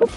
If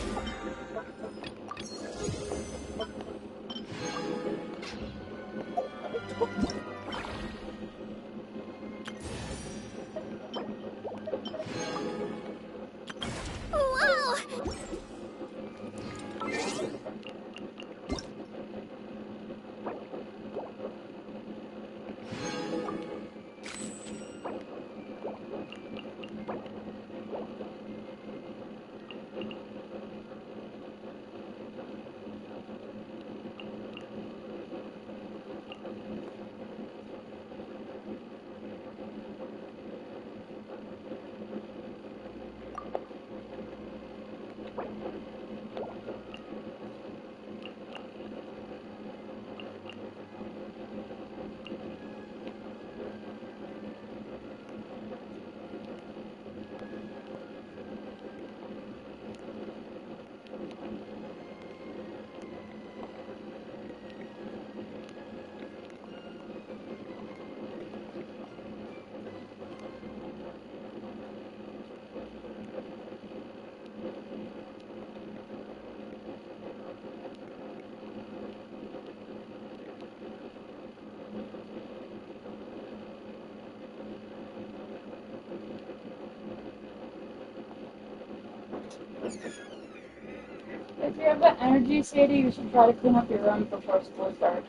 you have the energy, Sadie, you should try to clean up your room before school starts.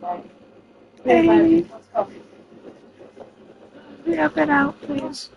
Right. Hey, Let's go. knock it out, please.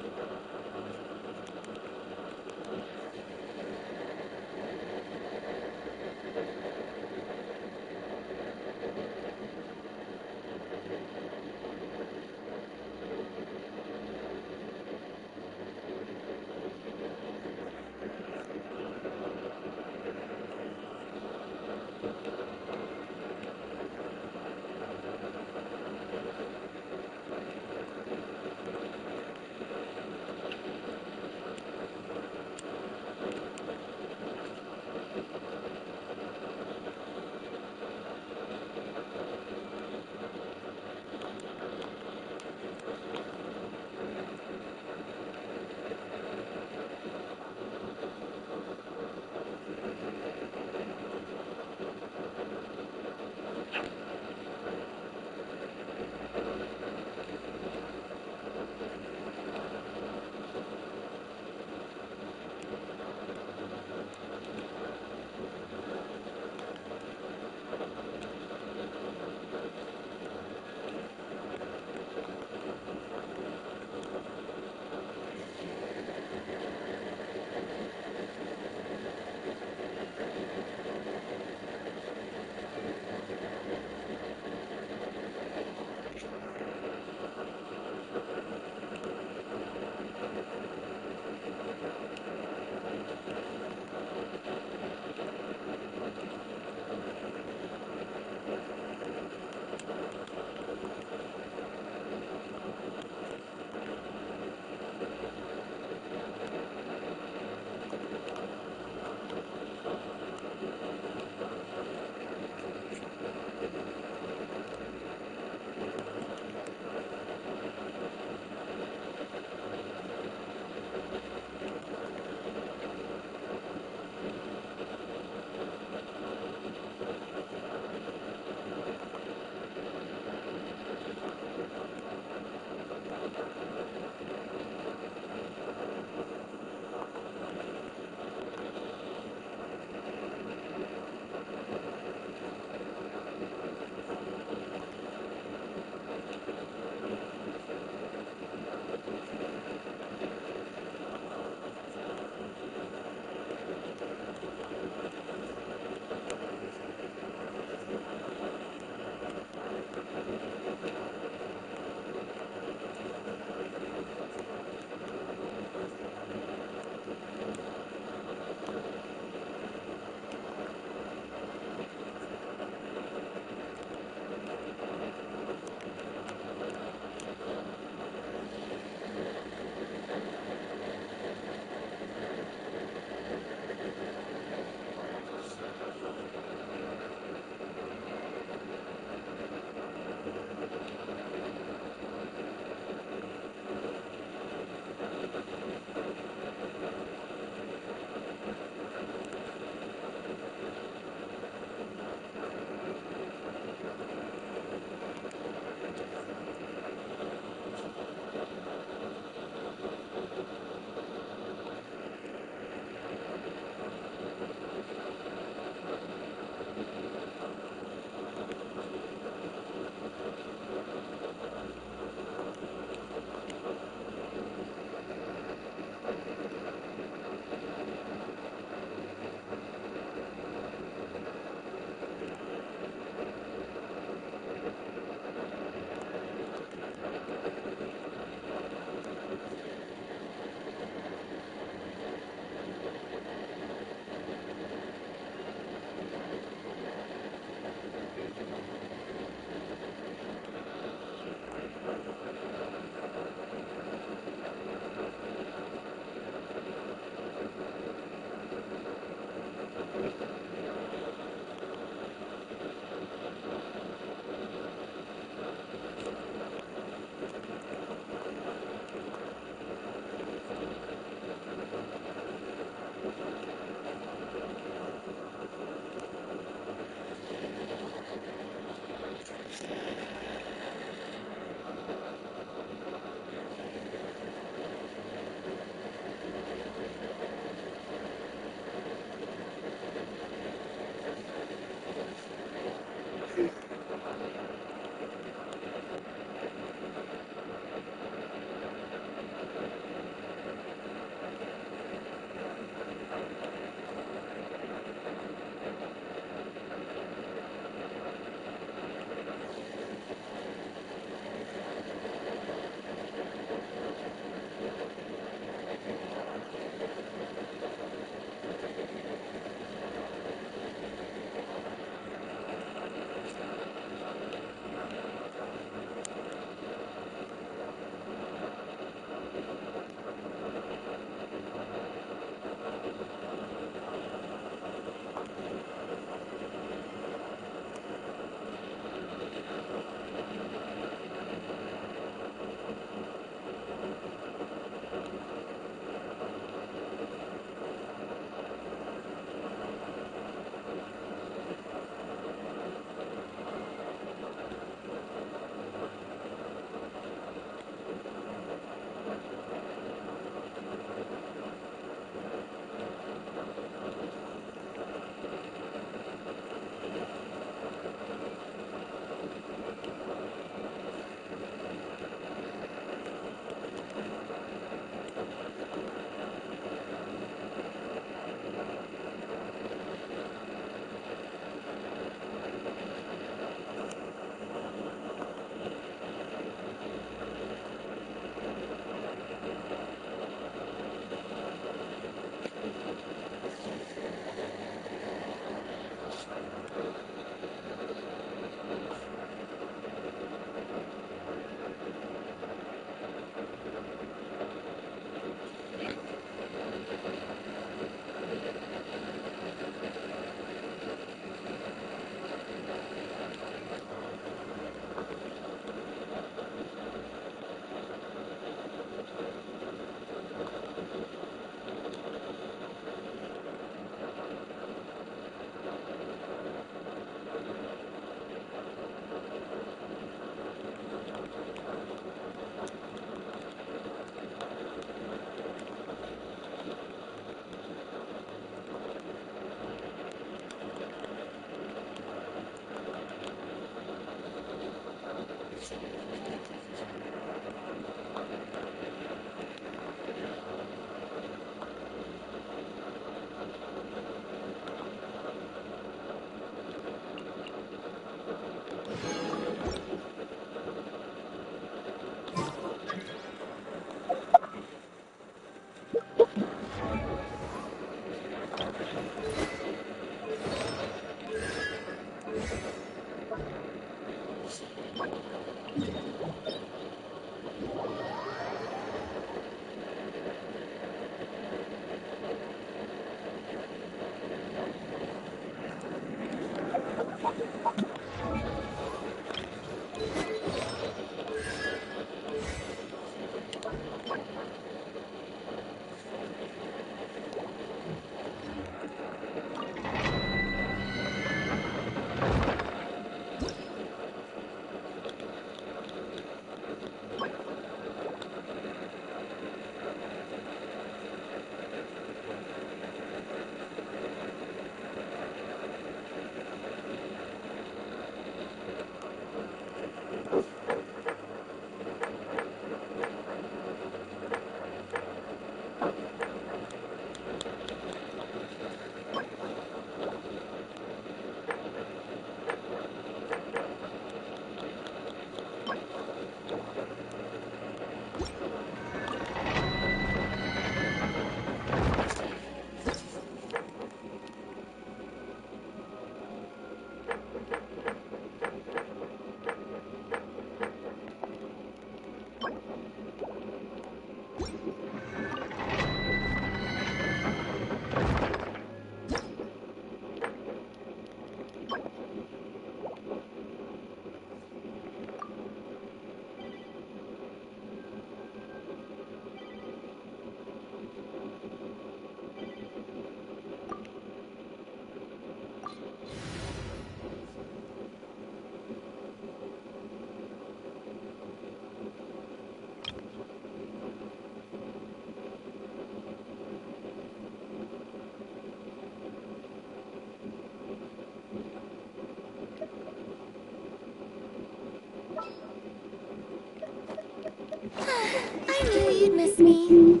I knew you'd miss me.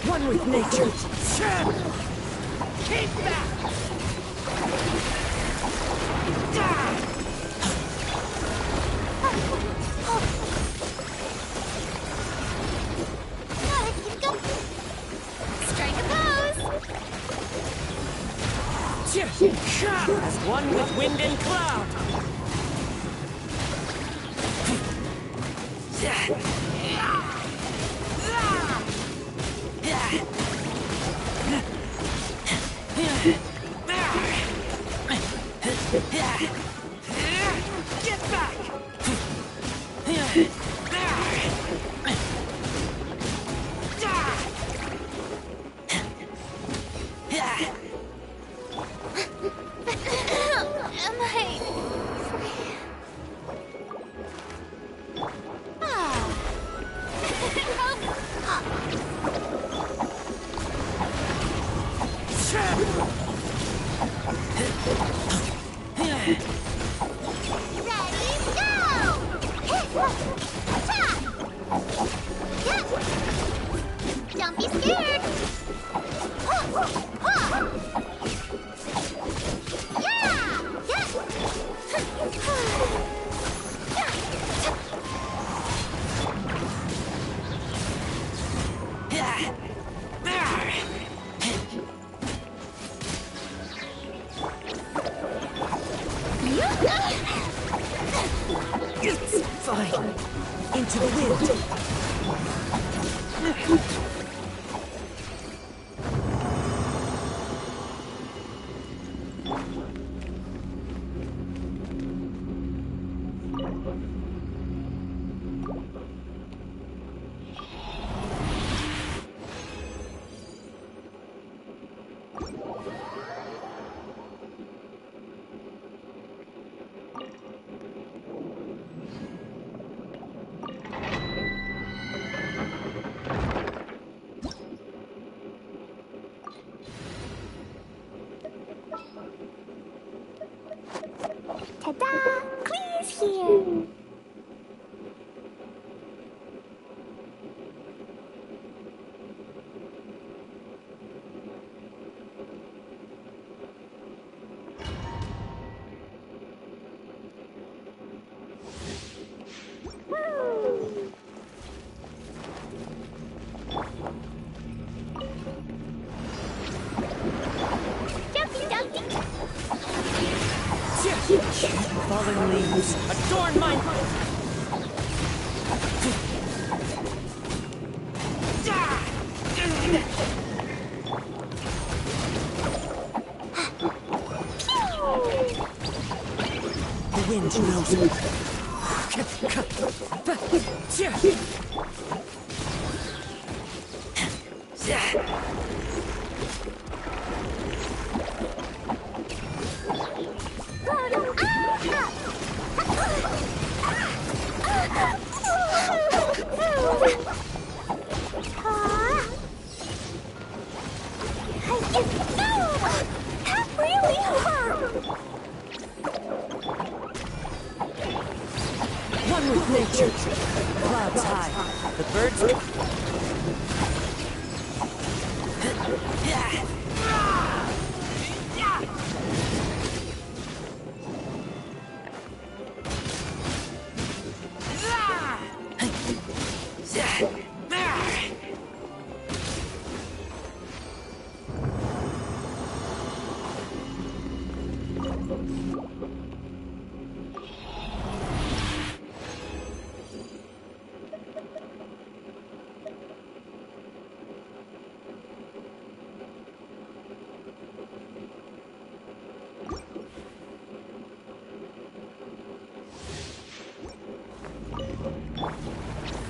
One with nature. Keep back! Strike a pose! As one with wind and cloud. Get back! Am I... Don't be scared! It's fine. Into the wind. Jumpy, jumpy. Fallen leaves adorn my... The wind knows me. That really hurt! One with nature. Clouds high. The birds...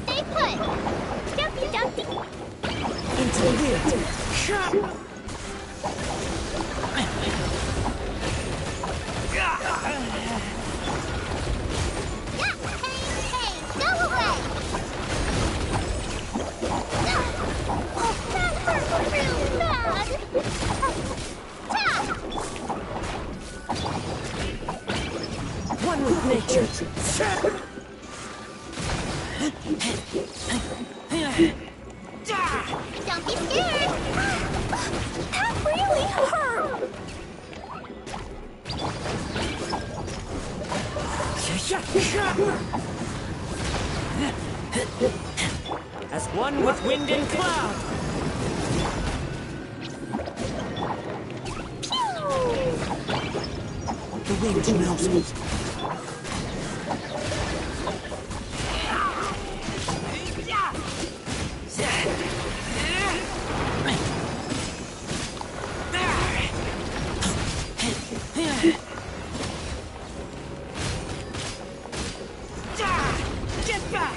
Stay put. Jumpy, jumpy. Into the wind. Yeah, hey, go away. Oh, that hurt real bad. One with nature. Don't be scared. That really hurt. As one with wind and cloud. The wind knows me. Get back!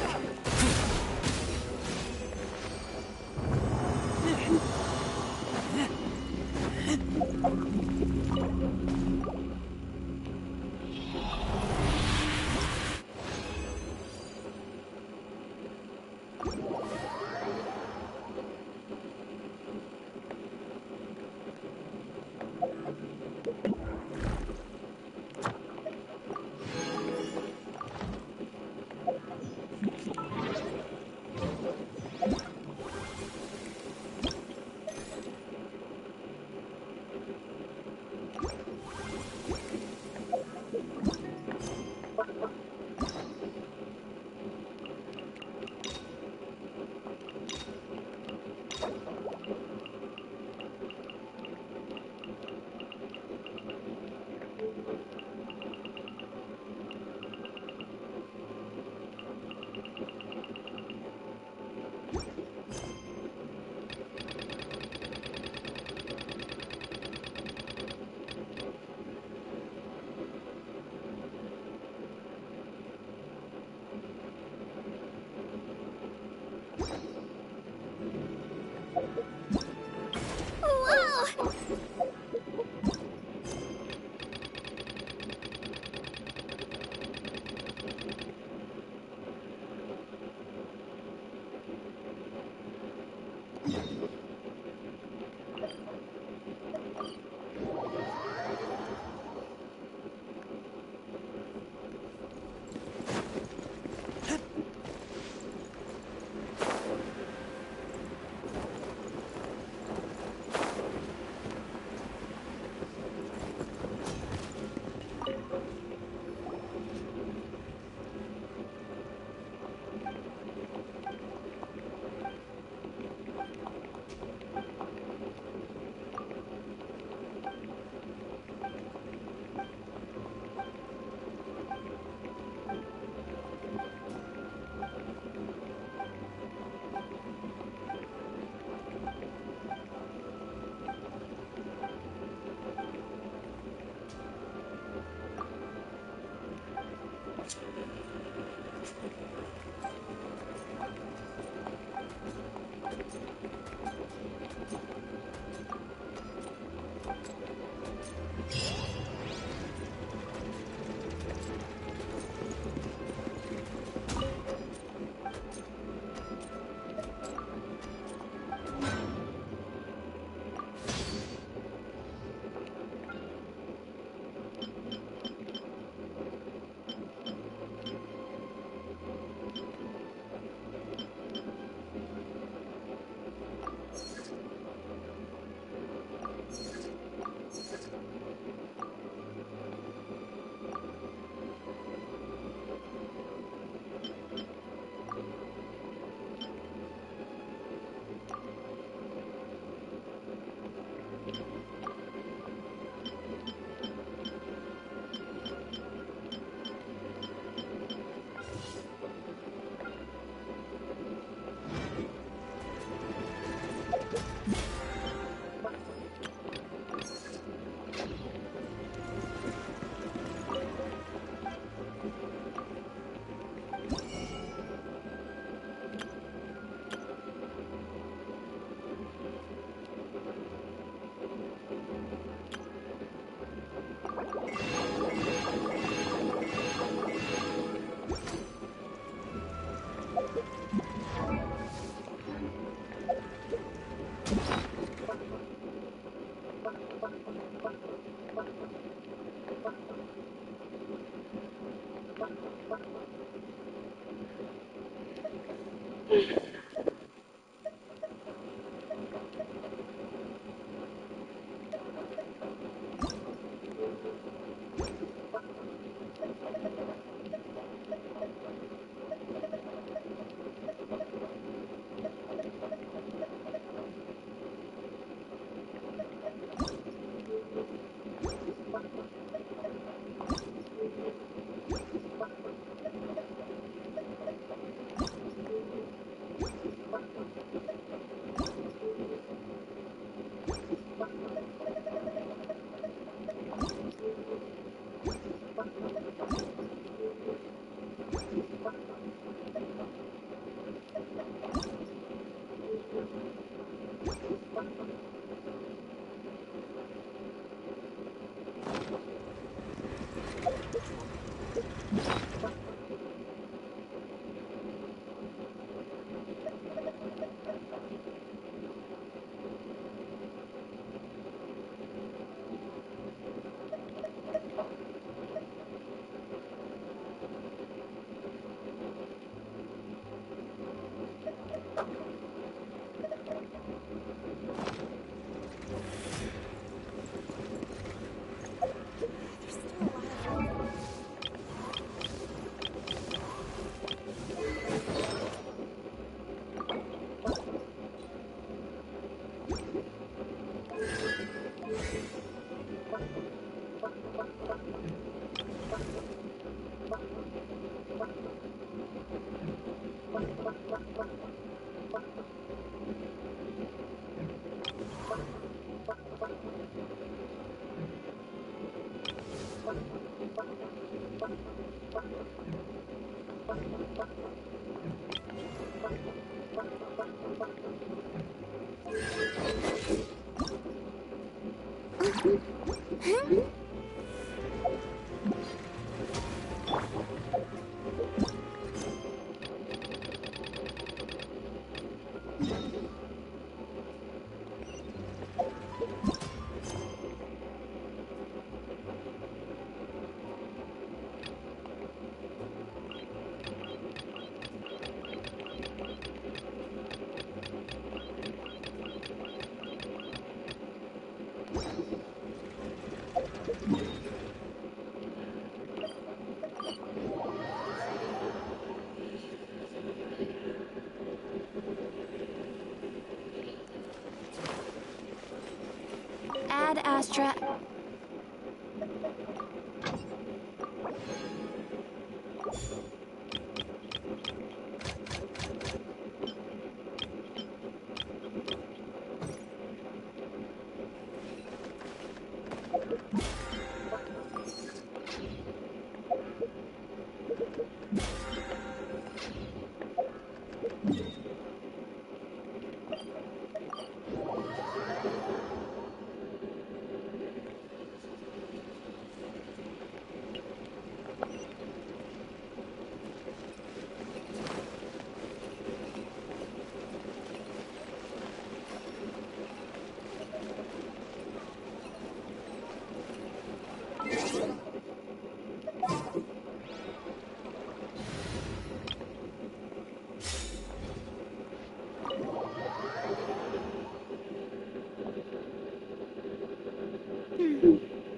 Ad Astra.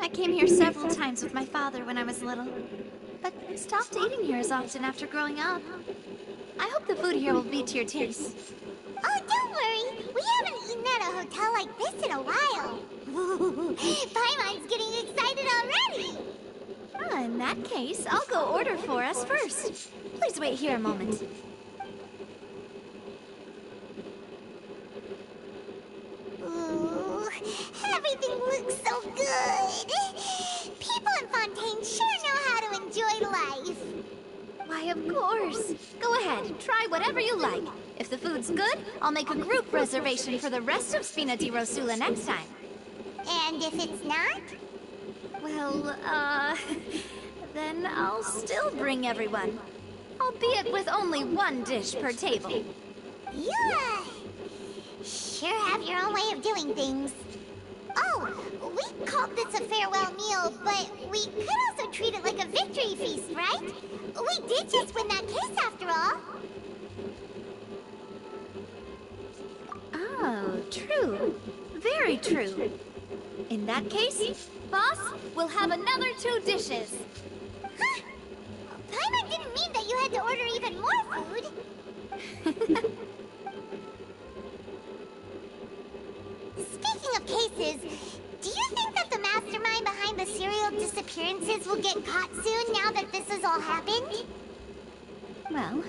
I came here several times with my father when I was little, but stopped eating here as often after growing up. I hope the food here will be to your taste. Oh, don't worry. We haven't eaten at a hotel like this in a while. Paimon's getting excited already. In that case, I'll go order for us first. Please wait here a moment. Ooh, everything looks so good. People in Fontaine sure know how to enjoy life. Why, of course. Go ahead, try whatever you like. If the food's good, I'll make a group reservation for the rest of Spina di Rosula next time. And if it's not? Well, then I'll still bring everyone. Albeit with only one dish per table. You, sure have your own way of doing things. Oh, we called this a farewell meal, but we could also treat it like a victory feast, right? We did just win that case after all. Oh, true. Very true. In that case, boss, we'll have another 2 dishes. Huh? Paimon didn't mean that you had to order even more food. Speaking of cases, do you think that the mastermind behind the serial disappearances will get caught soon now that this has all happened? Well,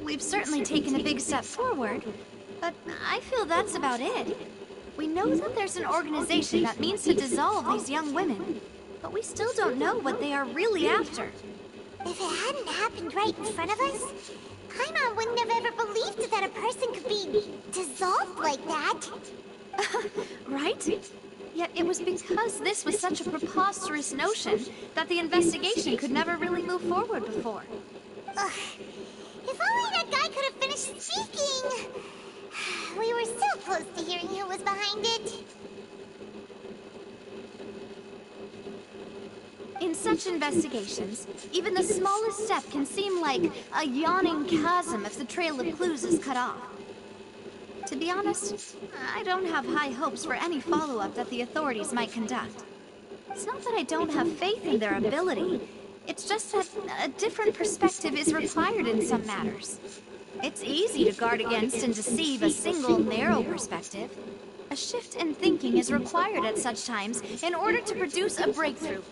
we've certainly taken a big step forward, but I feel that's about it. We know that there's an organization that means to dissolve these young women, but we still don't know what they are really after. If it hadn't happened right in front of us, Paimon wouldn't have ever believed that a person could be dissolved like that. Right? Yet it was because this was such a preposterous notion that the investigation could never really move forward before. Ugh. If only that guy could have finished speaking! We were so close to hearing who was behind it. In such investigations, even the smallest step can seem like a yawning chasm if the trail of clues is cut off. To be honest, I don't have high hopes for any follow-up that the authorities might conduct. It's not that I don't have faith in their ability. It's just that a different perspective is required in some matters. It's easy to guard against and deceive a single narrow perspective. A shift in thinking is required at such times in order to produce a breakthrough,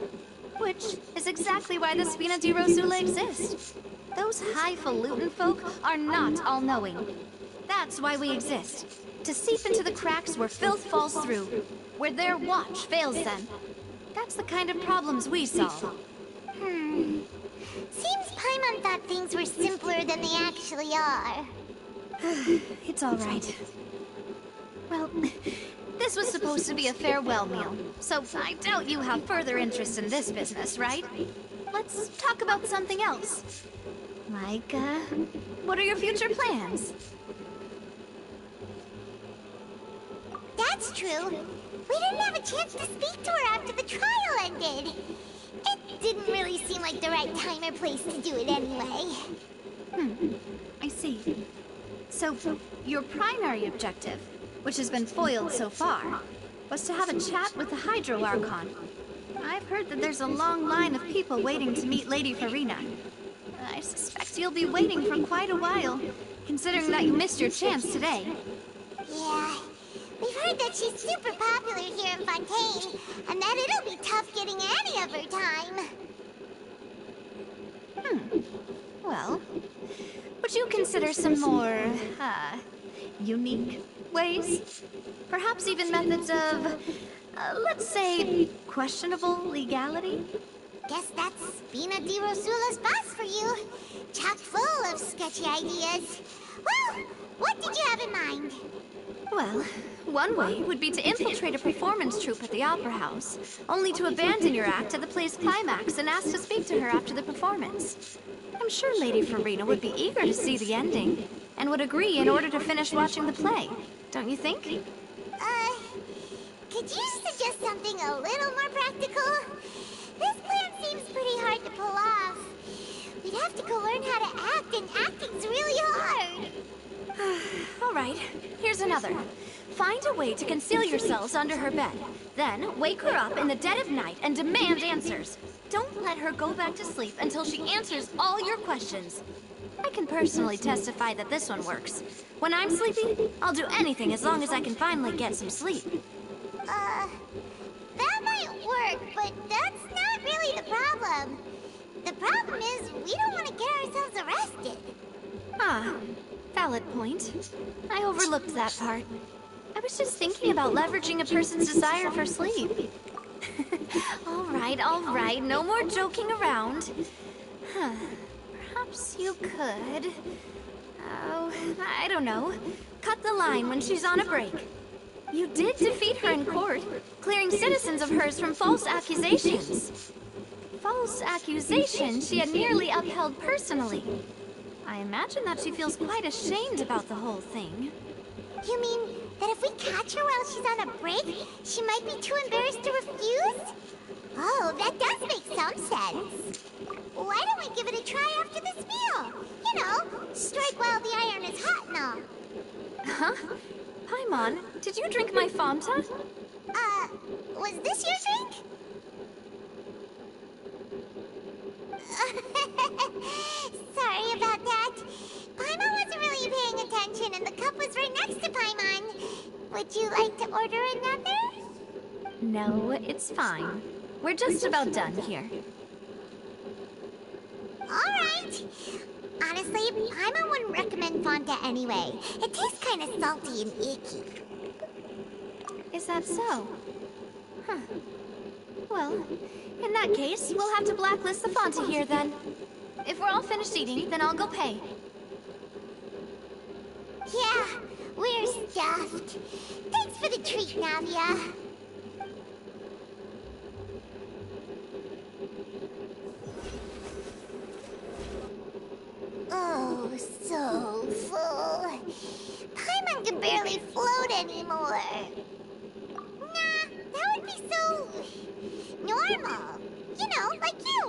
which is exactly why the Spina di Rosula exist. Those highfalutin folk are not all-knowing. That's why we exist. To seep into the cracks where filth falls through, where their watch fails them. That's the kind of problems we solve. Seems Paimon thought things were simpler than they actually are. It's all right. Well, this was supposed to be a farewell meal, so I doubt you have further interest in this business, right? Let's talk about something else. Like, what are your future plans? That's true. We didn't have a chance to speak to her after the trial ended. It didn't really seem like the right time or place to do it anyway. I see. So, your primary objective, which has been foiled so far, was to have a chat with the Hydro Archon. I've heard that there's a long line of people waiting to meet Lady Farina. I suspect you'll be waiting for quite a while, considering that you missed your chance today. Yeah, we've heard that she's super popular here in Fontaine, and that it'll be tough getting any of her time. Well, would you consider some more, unique ways? Perhaps even methods of, let's say, questionable legality? Guess that's Spina di Rosula's boss for you. Chock full of sketchy ideas. Well, what did you have in mind? Well, one way would be to infiltrate a performance troupe at the Opera House, only to abandon your act at the play's climax and ask to speak to her after the performance. I'm sure Lady Farina would be eager to see the ending, and would agree in order to finish watching the play. Don't you think? Could you suggest something a little more practical? This plan seems pretty hard to pull off. We'd have to go learn how to act, and acting's really hard. All right, here's another. Find a way to conceal yourselves under her bed. Then, wake her up in the dead of night and demand answers. Don't let her go back to sleep until she answers all your questions. I can personally testify that this one works. When I'm sleepy, I'll do anything as long as I can finally get some sleep. That might work, but that's not really the problem. The problem is, we don't want to get ourselves arrested. Ah, valid point. I overlooked that part. I was just thinking about leveraging a person's desire for sleep. All right, no more joking around. Perhaps you could... Oh, I don't know. Cut the line when she's on a break. You did defeat her in court, clearing citizens of hers from false accusations. False accusations she had nearly upheld personally. I imagine that she feels quite ashamed about the whole thing. You mean That if we catch her while she's on a break, she might be too embarrassed to refuse? Oh, that does make some sense. Why don't we give it a try after this meal? You know, strike while the iron is hot and all. Huh? Paimon, did you drink my Fanta? Was this your drink? Sorry about that. Paimon wasn't really paying attention and the cup was right next to Paimon. Would you like to order another? No, it's fine. We're just about done here. Alright. Honestly, Paimon wouldn't recommend Fanta anyway. It tastes kind of salty and icky. Is that so? Huh. Well, in that case, we'll have to blacklist the Fanta here then. If we're all finished eating, then I'll go pay. Yeah, we're stuffed. Thanks for the treat, Navia. Oh, so full. Paimon can barely float anymore. Nah, that would be so normal. You know, like you.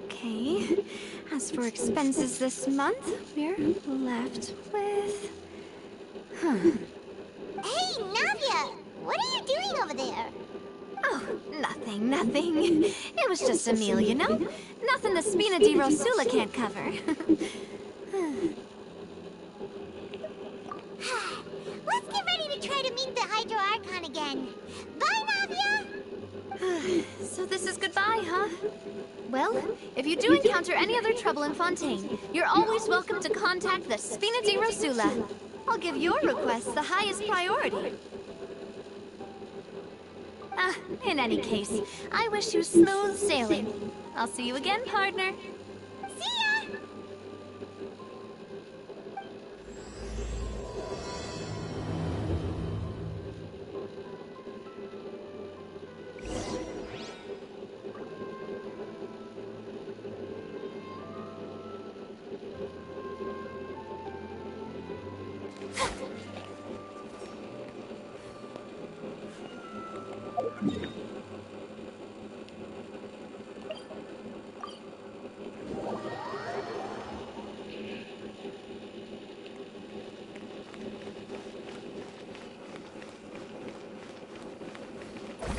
Okay. As for expenses this month, we're left with... Hey, Navia, what are you doing over there? Oh, nothing. It was just a meal, you know? Nothing the Spina di Rosula can't cover. Let's get ready to try to meet the Hydro Archon again. Bye, Navia! So this is goodbye, huh? Well, if you do encounter any other trouble in Fontaine, you're always welcome to contact the Spina di Rosula. I'll give your request the highest priority. In any case, I wish you smooth sailing. I'll see you again, partner. See ya!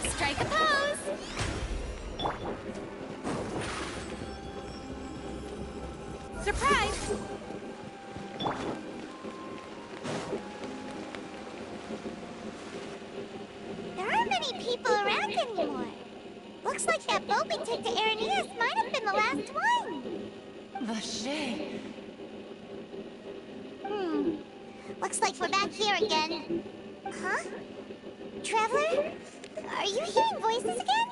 Strike a pose! Surprise! There aren't many people around anymore. Looks like that boat we took to Aranias might have been the last one. Vache. Looks like we're back here again. Huh? Traveler? Are you hearing voices again?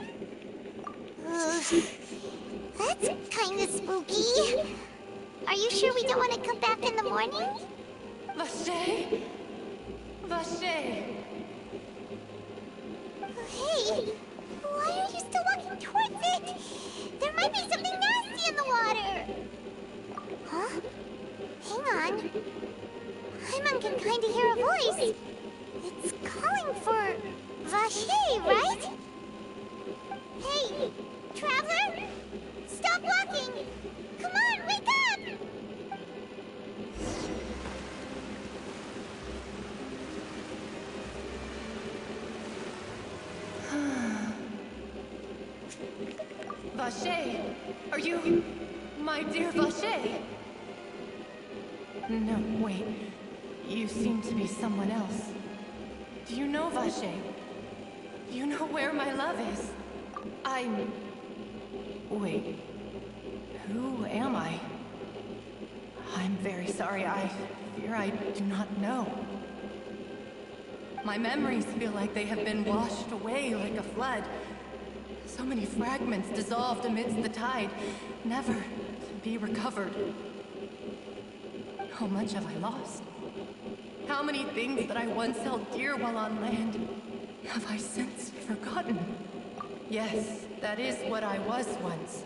That's kinda spooky. Are you sure we don't want to come back in the morning? Vache. Vache. Hey, why are you still walking towards it? There might be something nasty in the water. Huh? Hang on. Paimon can kinda hear a voice. It's calling for Vache, right? Hey, Traveler! Stop walking! Come on, wake up! Vache. Are you... my dear Vache? No, wait. You seem to be someone else. Do you know Vache? Do you know where my love is? I'm... Wait. Who am I? I'm very sorry. I fear I do not know. My memories feel like they have been washed away like a flood. So many fragments dissolved amidst the tide, never to be recovered. How much have I lost? How many things that I once held dear while on land have I since forgotten? Yes, that is what I was once.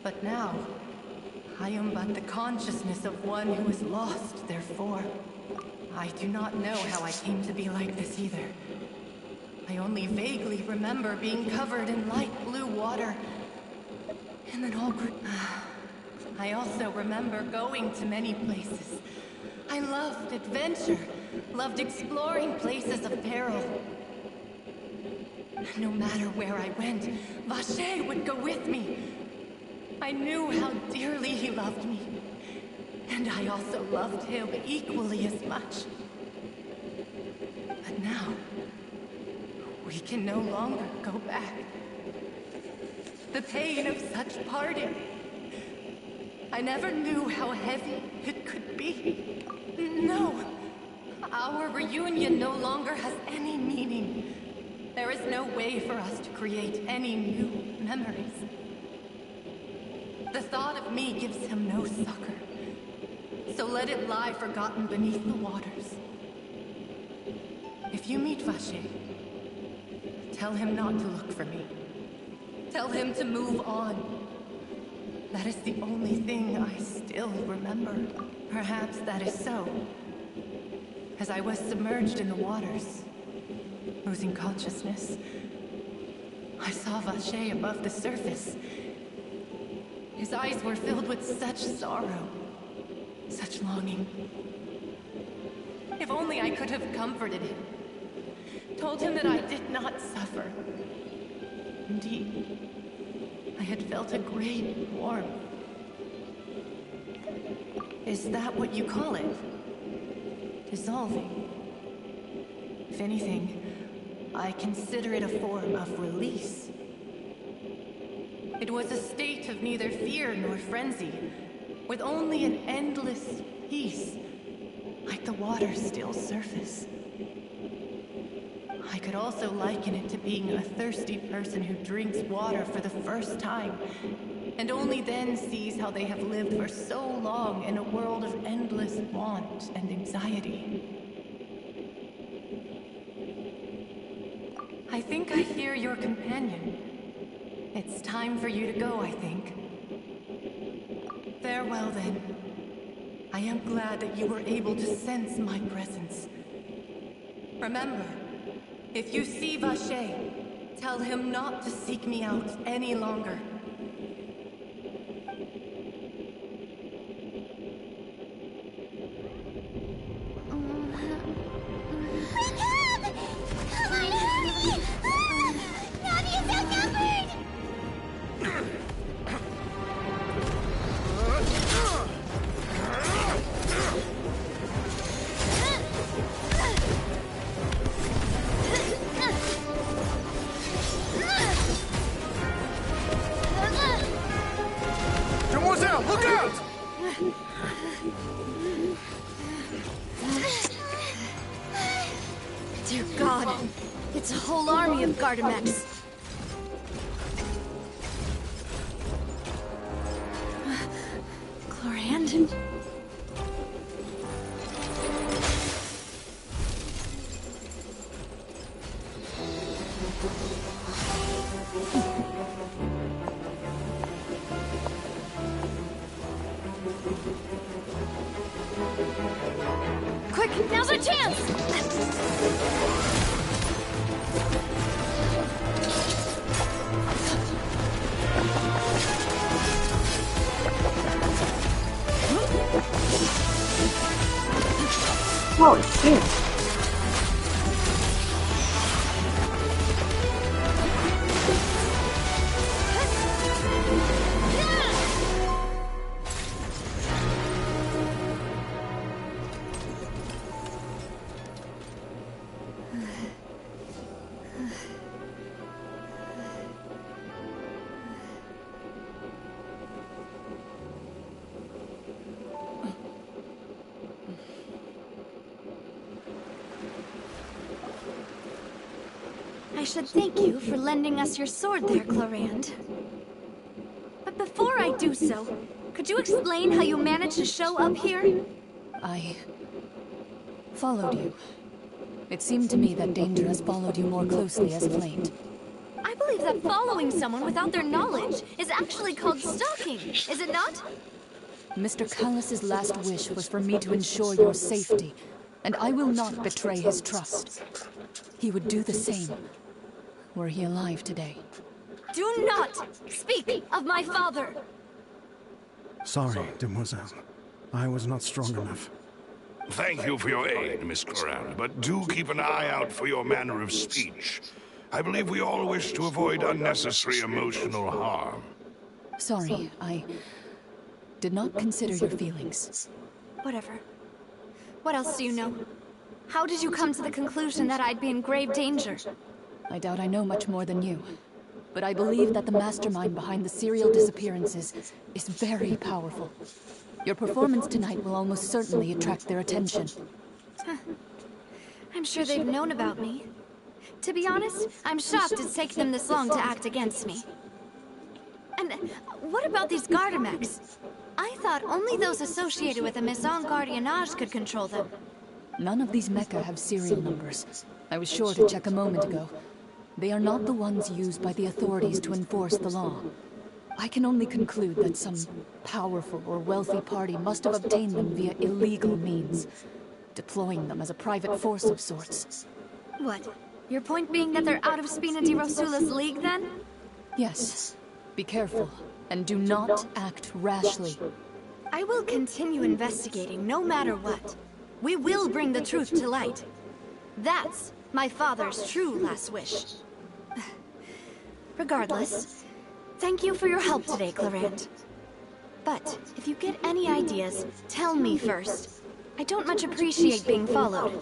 But now, I am but the consciousness of one who is lost, therefore. I do not know how I came to be like this either. I only vaguely remember being covered in light blue water, and then all grew... I also remember going to many places. I loved adventure, loved exploring places of peril. No matter where I went, Vacher would go with me. I knew how dearly he loved me, and I also loved him equally as much. But now, we can no longer go back. The pain of such parting. I never knew how heavy it could be. No, our reunion no longer has any meaning. There is no way for us to create any new memories. The thought of me gives him no succor. So let it lie forgotten beneath the waters. If you meet Vacher, tell him not to look for me. Tell him to move on. That is the only thing I still remember. Perhaps that is so. As I was submerged in the waters, losing consciousness, I saw Vacher above the surface. His eyes were filled with such sorrow, such longing. If only I could have comforted him, told him that I did not suffer. Indeed, I had felt a great warmth. Is that what you call it? Dissolving? If anything, I consider it a form of release. It was a state of neither fear nor frenzy, with only an endless peace, like the water's still surface. I could also liken it to being a thirsty person who drinks water for the first time, and only then sees how they have lived for so long in a world of endless want and anxiety. I think I hear your companion. It's time for you to go, I think. Farewell, then. I am glad that you were able to sense my presence. Remember, if you see Vacher, tell him not to seek me out any longer. Dear God, it's a whole army of Gardamex. Chlorand? Quick, now's our chance! Holy shit. I should thank you for lending us your sword there, Chlorand. But before I do so, could you explain how you managed to show up here? I followed you. It seemed to me that danger has followed you more closely as of late. I believe that following someone without their knowledge is actually called stalking, is it not? Mr. Callus's last wish was for me to ensure your safety. and I will not betray his trust. He would do the same, were he alive today. Do not speak of my father! Sorry, demoiselle. I was not strong enough. Thank you for your aid, Miss Clorand, but do keep an eye out for your manner of speech. I believe we all wish to avoid unnecessary emotional harm. Sorry, I did not consider your feelings. Whatever. What else do you know? How did you come to the conclusion that I'd be in grave danger? I doubt I know much more than you, but I believe that the mastermind behind the serial disappearances is very powerful. Your performance tonight will almost certainly attract their attention. I'm sure they've known about me. To be honest, I'm shocked it's taken them this long to act against me. And what about these Gardamex? I thought only those associated with the Maison Gardiennage could control them. None of these mecha have serial numbers. I was sure to check a moment ago. They are not the ones used by the authorities to enforce the law. I can only conclude that some powerful or wealthy party must have obtained them via illegal means, deploying them as a private force of sorts. What? Your point being that they're out of Spina di Rosula's league, then? Yes. Be careful, and do not act rashly. I will continue investigating no matter what. We will bring the truth to light. That's my father's true last wish. Regardless, thank you for your help today, Clorand. But if you get any ideas, tell me first. I don't much appreciate being followed.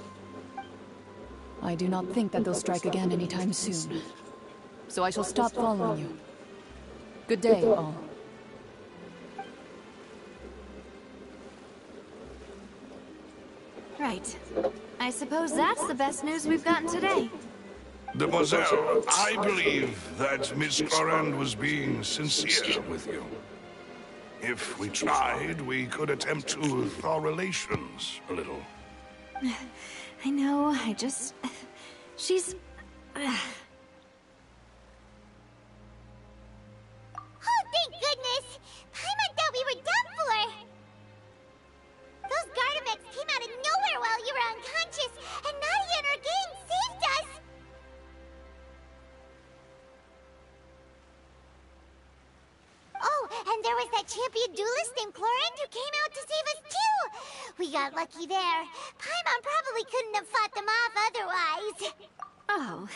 I do not think that they'll strike again anytime soon. So I shall stop following you. Good day, all. Right. I suppose that's the best news we've gotten today. Demoiselle, I believe that Miss Clorand was being sincere with you. If we tried, we could attempt to thaw relations a little. I know, I just... She's... Oh, thank goodness! Paimon thought we were done for! Those Gardamex came out of nowhere while you were unconscious, and Nadia and her gang saved us! Oh, and there was that champion duelist named Clorand who came out to save us too! We got lucky there. Paimon probably couldn't have fought them off otherwise. Oh,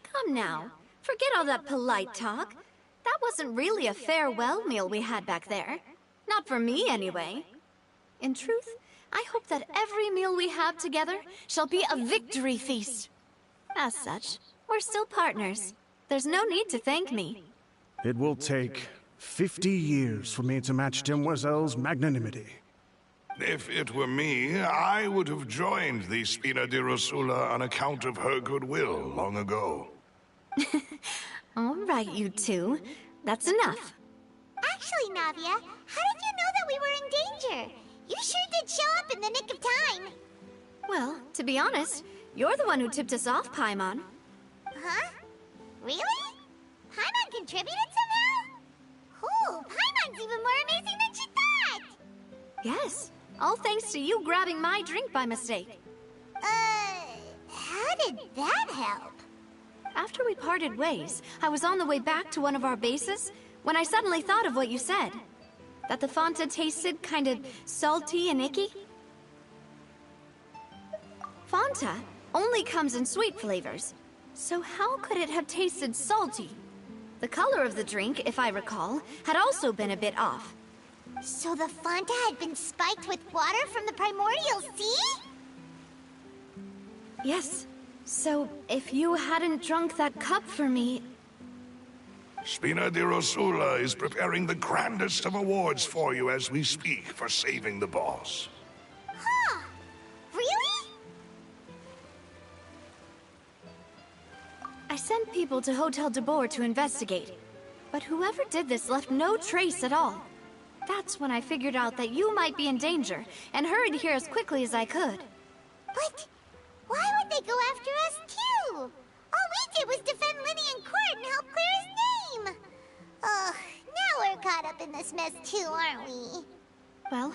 come now. Forget all that polite talk. That wasn't really a farewell meal we had back there. Not for me, anyway. In truth, I hope that every meal we have together shall be a victory feast. As such, we're still partners. There's no need to thank me. It will take 50 years for me to match Demoiselle's magnanimity. If it were me, I would have joined the Spina di Rosula on account of her goodwill long ago. All right, you two. That's enough. Actually, Navia, how did you know that we were in danger? You sure did show up in the nick of time. Well, to be honest, you're the one who tipped us off, Paimon. Huh? Really? Paimon contributed somehow? Ooh, Paimon's even more amazing than she thought! Yes, all thanks to you grabbing my drink by mistake. How did that help? After we parted ways, I was on the way back to one of our bases when I suddenly thought of what you said. That the Fanta tasted kind of salty and icky. Fanta only comes in sweet flavors, so how could it have tasted salty? The color of the drink, if I recall, had also been a bit off. So the Fanta had been spiked with water from the primordial sea? Yes. So, if you hadn't drunk that cup for me... Spina di Rosula is preparing the grandest of awards for you as we speak for saving the boss. Huh. Really? I sent people to Hotel de Boer to investigate, but whoever did this left no trace at all. That's when I figured out that you might be in danger, and hurried here as quickly as I could. But why would they go after us too? All we did was defend Linny in court and help clear his name. Ugh, now we're caught up in this mess too, aren't we? Well,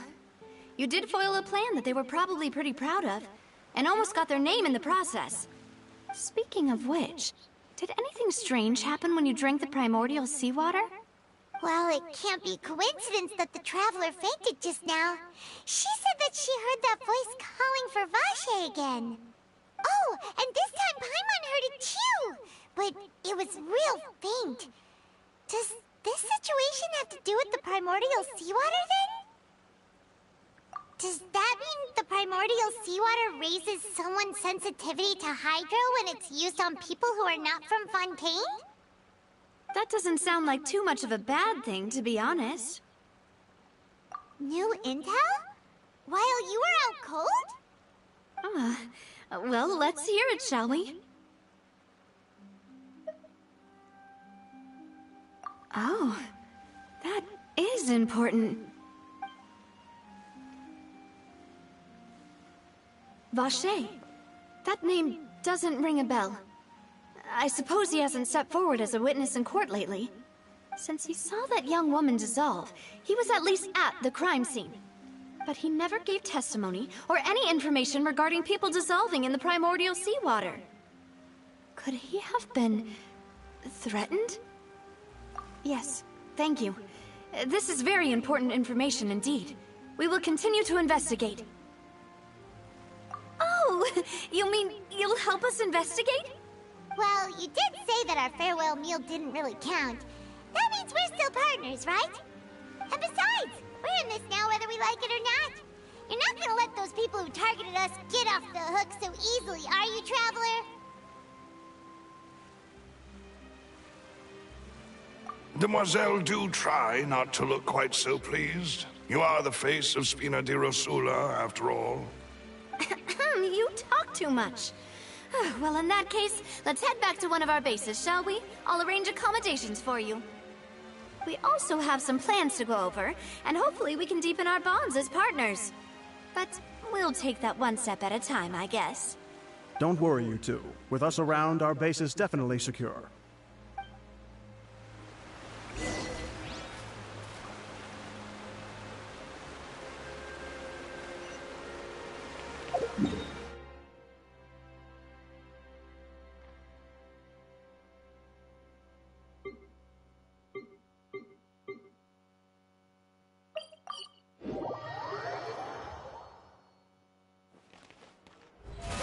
you did foil a plan that they were probably pretty proud of. and almost got their name in the process. Speaking of which, did anything strange happen when you drank the primordial seawater? Well, it can't be coincidence that the traveler fainted just now. She said that she heard that voice calling for Vache again. Oh, and this time Paimon heard it too! But it was real faint. Does this situation have to do with the primordial seawater then? Does that mean the primordial seawater raises someone's sensitivity to hydro when it's used on people who are not from Fontaine? That doesn't sound like too much of a bad thing, to be honest. New intel? While you were out cold? Well, let's hear it, shall we? Oh, that is important. Vache. That name doesn't ring a bell. I suppose he hasn't stepped forward as a witness in court lately. Since he saw that young woman dissolve, he was at least at the crime scene. But he never gave testimony or any information regarding people dissolving in the primordial seawater. Could he have been threatened? Yes, thank you. This is very important information indeed. We will continue to investigate. Oh, you mean you'll help us investigate? Well, you did say that our farewell meal didn't really count. That means we're still partners, right? And besides, we're in this now whether we like it or not. You're not gonna let those people who targeted us get off the hook so easily, are you, Traveler? Demoiselle, do try not to look quite so pleased. You are the face of Spina di Rosula, after all. You talk too much. Well, in that case, let's head back to one of our bases, shall we? I'll arrange accommodations for you. We also have some plans to go over, and hopefully we can deepen our bonds as partners. But we'll take that one step at a time, I guess. Don't worry, you two. With us around, our base is definitely secure.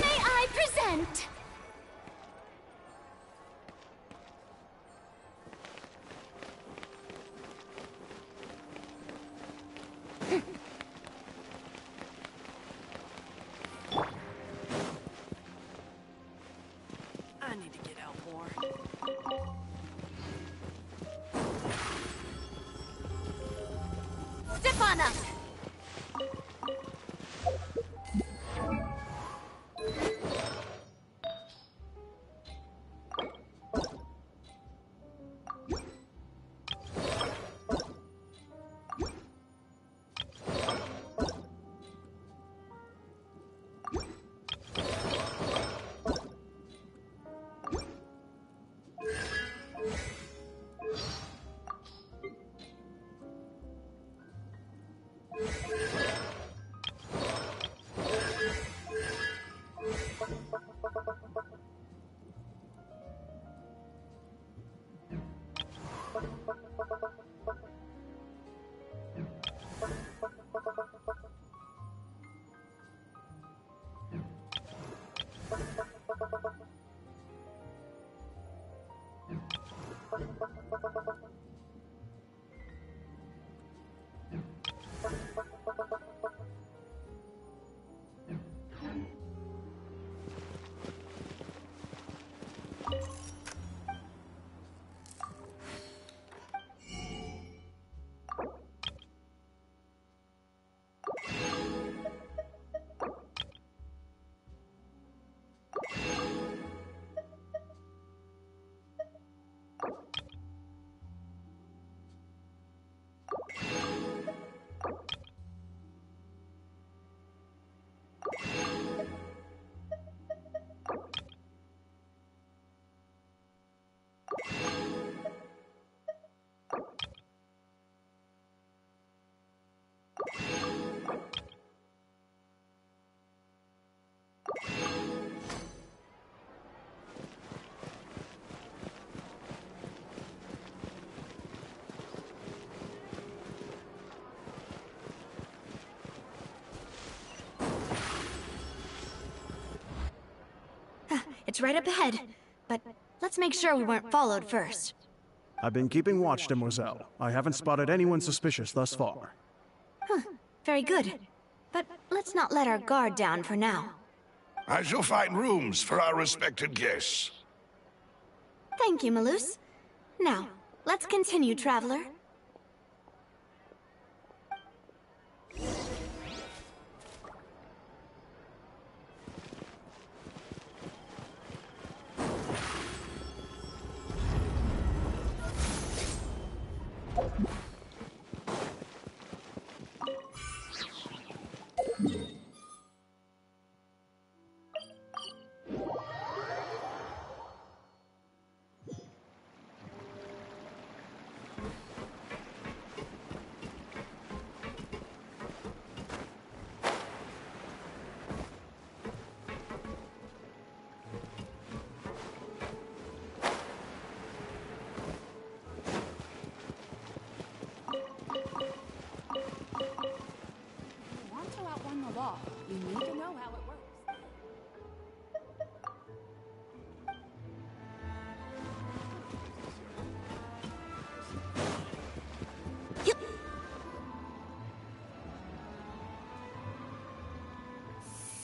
May I present? I need to get out more. Step on up! It's right up ahead, but let's make sure we weren't followed first. I've been keeping watch, Demoiselle. I haven't spotted anyone suspicious thus far. Huh, very good. But let's not let our guard down for now. I shall find rooms for our respected guests. Thank you, Malus. Now, let's continue, Traveler. You need to know how it works.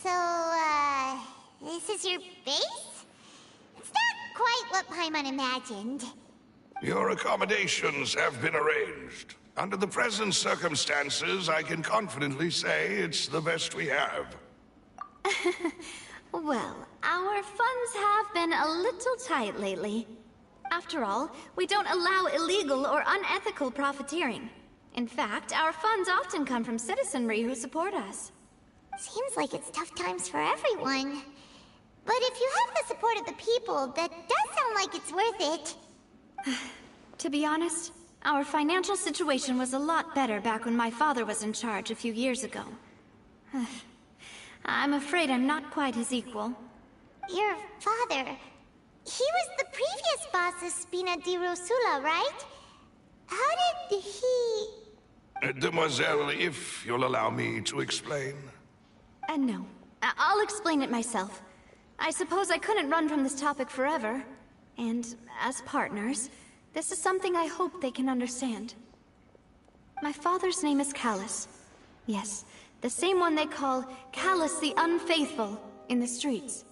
So, this is your base? It's not quite what Paimon imagined. Your accommodations have been arranged. Under the present circumstances, I can confidently say it's the best we have. Well, our funds have been a little tight lately. After all, we don't allow illegal or unethical profiteering. In fact, our funds often come from citizenry who support us. Seems like it's tough times for everyone. But if you have the support of the people, that does sound like it's worth it. To be honest, our financial situation was a lot better back when my father was in charge a few years ago. I'm afraid I'm not quite his equal. Your father... he was the previous boss of Spina di Rosula, right? How did he... Demoiselle, if you'll allow me to explain. No. I'll explain it myself. I suppose I couldn't run from this topic forever. And as partners, this is something I hope they can understand. My father's name is Callus. Yes, the same one they call Callus the Unfaithful in the streets.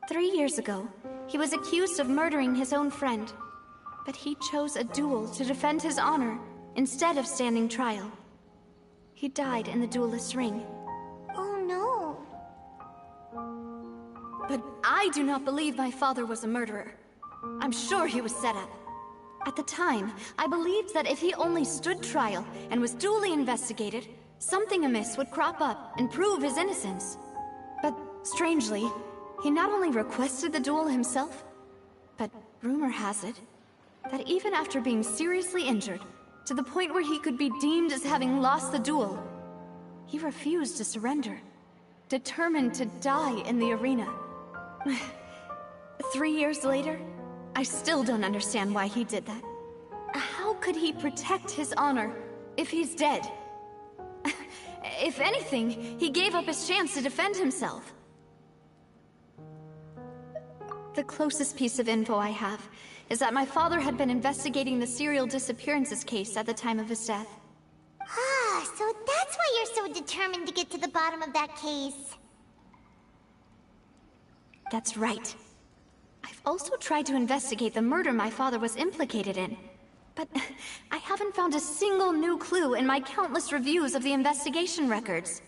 3 years ago, he was accused of murdering his own friend. But he chose a duel to defend his honor instead of standing trial. He died in the duelist's ring. Oh no. But I do not believe my father was a murderer. I'm sure he was set up. At the time, I believed that if he only stood trial and was duly investigated, something amiss would crop up and prove his innocence. But strangely, he not only requested the duel himself, but rumor has it that even after being seriously injured, to the point where he could be deemed as having lost the duel, he refused to surrender, determined to die in the arena. 3 years later, I still don't understand why he did that. How could he protect his honor if he's dead? If anything, he gave up his chance to defend himself. The closest piece of info I have is that my father had been investigating the serial disappearances case at the time of his death. Ah, so that's why you're so determined to get to the bottom of that case. That's right. I've also tried to investigate the murder my father was implicated in, but I haven't found a single new clue in my countless reviews of the investigation records.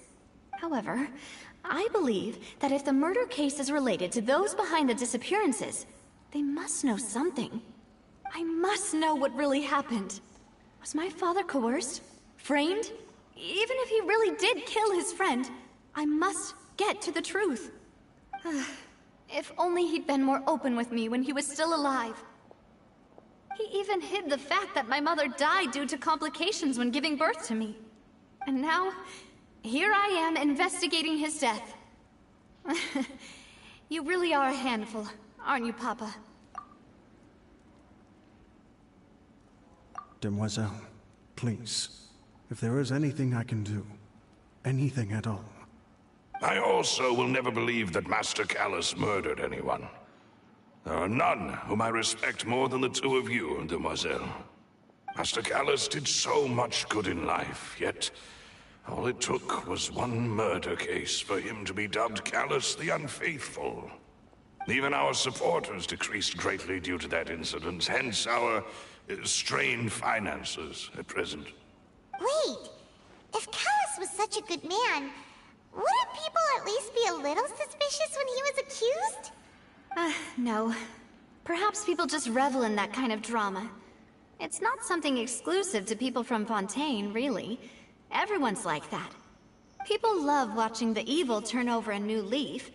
However, I believe that if the murder case is related to those behind the disappearances, they must know something. I must know what really happened. Was my father coerced? Framed? Even if he really did kill his friend, I must get to the truth. If only he'd been more open with me when he was still alive. He even hid the fact that my mother died due to complications when giving birth to me. And now, here I am investigating his death. You really are a handful, aren't you, Papa? Demoiselle, please, if there is anything I can do, anything at all. I also will never believe that Master Callus murdered anyone. There are none whom I respect more than the two of you, demoiselle. Master Callus did so much good in life, yet all it took was one murder case for him to be dubbed Callus the Unfaithful. Even our supporters decreased greatly due to that incident, hence our strained finances at present. Wait, if Callus was such a good man, wouldn't people at least be a little suspicious when he was accused? No. Perhaps people just revel in that kind of drama. It's not something exclusive to people from Fontaine, really. Everyone's like that. People love watching the evil turn over a new leaf,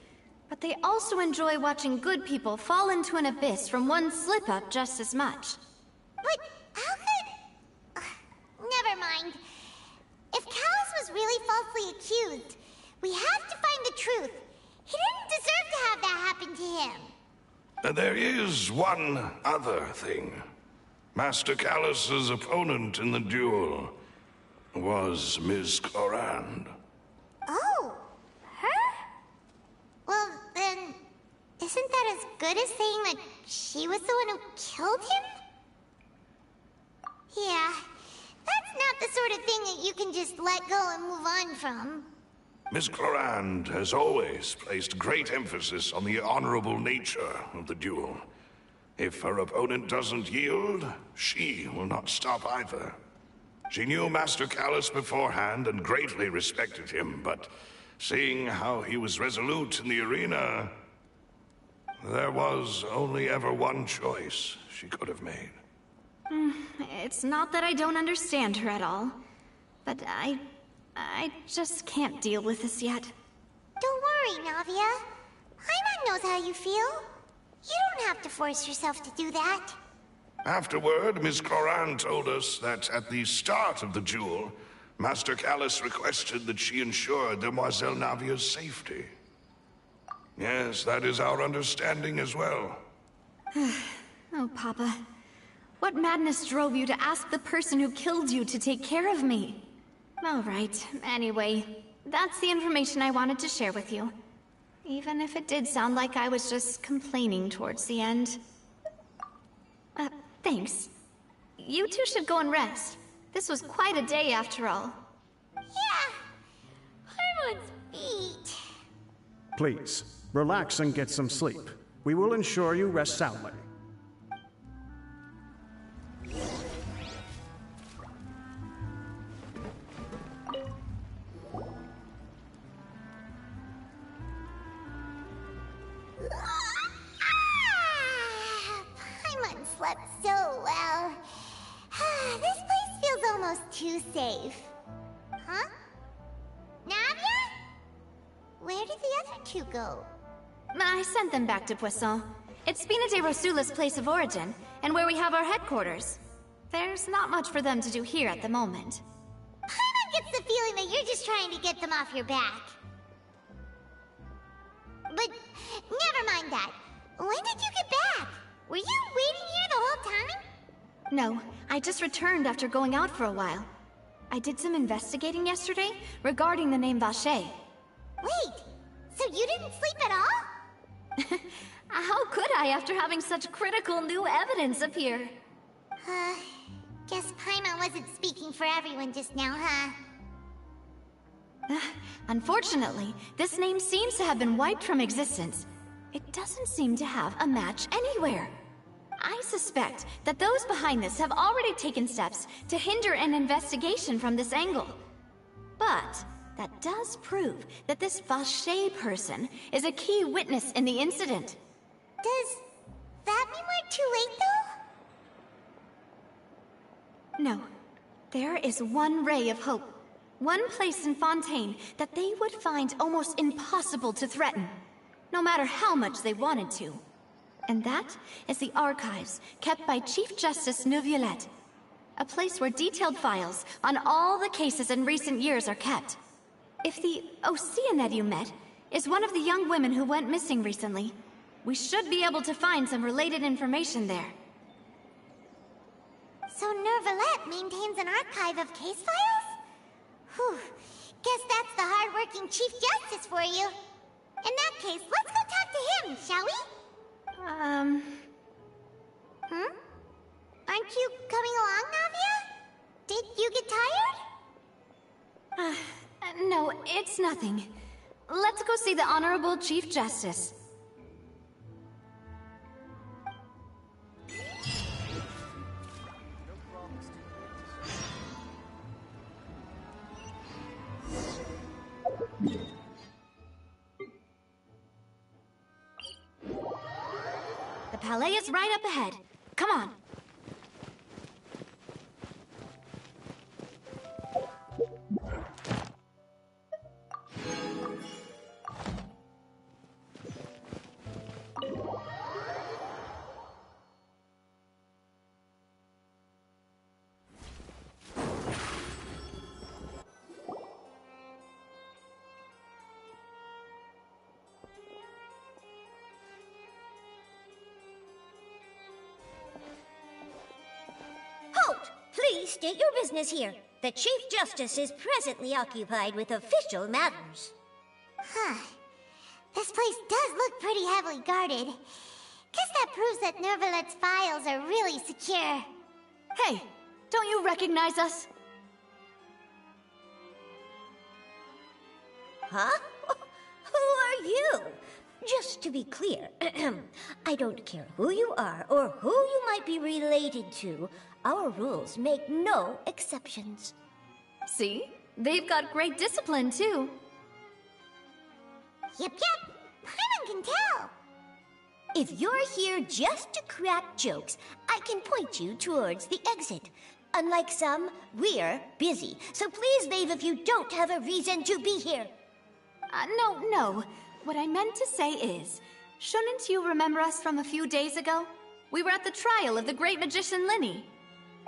but they also enjoy watching good people fall into an abyss from one slip-up just as much. But how could... never mind. If Callus was really falsely accused, we have to find the truth. He didn't deserve to have that happen to him. There is one other thing. Master Callus's opponent in the duel was Ms. Clorand. Oh, her? Well, then, isn't that as good as saying that she was the one who killed him? Yeah, that's not the sort of thing that you can just let go and move on from. Miss Clorand has always placed great emphasis on the honorable nature of the duel. If her opponent doesn't yield, she will not stop either. She knew Master Callus beforehand and greatly respected him, but seeing how he was resolute in the arena, there was only ever one choice she could have made. It's not that I don't understand her at all, but I just can't deal with this yet. Don't worry, Navia. Paimon knows how you feel. You don't have to force yourself to do that. Afterward, Miss Clorand told us that at the start of the duel, Master Callus requested that she ensure Demoiselle Navia's safety. Yes, that is our understanding as well. Oh, Papa. What madness drove you to ask the person who killed you to take care of me? All right, anyway, that's the information I wanted to share with you. Even if it did sound like I was just complaining towards the end. Thanks. You two should go and rest. This was quite a day after all. Yeah, Paimon's beat. Please, relax and get some sleep. We will ensure you rest soundly. Paimon slept so well. This place feels almost too safe. Huh? Navia? Where did the other two go? I sent them back to Poisson. It's Spina de Rosula's place of origin, and where we have our headquarters. There's not much for them to do here at the moment. Paimon gets the feeling that you're just trying to get them off your back. But never mind that. When did you get back? Were you waiting here the whole time? No, I just returned after going out for a while. I did some investigating yesterday regarding the name Vache. Wait, so you didn't sleep at all? How could I after having such critical new evidence appear? Guess Paimon wasn't speaking for everyone just now, huh? Unfortunately, this name seems to have been wiped from existence. It doesn't seem to have a match anywhere. I suspect that those behind this have already taken steps to hinder an investigation from this angle. But that does prove that this Vache person is a key witness in the incident. Does that mean we're too late, though? No. There is one ray of hope. One place in Fontaine that they would find almost impossible to threaten, no matter how much they wanted to. And that is the archives kept by Chief Justice Neuvillette. A place where detailed files on all the cases in recent years are kept. If the Oceanette you met is one of the young women who went missing recently, we should be able to find some related information there. So Neuvillette maintains an archive of case files? Whew. Guess that's the hard-working Chief Justice for you. In that case, let's go talk to him, shall we? Hmm? Aren't you coming along, Navia? Did you get tired? No, it's nothing. Let's go see the Honorable Chief Justice. The Palais is right up ahead. Come on. Halt! Please state your business here. The Chief Justice is presently occupied with official matters. Huh. This place does look pretty heavily guarded. Guess that proves that Nervalet's files are really secure. Hey, don't you recognize us? Huh? Who are you? Just to be clear, I don't care who you are or who you might be related to. Our rules make no exceptions. See? They've got great discipline, too. Yep. Paimon can tell. If you're here just to crack jokes, I can point you towards the exit. Unlike some, we're busy, so please leave if you don't have a reason to be here. No. What I meant to say is, shouldn't you remember us from a few days ago? We were at the trial of the great magician Linny.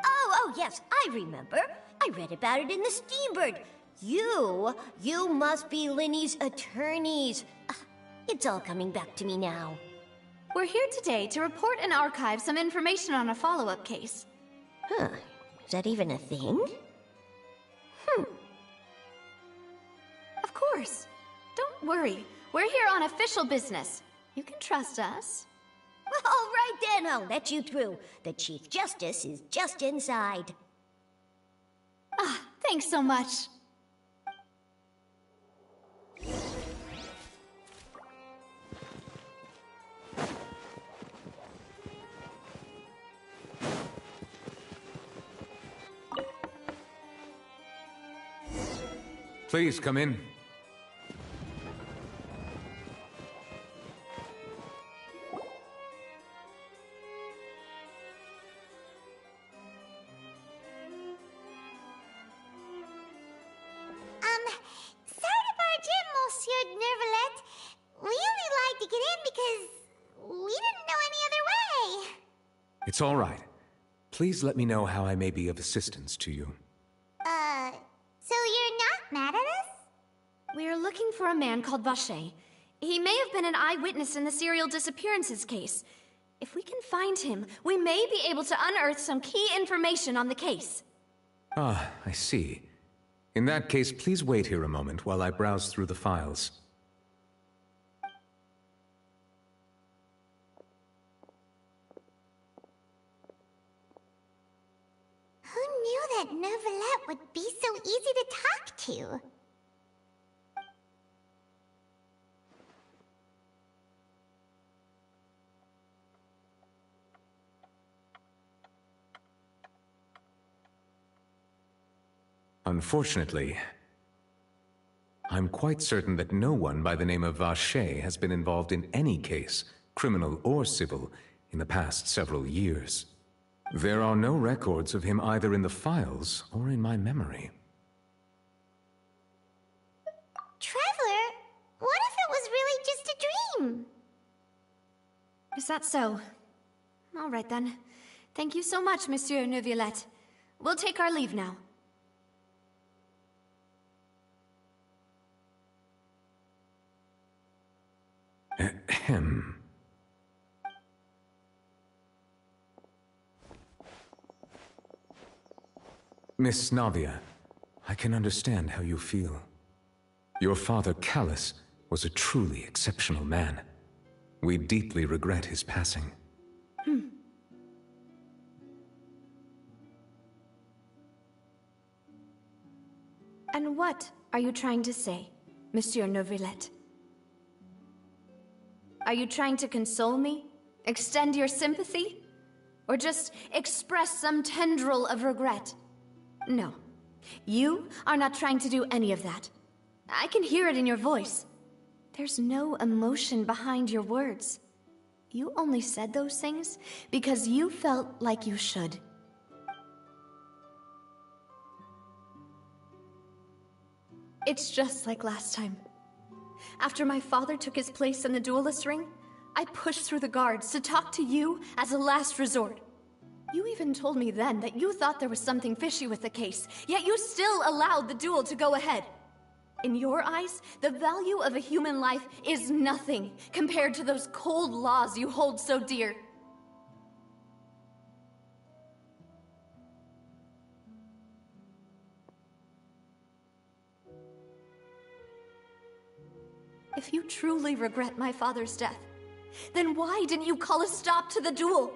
Oh, yes, I remember. I read about it in the Steambird. You must be Linny's attorneys. It's all coming back to me now. We're here today to report and archive some information on a follow-up case. Huh, is that even a thing? Of course. Don't worry. We're here on official business. You can trust us. All right then, I'll let you through. The Chief Justice is just inside. Thanks so much. Please come in. Sorry to barge in, Monsieur Nervalet. We only lied to get in because we didn't know any other way. It's all right. Please let me know how I may be of assistance to you. So you're not mad at us? We're looking for a man called Vache. He may have been an eyewitness in the serial disappearances case. If we can find him, we may be able to unearth some key information on the case. Ah, I see. In that case, please wait here a moment while I browse through the files. Who knew that Nervalet would be so easy to talk to? Unfortunately, I'm quite certain that no one by the name of Vache has been involved in any case, criminal or civil, in the past several years. There are no records of him either in the files or in my memory. Traveler, what if it was really just a dream? Is that so? All right then. Thank you so much, Monsieur Neuvillette. We'll take our leave now. Ahem. Miss Navia, I can understand how you feel. Your father, Callus, was a truly exceptional man. We deeply regret his passing. And what are you trying to say, Monsieur Neuvillette? Are you trying to console me? Extend your sympathy? Or just express some tendril of regret? No. You are not trying to do any of that. I can hear it in your voice. There's no emotion behind your words. You only said those things because you felt like you should. It's just like last time. After my father took his place in the duelist ring, I pushed through the guards to talk to you as a last resort. You even told me then that you thought there was something fishy with the case, yet you still allowed the duel to go ahead. In your eyes, the value of a human life is nothing compared to those cold laws you hold so dear. If you truly regret my father's death, then why didn't you call a stop to the duel?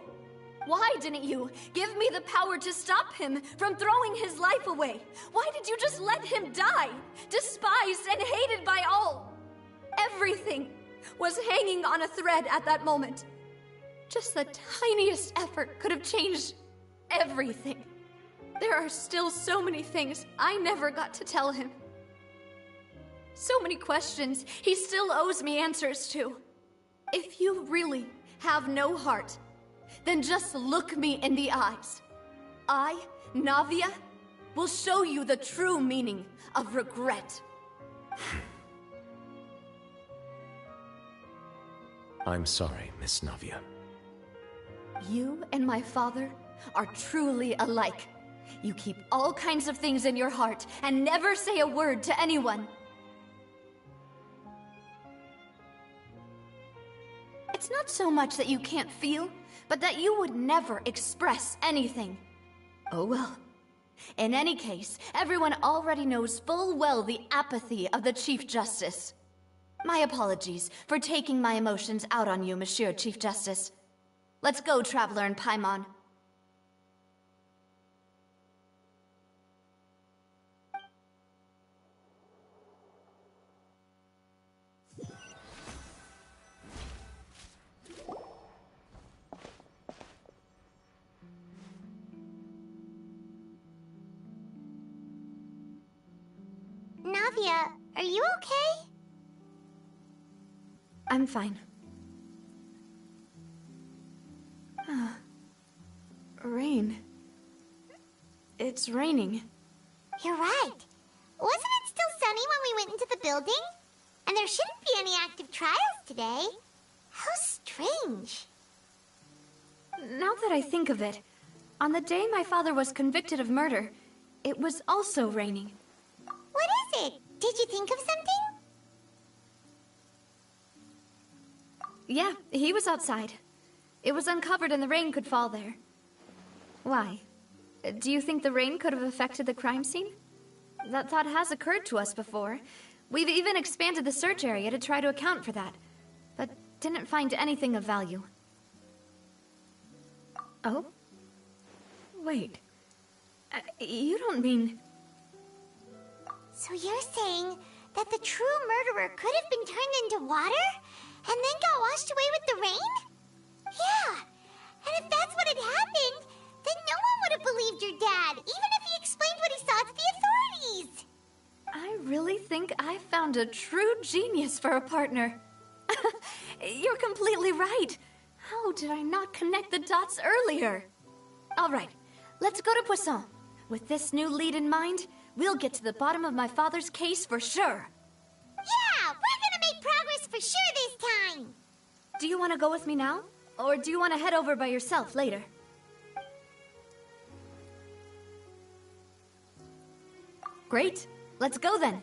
Why didn't you give me the power to stop him from throwing his life away? Why did you just let him die, despised and hated by all? Everything was hanging on a thread at that moment. Just the tiniest effort could have changed everything. There are still so many things I never got to tell him. So many questions he still owes me answers to. If you really have no heart, then just look me in the eyes. I, Navia, will show you the true meaning of regret. I'm sorry, Miss Navia. You and my father are truly alike. You keep all kinds of things in your heart and never say a word to anyone. It's not so much that you can't feel, but that you would never express anything. Oh well. In any case, everyone already knows full well the apathy of the Chief Justice. My apologies for taking my emotions out on you, Monsieur Chief Justice. Let's go, Traveler and Paimon. Navia, are you okay? I'm fine. Rain. It's raining. You're right. Wasn't it still sunny when we went into the building? And there shouldn't be any active trials today. How strange. Now that I think of it, on the day my father was convicted of murder, it was also raining. What is it? Did you think of something? Yeah, he was outside. It was uncovered and the rain could fall there. Why? Do you think the rain could have affected the crime scene? That thought has occurred to us before. We've even expanded the search area to try to account for that, but didn't find anything of value. Oh? Wait. You don't mean... So you're saying that the true murderer could have been turned into water and then got washed away with the rain? Yeah, and if that's what had happened, then no one would have believed your dad, even if he explained what he saw to the authorities. I really think I found a true genius for a partner. You're completely right. How did I not connect the dots earlier? All right, let's go to Poisson. With this new lead in mind, we'll get to the bottom of my father's case for sure. Yeah, we're gonna make progress for sure this time. Do you want to go with me now? Or do you want to head over by yourself later? Great. Let's go then.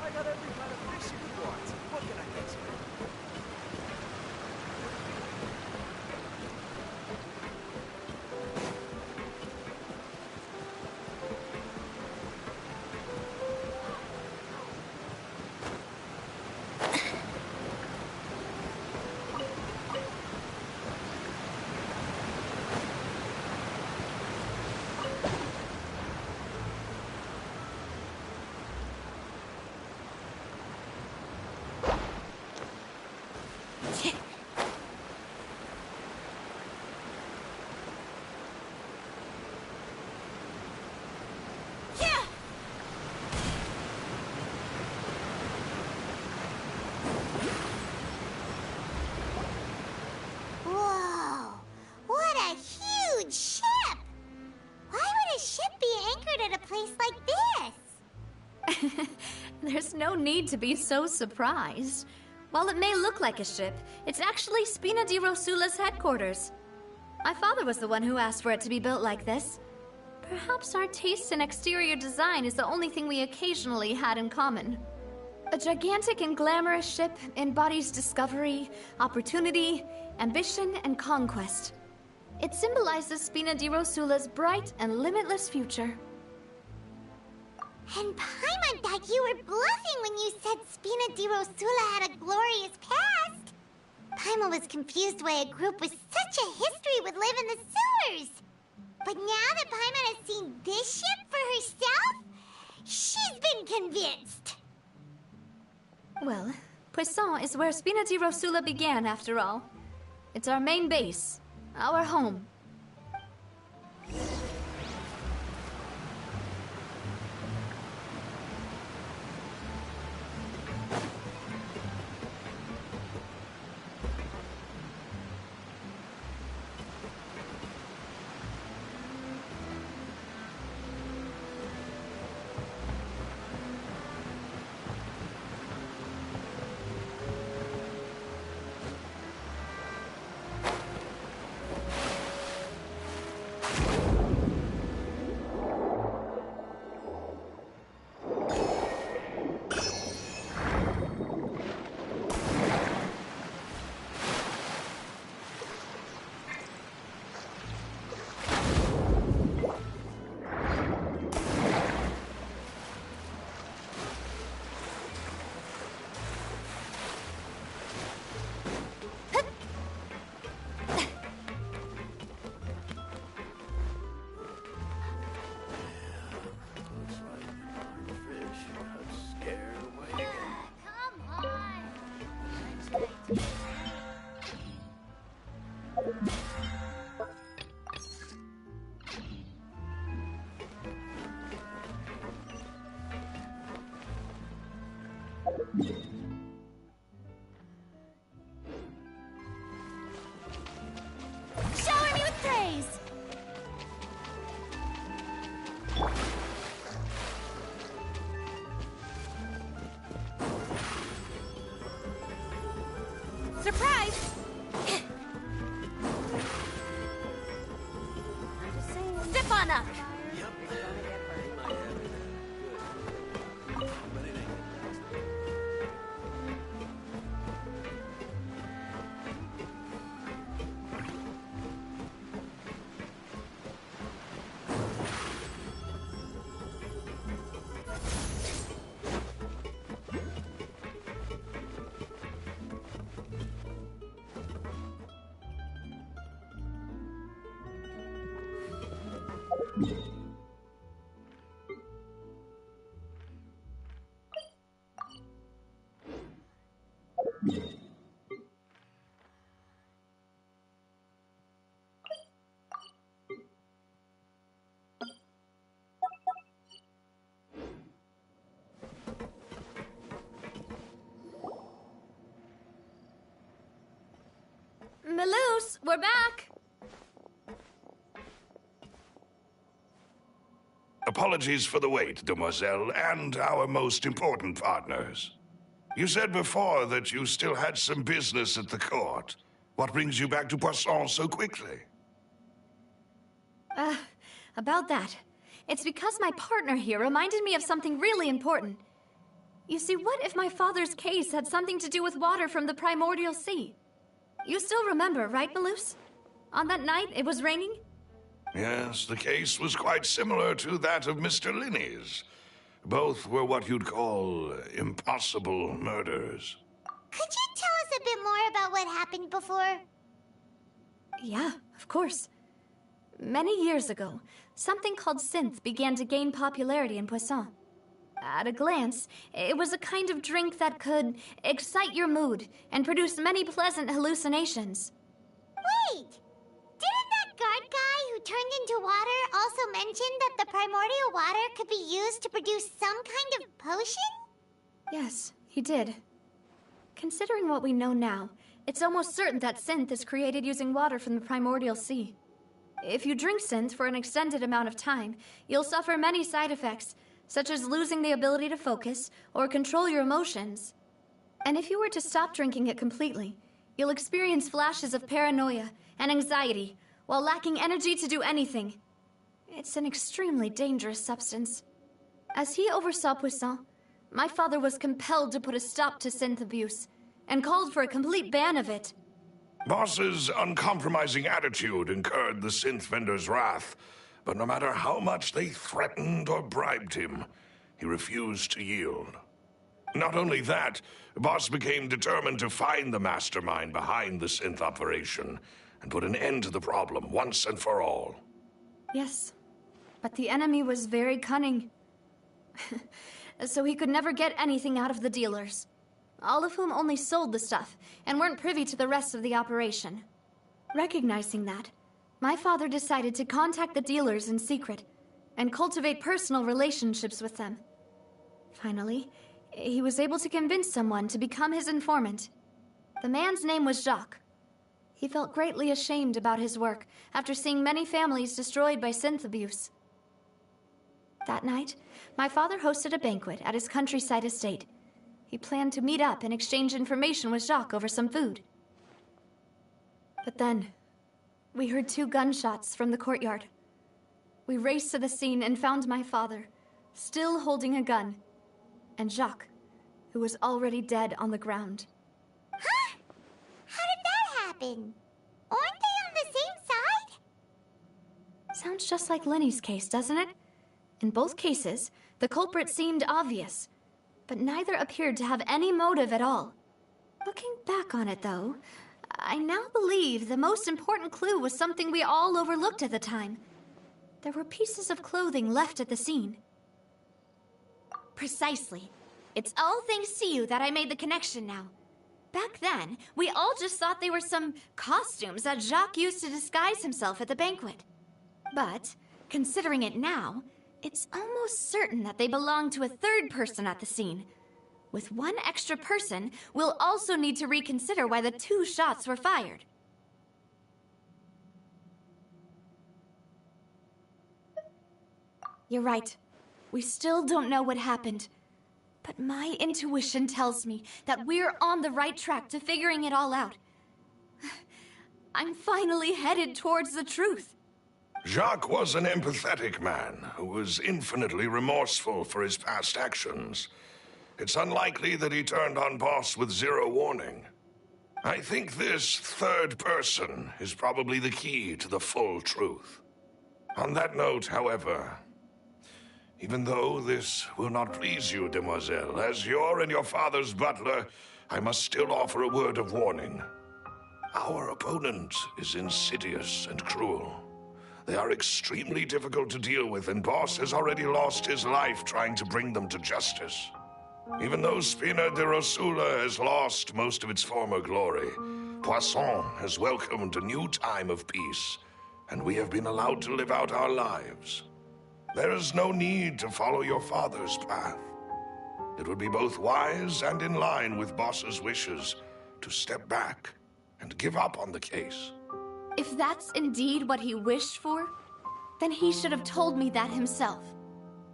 I got every kind of fish you could want. What can I get you? Whoa! What a huge ship! Why would a ship be anchored at a place like this? There's no need to be so surprised. While it may look like a ship, it's actually Spina di Rosula's headquarters. My father was the one who asked for it to be built like this. Perhaps our taste in exterior design is the only thing we occasionally had in common. A gigantic and glamorous ship embodies discovery, opportunity, ambition, and conquest. It symbolizes Spina di Rosula's bright and limitless future. And Paimon thought you were bluffing when you said Spina di Rosula had a glorious past. Paimon was confused why a group with such a history would live in the sewers. But now that Paimon has seen this ship for herself, she's been convinced. Well, Poisson is where Spina di Rosula began, after all. It's our main base, our home. Shower me with praise! Surprise! Step on up! Maloose, we're back! Apologies for the wait, demoiselle, and our most important partners. You said before that you still had some business at the court. What brings you back to Poisson so quickly? About that. It's because my partner here reminded me of something really important. You see, what if my father's case had something to do with water from the primordial sea? You still remember, right, Malus? On that night, it was raining? Yes, the case was quite similar to that of Mr. Linney's. Both were what you'd call impossible murders. Could you tell us a bit more about what happened before? Yeah, of course. Many years ago, something called synth began to gain popularity in Poisson. At a glance, it was a kind of drink that could excite your mood and produce many pleasant hallucinations. Wait! Didn't that guard guy who turned into water also mention that the primordial water could be used to produce some kind of potion? Yes, he did. Considering what we know now, it's almost certain that synth is created using water from the primordial sea. If you drink synth for an extended amount of time, you'll suffer many side effects, such as losing the ability to focus or control your emotions. And if you were to stop drinking it completely, you'll experience flashes of paranoia and anxiety while lacking energy to do anything. It's an extremely dangerous substance. As he oversaw Poisson, my father was compelled to put a stop to synth abuse and called for a complete ban of it. Boss's uncompromising attitude incurred the synth vendor's wrath, but no matter how much they threatened or bribed him, he refused to yield. Not only that, Boss became determined to find the mastermind behind the synth operation and put an end to the problem once and for all. Yes, but the enemy was very cunning. So he could never get anything out of the dealers, all of whom only sold the stuff and weren't privy to the rest of the operation. Recognizing that, my father decided to contact the dealers in secret and cultivate personal relationships with them. Finally, he was able to convince someone to become his informant. The man's name was Jacques. He felt greatly ashamed about his work after seeing many families destroyed by synth abuse. That night, my father hosted a banquet at his countryside estate. He planned to meet up and exchange information with Jacques over some food. But then, we heard 2 gunshots from the courtyard. We raced to the scene and found my father, still holding a gun, and Jacques, who was already dead on the ground. Huh? How did that happen? Aren't they on the same side? Sounds just like Lenny's case, doesn't it? In both cases, the culprit seemed obvious, but neither appeared to have any motive at all. Looking back on it, though, I now believe the most important clue was something we all overlooked at the time. There were pieces of clothing left at the scene. Precisely. It's all thanks to you that I made the connection now. Back then, we all just thought they were some costumes that Jacques used to disguise himself at the banquet. But, considering it now, it's almost certain that they belong to a third person at the scene. With one extra person, we'll also need to reconsider why the 2 shots were fired. You're right. We still don't know what happened. But my intuition tells me that we're on the right track to figuring it all out. I'm finally headed towards the truth. Jacques was an empathetic man who was infinitely remorseful for his past actions. It's unlikely that he turned on Boss with 0 warning. I think this third person is probably the key to the full truth. On that note, however, even though this will not please you, demoiselle, as your and your father's butler, I must still offer a word of warning. Our opponent is insidious and cruel. They are extremely difficult to deal with, and Boss has already lost his life trying to bring them to justice. Even though Spina de Rosula has lost most of its former glory, Poisson has welcomed a new time of peace, and we have been allowed to live out our lives. There is no need to follow your father's path. It would be both wise and in line with Boss's wishes to step back and give up on the case. If that's indeed what he wished for, then he should have told me that himself.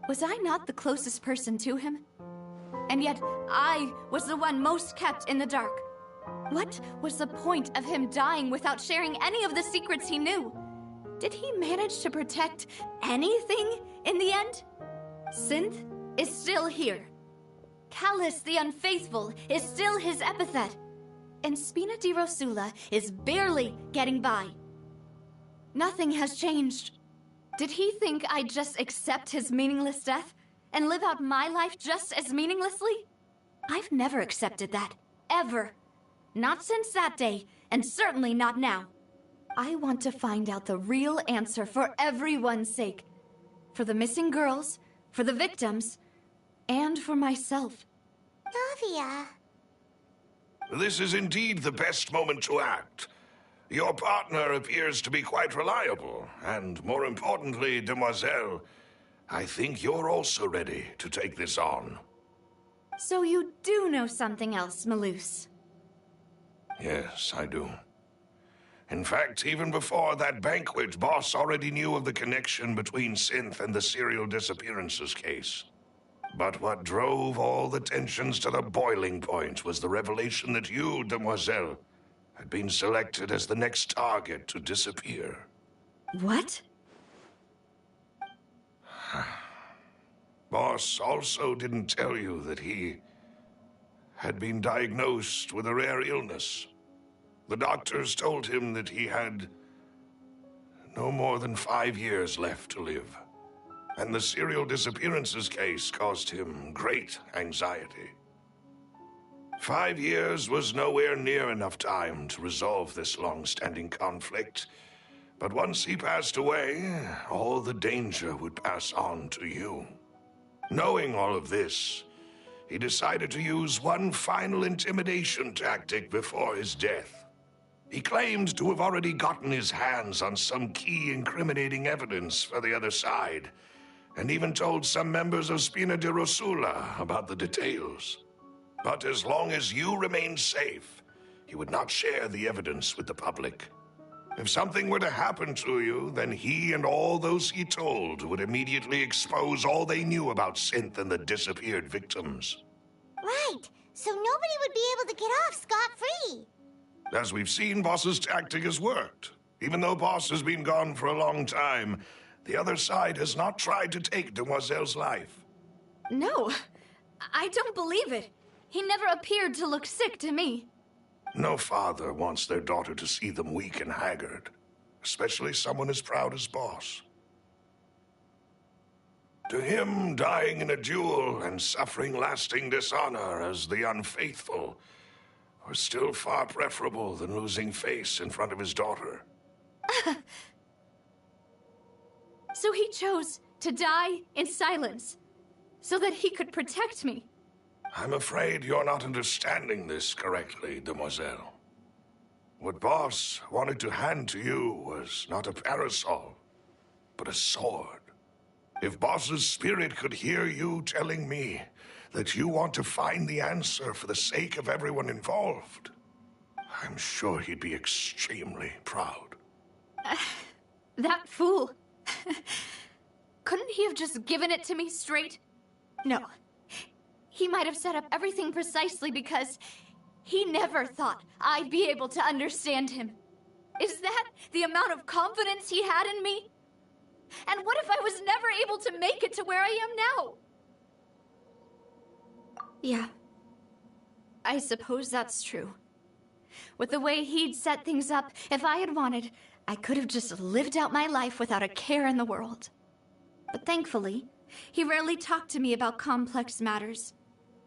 Was I not the closest person to him? And yet, I was the one most kept in the dark. What was the point of him dying without sharing any of the secrets he knew? Did he manage to protect anything in the end? Synth is still here. Callus the Unfaithful is still his epithet. And Spina di Rosula is barely getting by. Nothing has changed. Did he think I'd just accept his meaningless death and live out my life just as meaninglessly? I've never accepted that. Ever. Not since that day, and certainly not now. I want to find out the real answer for everyone's sake. For the missing girls, for the victims, and for myself. Navia. This is indeed the best moment to act. Your partner appears to be quite reliable, and more importantly, Demoiselle, I think you're also ready to take this on. So you do know something else, Malus? Yes, I do. In fact, even before that banquet, Boss already knew of the connection between Synth and the serial disappearances case. But what drove all the tensions to the boiling point was the revelation that you, Demoiselle, had been selected as the next target to disappear. What? Boss also didn't tell you that he had been diagnosed with a rare illness. The doctors told him that he had no more than 5 years left to live. And the serial disappearances case caused him great anxiety. 5 years was nowhere near enough time to resolve this long-standing conflict. But once he passed away, all the danger would pass on to you. Knowing all of this, he decided to use one final intimidation tactic before his death. He claimed to have already gotten his hands on some key incriminating evidence for the other side, and even told some members of Spina di Rosula about the details. But as long as you remained safe, he would not share the evidence with the public. If something were to happen to you, then he and all those he told would immediately expose all they knew about Synth and the disappeared victims. Right, so nobody would be able to get off scot-free. As we've seen, Boss's tactic has worked. Even though Boss has been gone for a long time, the other side has not tried to take Demoiselle's life. No, I don't believe it. He never appeared to look sick to me. No father wants their daughter to see them weak and haggard, especially someone as proud as Boss. To him, dying in a duel and suffering lasting dishonor as the unfaithful was still far preferable than losing face in front of his daughter. So he chose to die in silence, so that he could protect me. I'm afraid you're not understanding this correctly, Demoiselle. What Boss wanted to hand to you was not a parasol, but a sword. If Boss's spirit could hear you telling me that you want to find the answer for the sake of everyone involved, I'm sure he'd be extremely proud. That fool. Couldn't he have just given it to me straight? No. He might have set up everything precisely because he never thought I'd be able to understand him. Is that the amount of confidence he had in me? And what if I was never able to make it to where I am now? Yeah. I suppose that's true. With the way he'd set things up, if I had wanted, I could have just lived out my life without a care in the world. But thankfully, he rarely talked to me about complex matters,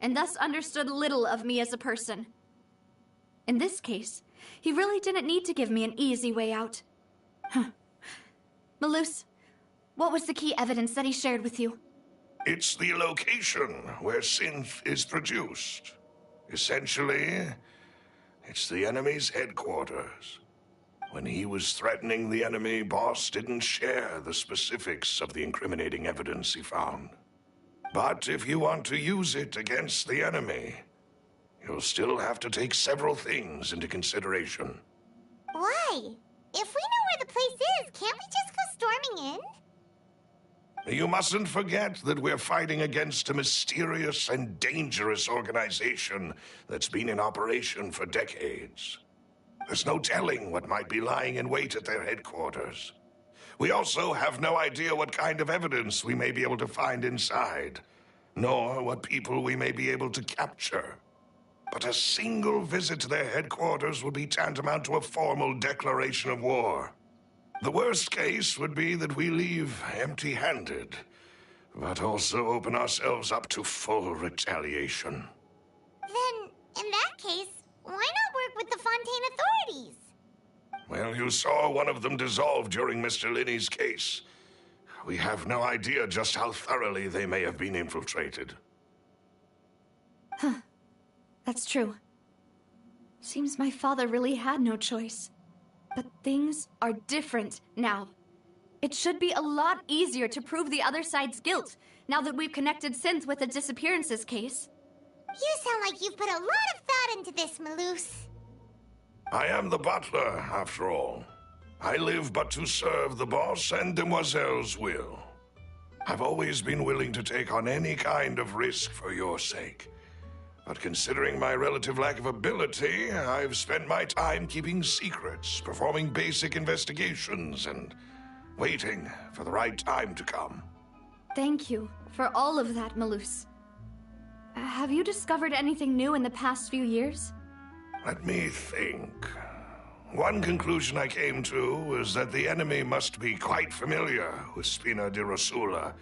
and thus understood little of me as a person. In this case, he really didn't need to give me an easy way out. Malus, what was the key evidence that he shared with you? It's the location where Synth is produced. Essentially, it's the enemy's headquarters. When he was threatening the enemy, Boss didn't share the specifics of the incriminating evidence he found. But if you want to use it against the enemy, you'll still have to take several things into consideration. Why? If we know where the place is, can't we just go storming in? You mustn't forget that we're fighting against a mysterious and dangerous organization that's been in operation for decades. There's no telling what might be lying in wait at their headquarters. We also have no idea what kind of evidence we may be able to find inside, nor what people we may be able to capture. But a single visit to their headquarters would be tantamount to a formal declaration of war. The worst case would be that we leave empty-handed, but also open ourselves up to full retaliation. Then, in that case, why not work with the Fontaine authorities? Well, you saw one of them dissolve during Mr. Linney's case. We have no idea just how thoroughly they may have been infiltrated. Huh. That's true. Seems my father really had no choice. But things are different now. It should be a lot easier to prove the other side's guilt, now that we've connected Synth with the disappearances case. You sound like you've put a lot of thought into this, Maloose. I am the butler, after all. I live but to serve the boss and Demoiselle's will. I've always been willing to take on any kind of risk for your sake. But considering my relative lack of ability, I've spent my time keeping secrets, performing basic investigations, and waiting for the right time to come. Thank you for all of that, Maloose. Have you discovered anything new in the past few years? Let me think. One conclusion I came to was that the enemy must be quite familiar with Spina di Rosula,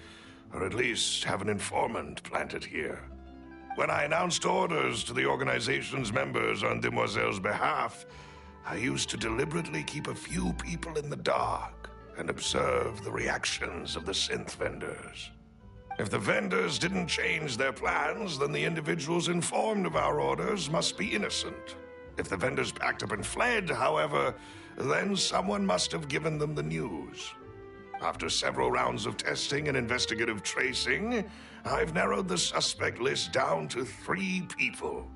or at least have an informant planted here. When I announced orders to the organization's members on Demoiselle's behalf, I used to deliberately keep a few people in the dark and observe the reactions of the synth vendors. If the vendors didn't change their plans, then the individuals informed of our orders must be innocent. If the vendors packed up and fled, however, then someone must have given them the news. After several rounds of testing and investigative tracing, I've narrowed the suspect list down to 3 people.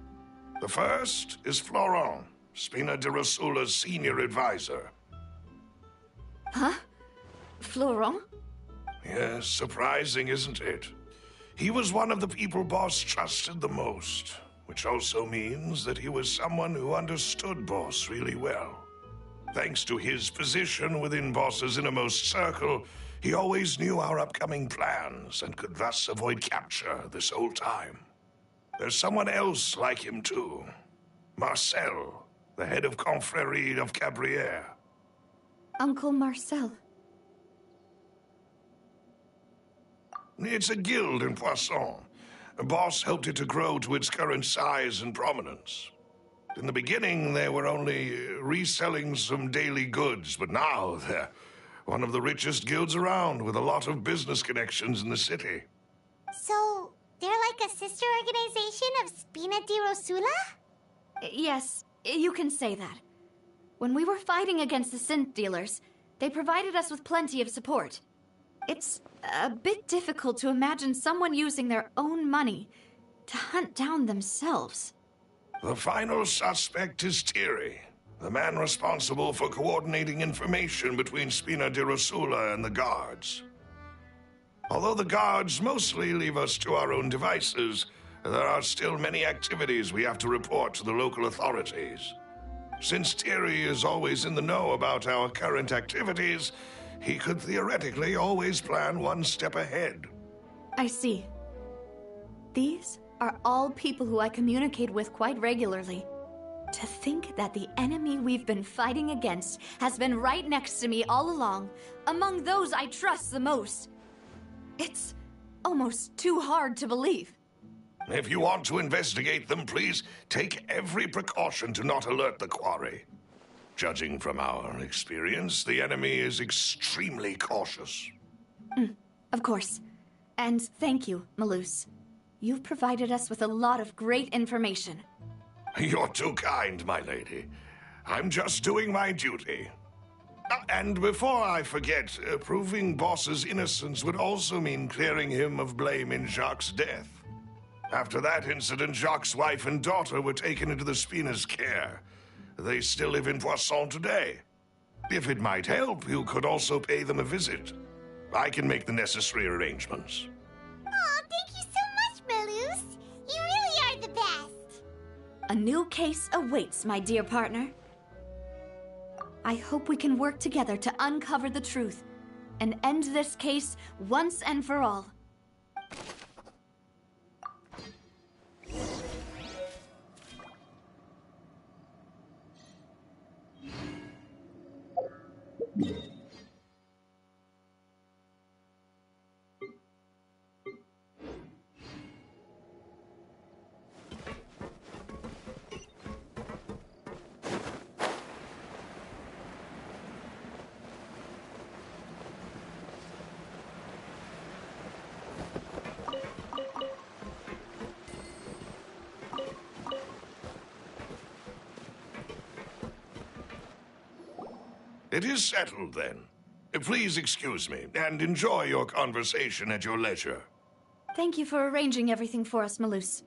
The first is Florent, Spina di Rosula's senior advisor. Huh? Florent? Yes, surprising, isn't it? He was one of the people Boss trusted the most, which also means that he was someone who understood Boss really well. Thanks to his position within Boss's innermost circle, he always knew our upcoming plans and could thus avoid capture this whole time. There's someone else like him too. Marcel, the head of Confrérie of Cabrières. Uncle Marcel. It's a guild in Poisson. Boss helped it to grow to its current size and prominence. In the beginning, they were only reselling some daily goods, but now they're one of the richest guilds around with a lot of business connections in the city. So, they're like a sister organization of Spina di Rosula? Yes, you can say that. When we were fighting against the synth dealers, they provided us with plenty of support. It's a bit difficult to imagine someone using their own money to hunt down themselves. The final suspect is Thierry, the man responsible for coordinating information between Spina di Rosula and the guards. Although the guards mostly leave us to our own devices, there are still many activities we have to report to the local authorities. Since Thierry is always in the know about our current activities, he could theoretically always plan one step ahead. I see. These are all people who I communicate with quite regularly. To think that the enemy we've been fighting against has been right next to me all along, among those I trust the most. It's almost too hard to believe. If you want to investigate them, please take every precaution to not alert the quarry. Judging from our experience, the enemy is extremely cautious. Of course. And thank you, Maloose. You've provided us with a lot of great information. You're too kind, my lady. I'm just doing my duty. And before I forget, proving Boss's innocence would also mean clearing him of blame in Jacques' death. After that incident, Jacques' wife and daughter were taken into the Spina's care. They still live in Poisson today. If it might help, you could also pay them a visit. I can make the necessary arrangements. Oh, thank you so much, Melus. You really are the best. A new case awaits, my dear partner. I hope we can work together to uncover the truth and end this case once and for all. It is settled, then. Please excuse me, and enjoy your conversation at your leisure. Thank you for arranging everything for us, Melus.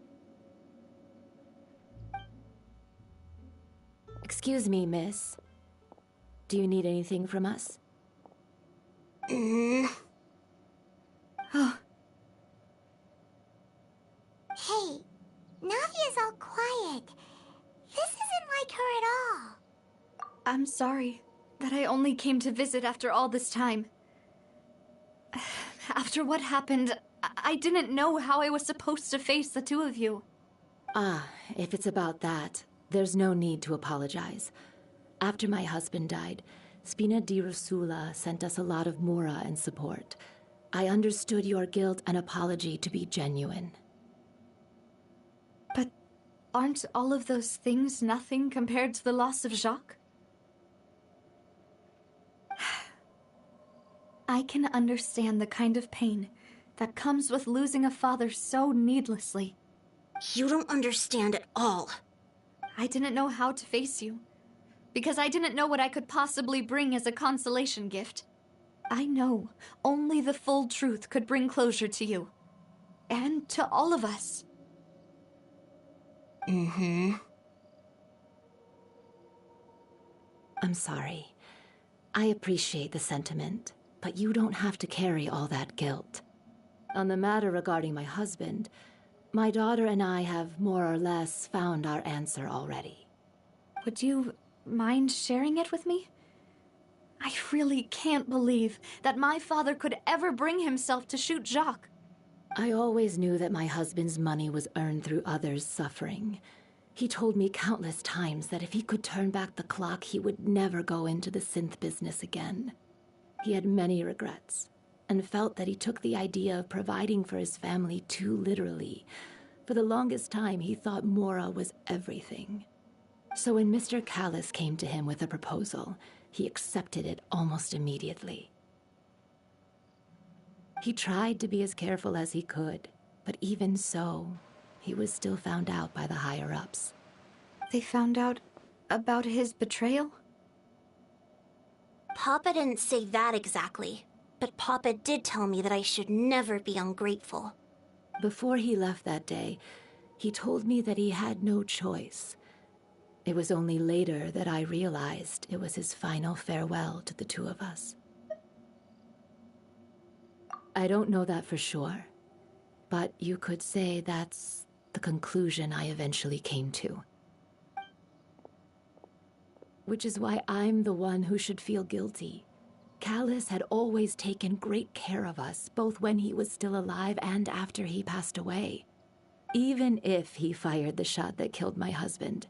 Excuse me, miss. Do you need anything from us? Mm. Oh. Hey, Navia's all quiet. This isn't like her at all. I'm sorry that I only came to visit after all this time. After what happened, I didn't know how I was supposed to face the two of you. Ah, if it's about that, there's no need to apologize. After my husband died, Spina di Rosula sent us a lot of mora and support. I understood your guilt and apology to be genuine. But aren't all of those things nothing compared to the loss of Jacques? I can understand the kind of pain that comes with losing a father so needlessly. You don't understand at all. I didn't know how to face you, because I didn't know what I could possibly bring as a consolation gift. I know only the full truth could bring closure to you, and to all of us. Mm-hmm. I'm sorry. I appreciate the sentiment, but you don't have to carry all that guilt. On the matter regarding my husband, my daughter and I have more or less found our answer already. Would you mind sharing it with me? I really can't believe that my father could ever bring himself to shoot Jacques. I always knew that my husband's money was earned through others' suffering. He told me countless times that if he could turn back the clock, he would never go into the synth business again. He had many regrets, and felt that he took the idea of providing for his family too literally. For the longest time, he thought Mora was everything. So when Mr. Callis came to him with a proposal, he accepted it almost immediately. He tried to be as careful as he could, but even so, he was still found out by the higher-ups. They found out about his betrayal? Papa didn't say that exactly, but Papa did tell me that I should never be ungrateful. Before he left that day, he told me that he had no choice. It was only later that I realized it was his final farewell to the two of us. I don't know that for sure, but you could say that's the conclusion I eventually came to. Which is why I'm the one who should feel guilty. Callis had always taken great care of us, both when he was still alive and after he passed away. Even if he fired the shot that killed my husband,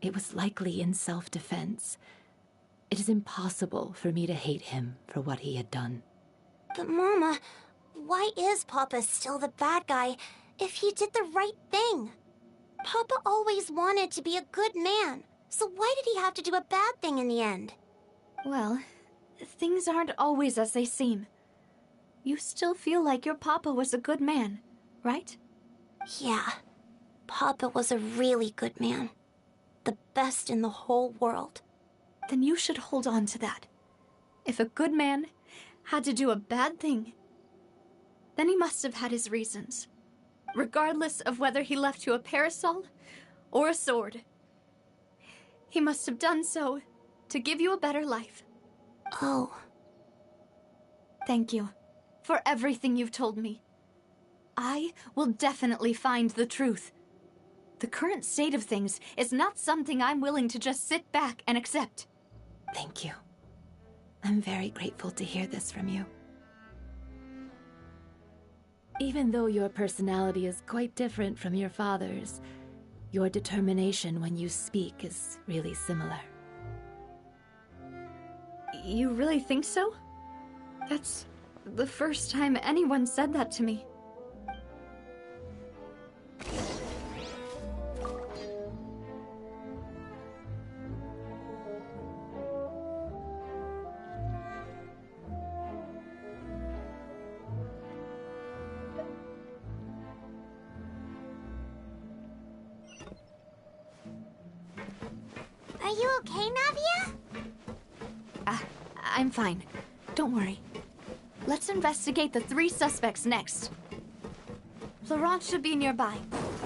it was likely in self-defense. It is impossible for me to hate him for what he had done. But Mama, why is Papa still the bad guy if he did the right thing? Papa always wanted to be a good man, so why did he have to do a bad thing in the end? Well, things aren't always as they seem. You still feel like your papa was a good man, right? Yeah, Papa was a really good man. The best in the whole world. Then you should hold on to that. If a good man had to do a bad thing, then he must have had his reasons. Regardless of whether he left you a parasol or a sword. He must have done so to give you a better life. Oh. Thank you. for everything you've told me. I will definitely find the truth. The current state of things is not something I'm willing to just sit back and accept. Thank you. I'm very grateful to hear this from you. Even though your personality is quite different from your father's, your determination when you speak is really similar. You really think so? That's the first time anyone said that to me. Are you okay, Navia? I'm fine. Don't worry. Let's investigate the 3 suspects next. Florent should be nearby,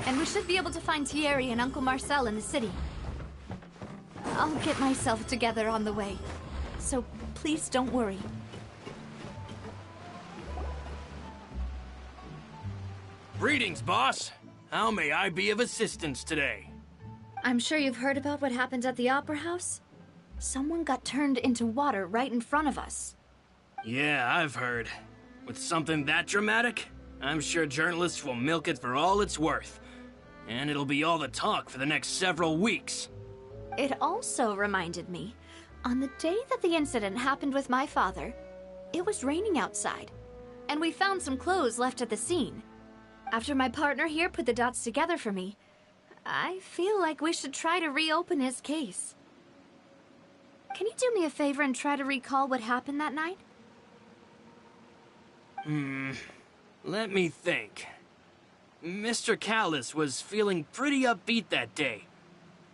and we should be able to find Thierry and Uncle Marcel in the city. I'll get myself together on the way, so please don't worry. Greetings, boss. How may I be of assistance today? I'm sure you've heard about what happened at the Opera House? Someone got turned into water right in front of us. Yeah, I've heard. With something that dramatic, I'm sure journalists will milk it for all it's worth. And it'll be all the talk for the next several weeks. It also reminded me, on the day that the incident happened with my father, it was raining outside, and we found some clothes left at the scene. After my partner here put the dots together for me, I feel like we should try to reopen his case. Can you do me a favor and try to recall what happened that night? Let me think. Mr. Callis was feeling pretty upbeat that day.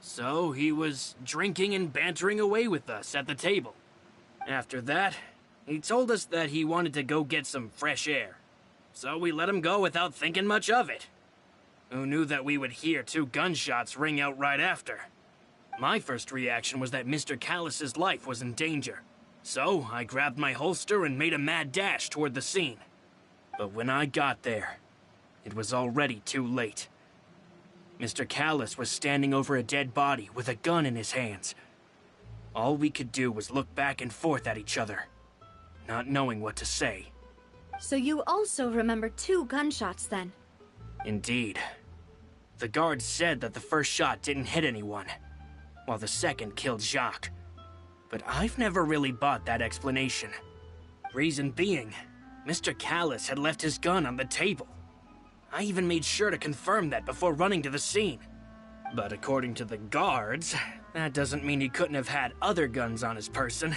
So he was drinking and bantering away with us at the table. After that, he told us that he wanted to go get some fresh air. So we let him go without thinking much of it. Who knew that we would hear 2 gunshots ring out right after? My first reaction was that Mr. Callis's life was in danger. So I grabbed my holster and made a mad dash toward the scene. But when I got there, it was already too late. Mr. Callis was standing over a dead body with a gun in his hands. All we could do was look back and forth at each other, not knowing what to say. So you also remember 2 gunshots then? Indeed. The guard said that the first shot didn't hit anyone, while the second killed Jacques. But I've never really bought that explanation. Reason being, Mr. Callis had left his gun on the table. I even made sure to confirm that before running to the scene. But according to the guards, that doesn't mean he couldn't have had other guns on his person.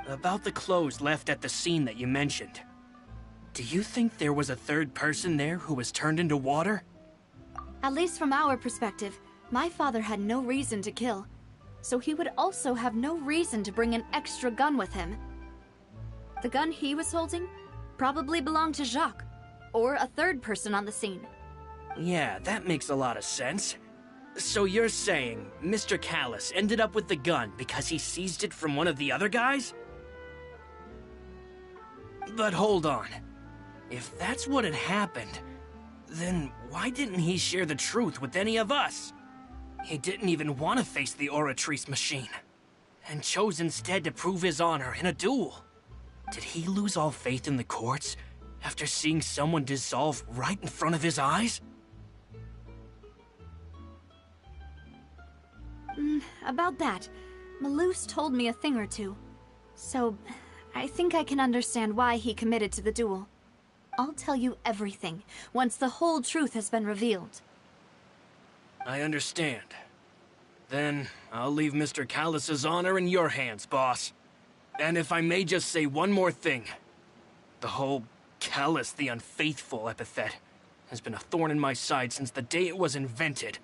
About the clothes left at the scene that you mentioned, do you think there was a third person there who was turned into water? At least from our perspective, my father had no reason to kill, so he would also have no reason to bring an extra gun with him. The gun he was holding probably belonged to Jacques, or a third person on the scene. Yeah, that makes a lot of sense. So you're saying Mr. Callis ended up with the gun because he seized it from one of the other guys? But hold on. If that's what had happened, then why didn't he share the truth with any of us? He didn't even want to face the Oratrice machine, and chose instead to prove his honor in a duel. Did he lose all faith in the courts after seeing someone dissolve right in front of his eyes? About that, Malouse told me a thing or two, so I think I can understand why he committed to the duel. I'll tell you everything once the whole truth has been revealed. I understand. Then I'll leave Mr. Callis's honor in your hands, boss. And if I may just say one more thing. The whole Callis the Unfaithful epithet has been a thorn in my side since the day it was invented.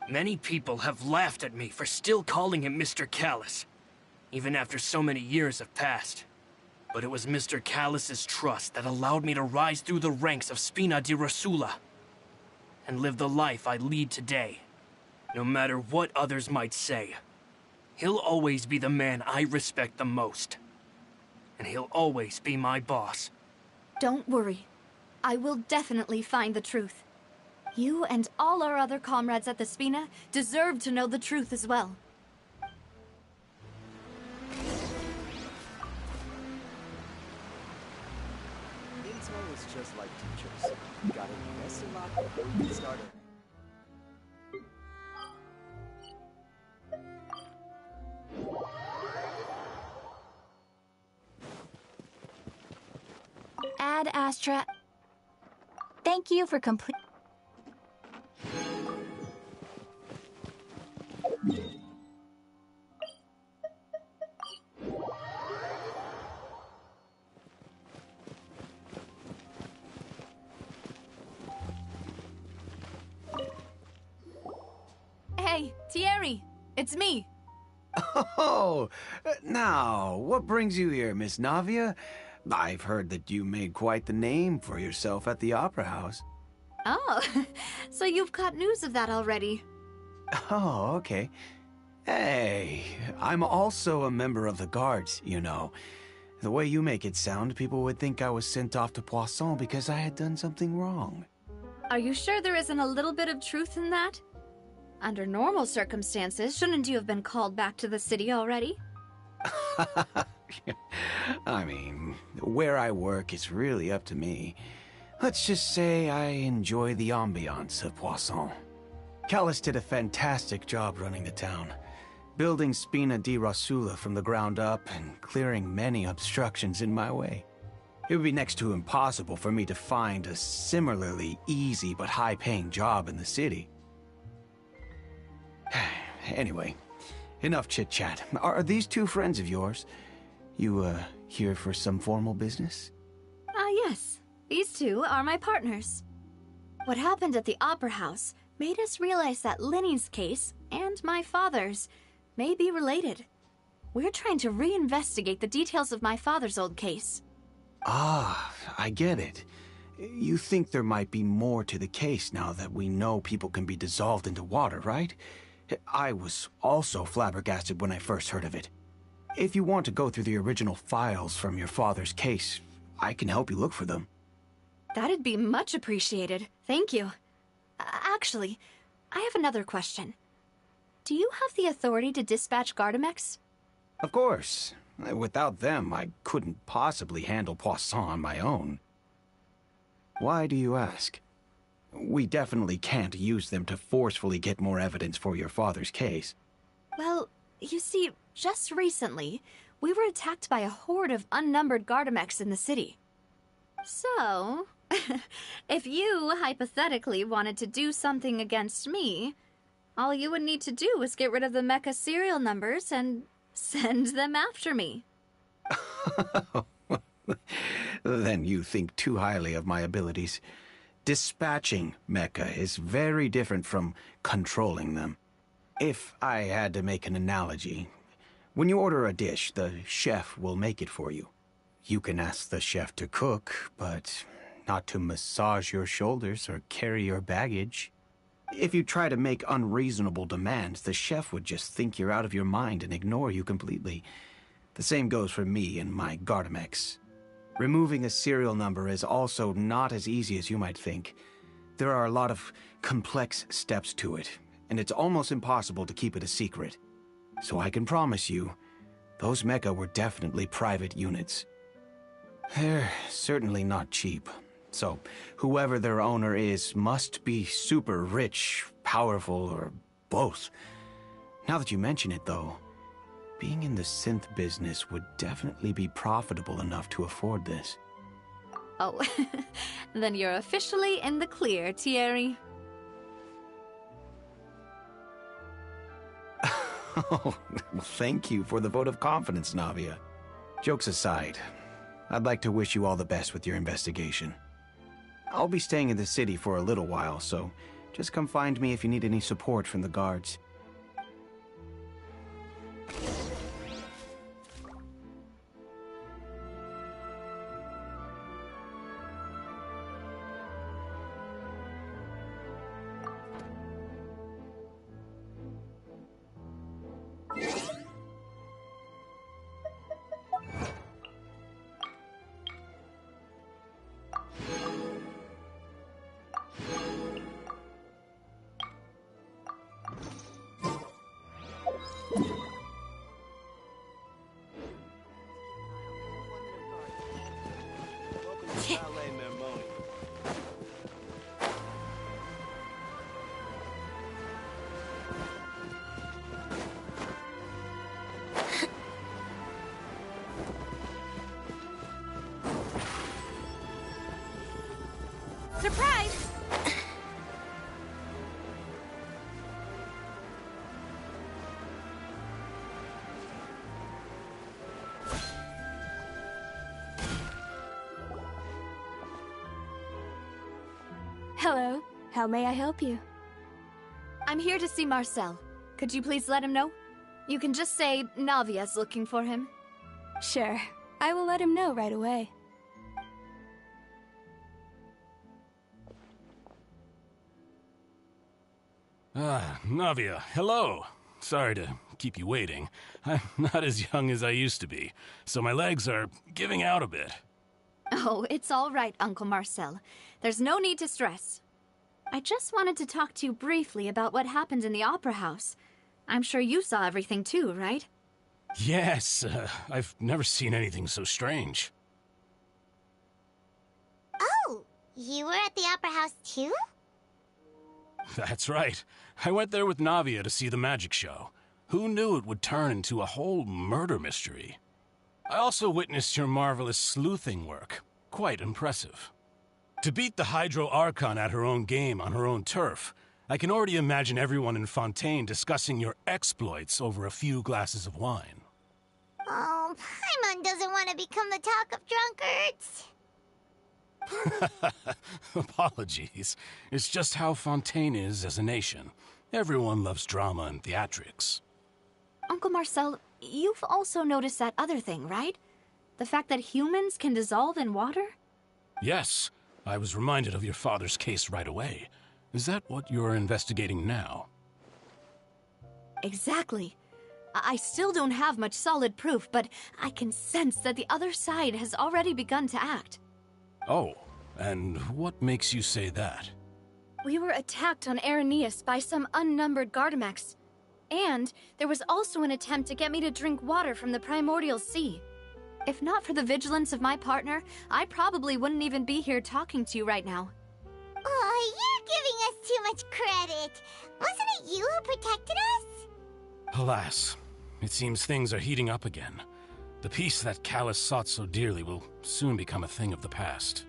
Many people have laughed at me for still calling him Mr. Callis, even after so many years have passed. But it was Mr. Callis's trust that allowed me to rise through the ranks of Spina di Rosula and live the life I lead today. No matter what others might say, he'll always be the man I respect the most. and he'll always be my boss. Don't worry. I will definitely find the truth. You and all our other comrades at the Spina deserve to know the truth as well. Intel is just like teachers. You gotta invest a lot before you get started. Ad Astra. Thank you for complete. Hey, Thierry! It's me! Oh, now, what brings you here, Miss Navia? I've heard that you made quite the name for yourself at the Opera House. Oh, so you've got news of that already. Oh, okay. Hey, I'm also a member of the Guards, you know. The way you make it sound, people would think I was sent off to Poisson because I had done something wrong. Are you sure there isn't a little bit of truth in that? Under normal circumstances, shouldn't you have been called back to the city already? I mean, where I work is really up to me. Let's just say I enjoy the ambiance of Poisson. Callis did a fantastic job running the town, building Spina di Rosula from the ground up and clearing many obstructions in my way. It would be next to impossible for me to find a similarly easy but high-paying job in the city. Anyway, enough chit-chat. Are these two friends of yours? You, here for some formal business? Yes. These two are my partners. What happened at the Opera House made us realize that Linny's case and my father's may be related. We're trying to reinvestigate the details of my father's old case. Ah, I get it. You think there might be more to the case now that we know people can be dissolved into water, right? I was also flabbergasted when I first heard of it. If you want to go through the original files from your father's case, I can help you look for them. That'd be much appreciated. Thank you. Actually, I have another question. Do you have the authority to dispatch Gardamex? Of course. Without them, I couldn't possibly handle Poisson on my own. Why do you ask? We definitely can't use them to forcefully get more evidence for your father's case. Well, you see, just recently, we were attacked by a horde of unnumbered Gardamex in the city. So, if you hypothetically wanted to do something against me, all you would need to do was get rid of the mecha serial numbers and send them after me. Then you think too highly of my abilities. Dispatching mecha is very different from controlling them. If I had to make an analogy, when you order a dish, the chef will make it for you. You can ask the chef to cook, but not to massage your shoulders or carry your baggage. If you try to make unreasonable demands, the chef would just think you're out of your mind and ignore you completely. The same goes for me and my Gardamex. Removing a serial number is also not as easy as you might think. There are a lot of complex steps to it, and it's almost impossible to keep it a secret. So I can promise you, those mecha were definitely private units. They're certainly not cheap. So, whoever their owner is must be super rich, powerful, or both. Now that you mention it, though, being in the synth business would definitely be profitable enough to afford this. Oh, then you're officially in the clear, Thierry. Oh, well, thank you for the vote of confidence, Navia. Jokes aside, I'd like to wish you all the best with your investigation. I'll be staying in the city for a little while, so just come find me if you need any support from the guards. Valet Mermoni. Surprise! Hello. How may I help you? I'm here to see Marcel. Could you please let him know? You can just say Navia's looking for him. Sure. I will let him know right away. Navia, hello. Sorry to keep you waiting. I'm not as young as I used to be, so my legs are giving out a bit. Oh, it's all right, Uncle Marcel. There's no need to stress. I just wanted to talk to you briefly about what happened in the Opera House. I'm sure you saw everything too, right? Yes, I've never seen anything so strange. Oh, you were at the Opera House too? That's right. I went there with Navia to see the magic show. Who knew it would turn into a whole murder mystery? I also witnessed your marvelous sleuthing work. Quite impressive. To beat the Hydro Archon at her own game on her own turf, I can already imagine everyone in Fontaine discussing your exploits over a few glasses of wine. Oh, Paimon doesn't want to become the talk of drunkards. Apologies. It's just how Fontaine is as a nation. Everyone loves drama and theatrics. Uncle Marcel, you've also noticed that other thing, right? The fact that humans can dissolve in water? Yes, I was reminded of your father's case right away. Is that what you're investigating now? Exactly. I still don't have much solid proof, but I can sense that the other side has already begun to act. Oh, and what makes you say that? We were attacked on Araneus by some unnumbered Gardamex. And there was also an attempt to get me to drink water from the primordial sea. If not for the vigilance of my partner, I probably wouldn't even be here talking to you right now. Oh, you're giving us too much credit. Wasn't it you who protected us? Alas, it seems things are heating up again. The peace that Callus sought so dearly will soon become a thing of the past.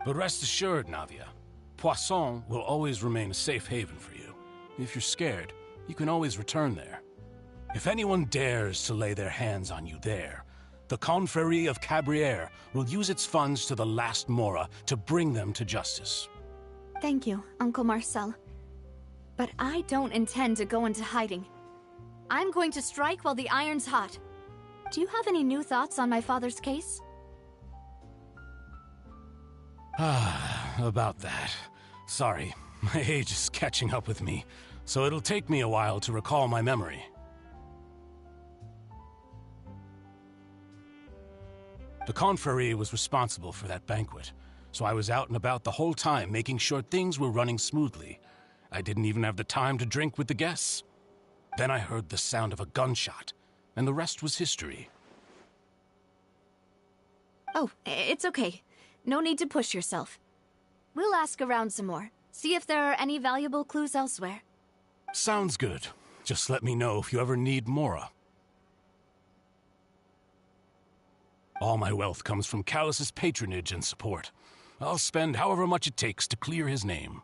But rest assured, Navia, Poisson will always remain a safe haven for you. If you're scared, you can always return there. If anyone dares to lay their hands on you there, the Confrérie of Cabrières will use its funds to the last Mora to bring them to justice. Thank you, Uncle Marcel. But I don't intend to go into hiding. I'm going to strike while the iron's hot. Do you have any new thoughts on my father's case? About that. Sorry, my age is catching up with me, so it'll take me a while to recall my memory. The Confrérie was responsible for that banquet, so I was out and about the whole time making sure things were running smoothly. I didn't even have the time to drink with the guests. Then I heard the sound of a gunshot, and the rest was history. Oh, it's okay. No need to push yourself. We'll ask around some more, see if there are any valuable clues elsewhere. Sounds good. Just let me know if you ever need Mora. All my wealth comes from Callus's patronage and support. I'll spend however much it takes to clear his name.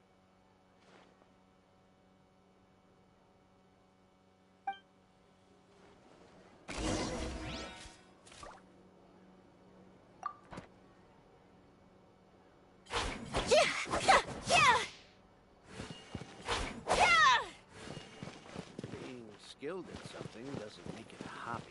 Being skilled at something doesn't make it a hobby.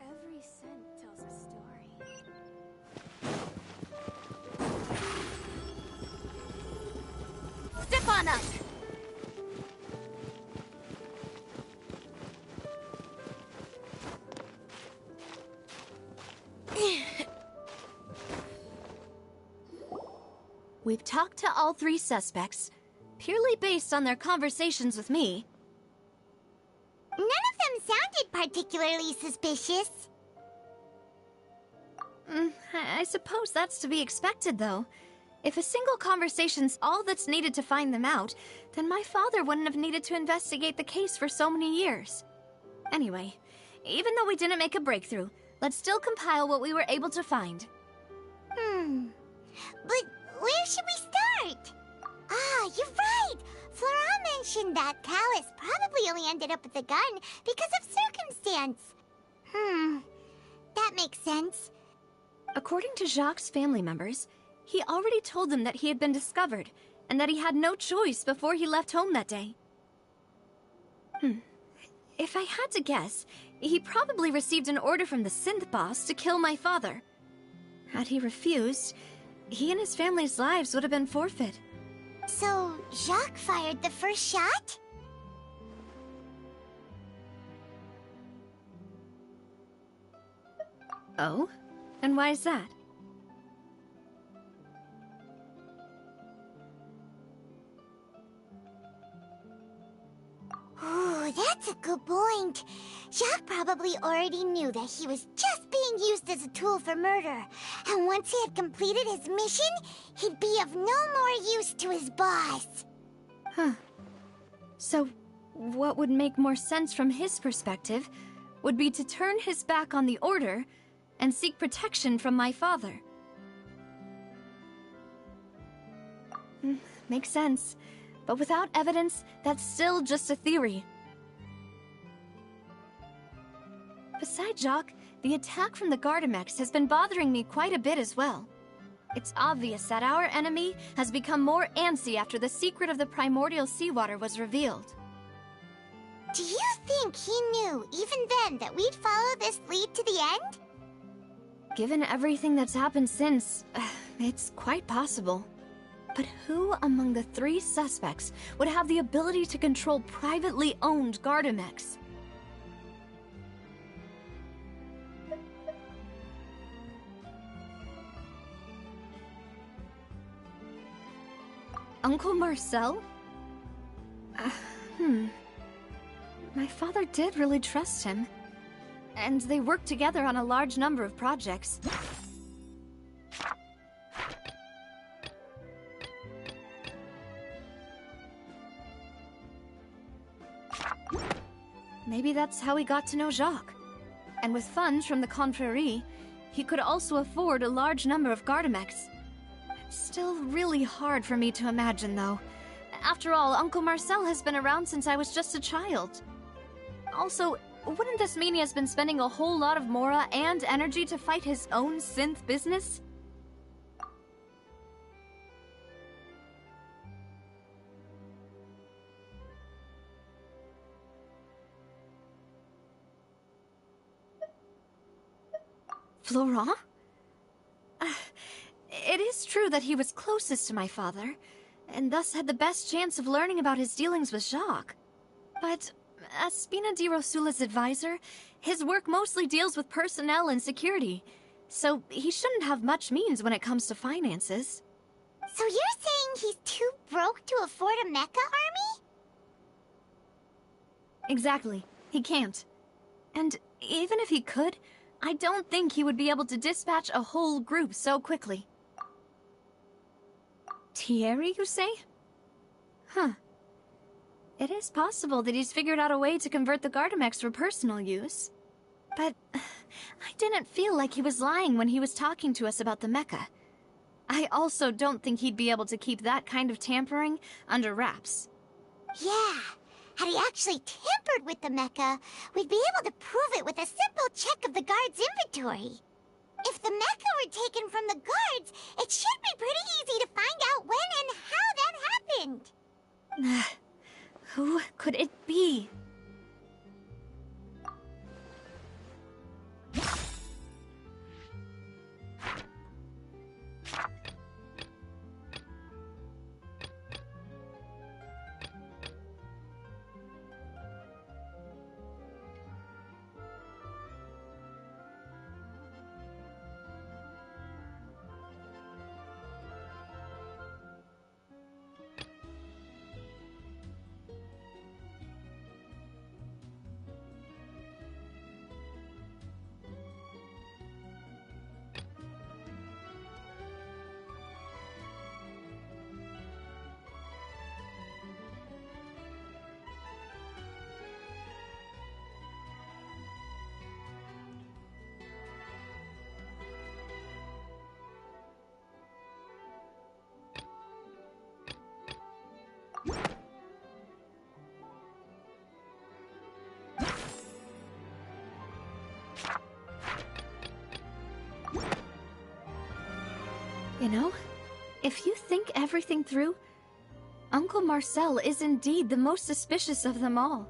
Every scent tells a story. Step on up! we've talked to all 3 suspects, purely based on their conversations with me. None of them sounded particularly suspicious. I suppose that's to be expected, though. If a single conversation's all that's needed to find them out, then my father wouldn't have needed to investigate the case for so many years. Anyway, even though we didn't make a breakthrough, let's still compile what we were able to find. But where should we start? Ah, you're right! Flora mentioned that Callus probably only ended up with the gun because of circumstance. That makes sense. According to Jacques' family members, he already told them that he had been discovered, and that he had no choice before he left home that day. If I had to guess, he probably received an order from the synth boss to kill my father. Had he refused, he and his family's lives would have been forfeit. So, Jacques fired the first shot? Oh? And why is that? Ooh, that's a good point. Jacques probably already knew that he was just being used as a tool for murder. And once he had completed his mission, he'd be of no more use to his boss. So, what would make more sense from his perspective would be to turn his back on the Order and seek protection from my father. Makes sense. But without evidence, that's still just a theory. Besides Jacques, the attack from the Gardamex has been bothering me quite a bit as well. It's obvious that our enemy has become more antsy after the secret of the primordial seawater was revealed. Do you think he knew, even then, that we'd follow this lead to the end? Given everything that's happened since, it's quite possible. But who among the 3 suspects would have the ability to control privately owned Gardamex? Uncle Marcel? My father did really trust him. And they worked together on a large number of projects. Maybe that's how he got to know Jacques. And with funds from the Confrérie, he could also afford a large number of Gardamex. It's still really hard for me to imagine, though. After all, Uncle Marcel has been around since I was just a child. Also, wouldn't this mean he has been spending a whole lot of mora and energy to fight his own synth business? Florent? It is true that he was closest to my father, and thus had the best chance of learning about his dealings with Jacques. But as Spina di Rosula's advisor, his work mostly deals with personnel and security, so he shouldn't have much means when it comes to finances. So you're saying he's too broke to afford a mecha army? Exactly. He can't. And even if he could, I don't think he would be able to dispatch a whole group so quickly. Thierry, you say? Huh. It is possible that he's figured out a way to convert the Gardamex for personal use. But I didn't feel like he was lying when he was talking to us about the mecha. I also don't think he'd be able to keep that kind of tampering under wraps. Yeah. Had he actually tampered with the mecha, we'd be able to prove it with a simple check of the guard's inventory. If the mecha were taken from the guards, it should be pretty easy to find out when and how that happened. Who could it be? You know, if you think everything through, Uncle Marcel is indeed the most suspicious of them all.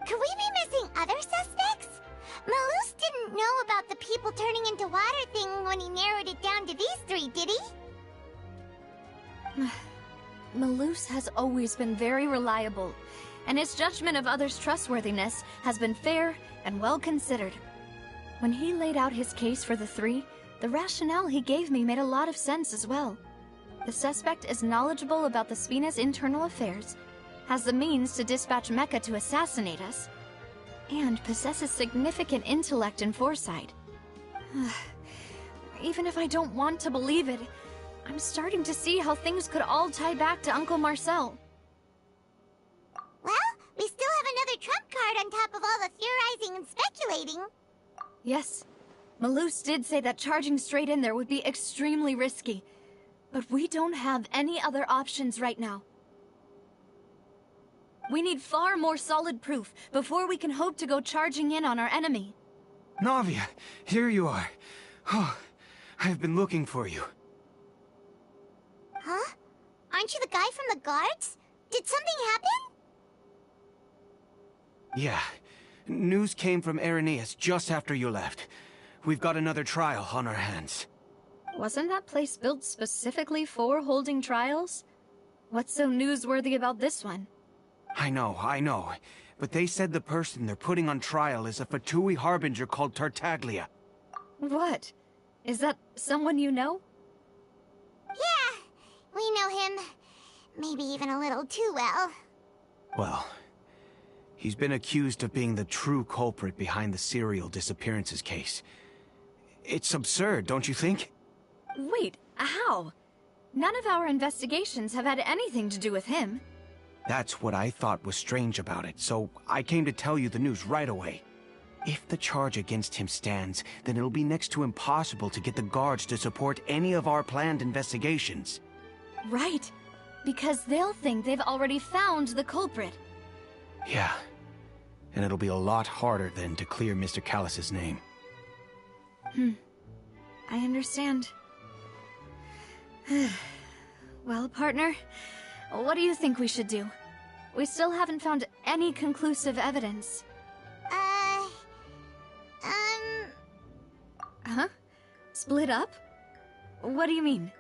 Could we be missing other suspects? Malus didn't know about the people turning into water thing when he narrowed it down to these three, did he? Malus has always been very reliable, and his judgment of others' trustworthiness has been fair and well considered. When he laid out his case for the three, the rationale he gave me made a lot of sense as well. The suspect is knowledgeable about the Spina's internal affairs, has the means to dispatch Mecha to assassinate us, and possesses significant intellect and foresight. Even if I don't want to believe it, I'm starting to see how things could all tie back to Uncle Marcel. Well, we still have another trump card on top of all the theorizing and speculating. Yes, Malus did say that charging straight in there would be extremely risky, but we don't have any other options right now. We need far more solid proof before we can hope to go charging in on our enemy. Navia, here you are. Oh, I've been looking for you. Huh? Aren't you the guy from the guards? Did something happen? Yeah. News came from Irenaeus just after you left. We've got another trial on our hands. Wasn't that place built specifically for holding trials? What's so newsworthy about this one? I know. But they said the person they're putting on trial is a Fatui harbinger called Tartaglia. What? Is that someone you know? Yeah, we know him. Maybe even a little too well. Well, he's been accused of being the true culprit behind the serial disappearances case. It's absurd, don't you think? Wait, how? None of our investigations have had anything to do with him. That's what I thought was strange about it, so I came to tell you the news right away. If the charge against him stands, then it'll be next to impossible to get the guards to support any of our planned investigations. Right, because they'll think they've already found the culprit. Yeah, and it'll be a lot harder then to clear Mr. Callus's name. I understand. Well, partner, what do you think we should do? We still haven't found any conclusive evidence. Huh? Split up? What do you mean?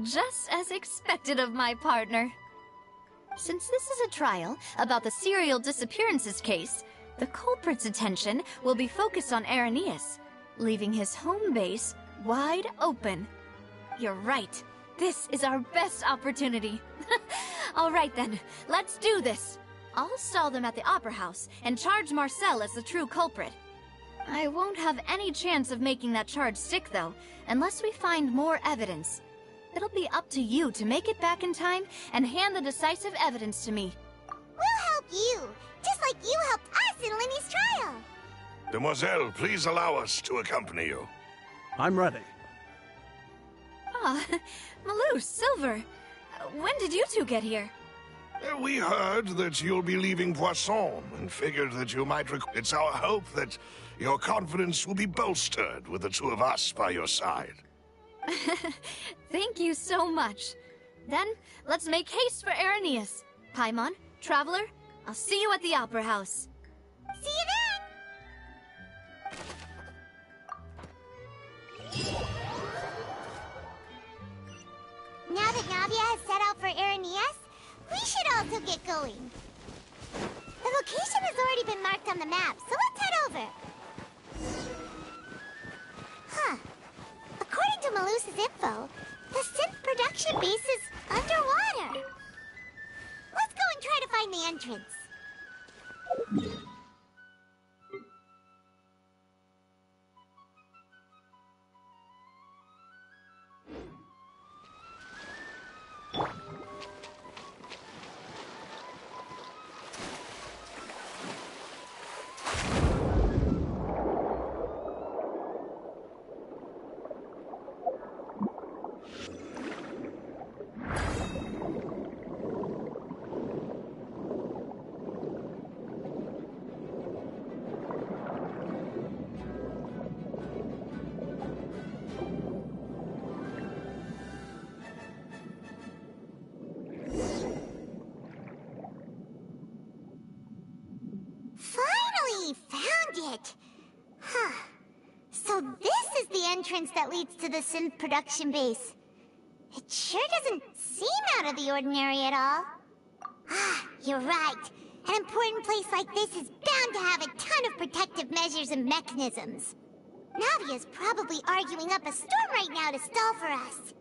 Just as expected of my partner. Since this is a trial about the serial disappearances case, the culprit's attention will be focused on Irenaeus, leaving his home base wide open. You're right. This is our best opportunity. All right then, let's do this. I'll stall them at the Opera House and charge Marcel as the true culprit. I won't have any chance of making that charge stick, though, unless we find more evidence. It'll be up to you to make it back in time and hand the decisive evidence to me. We'll help you, just like you helped us in Lenny's trial. Demoiselle, please allow us to accompany you. I'm ready. Ah, Malus, Silver, when did you two get here? We heard that you'll be leaving Poisson and figured that you might It's our hope that your confidence will be bolstered with the two of us by your side. Thank you so much. Then, let's make haste for Irenaeus. Paimon, Traveler, I'll see you at the Opera House. See you then! Now that Navia has set out for Irenaeus, we should also get going. The location has already been marked on the map, so let's head over. Huh. According to Malus's info, the synth production base is underwater. Let's go and try to find the entrance. Finally found it! Huh. So this is the entrance that leads to the synth production base. It sure doesn't seem out of the ordinary at all. Ah, you're right. An important place like this is bound to have a ton of protective measures and mechanisms. Navia's probably arguing up a storm right now to stall for us.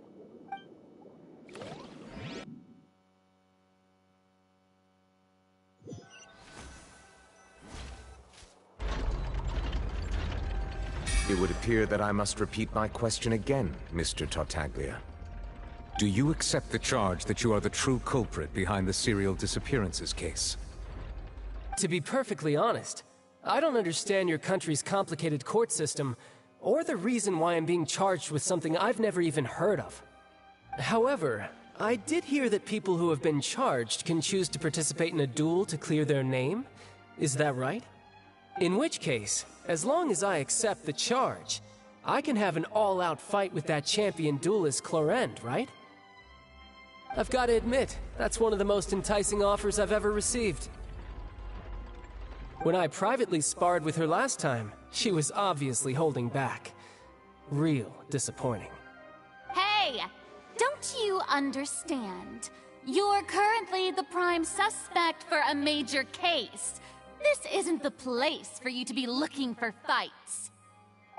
It would appear that I must repeat my question again, Mr. Tartaglia. Do you accept the charge that you are the true culprit behind the serial disappearances case? To be perfectly honest, I don't understand your country's complicated court system, or the reason why I'm being charged with something I've never even heard of. However, I did hear that people who have been charged can choose to participate in a duel to clear their name. Is that right? In which case, as long as I accept the charge, I can have an all-out fight with that champion duelist Clorend, right? I've got to admit, that's one of the most enticing offers I've ever received. When I privately sparred with her last time, she was obviously holding back. Real disappointing. Hey! Don't you understand? You're currently the prime suspect for a major case. This isn't the place for you to be looking for fights.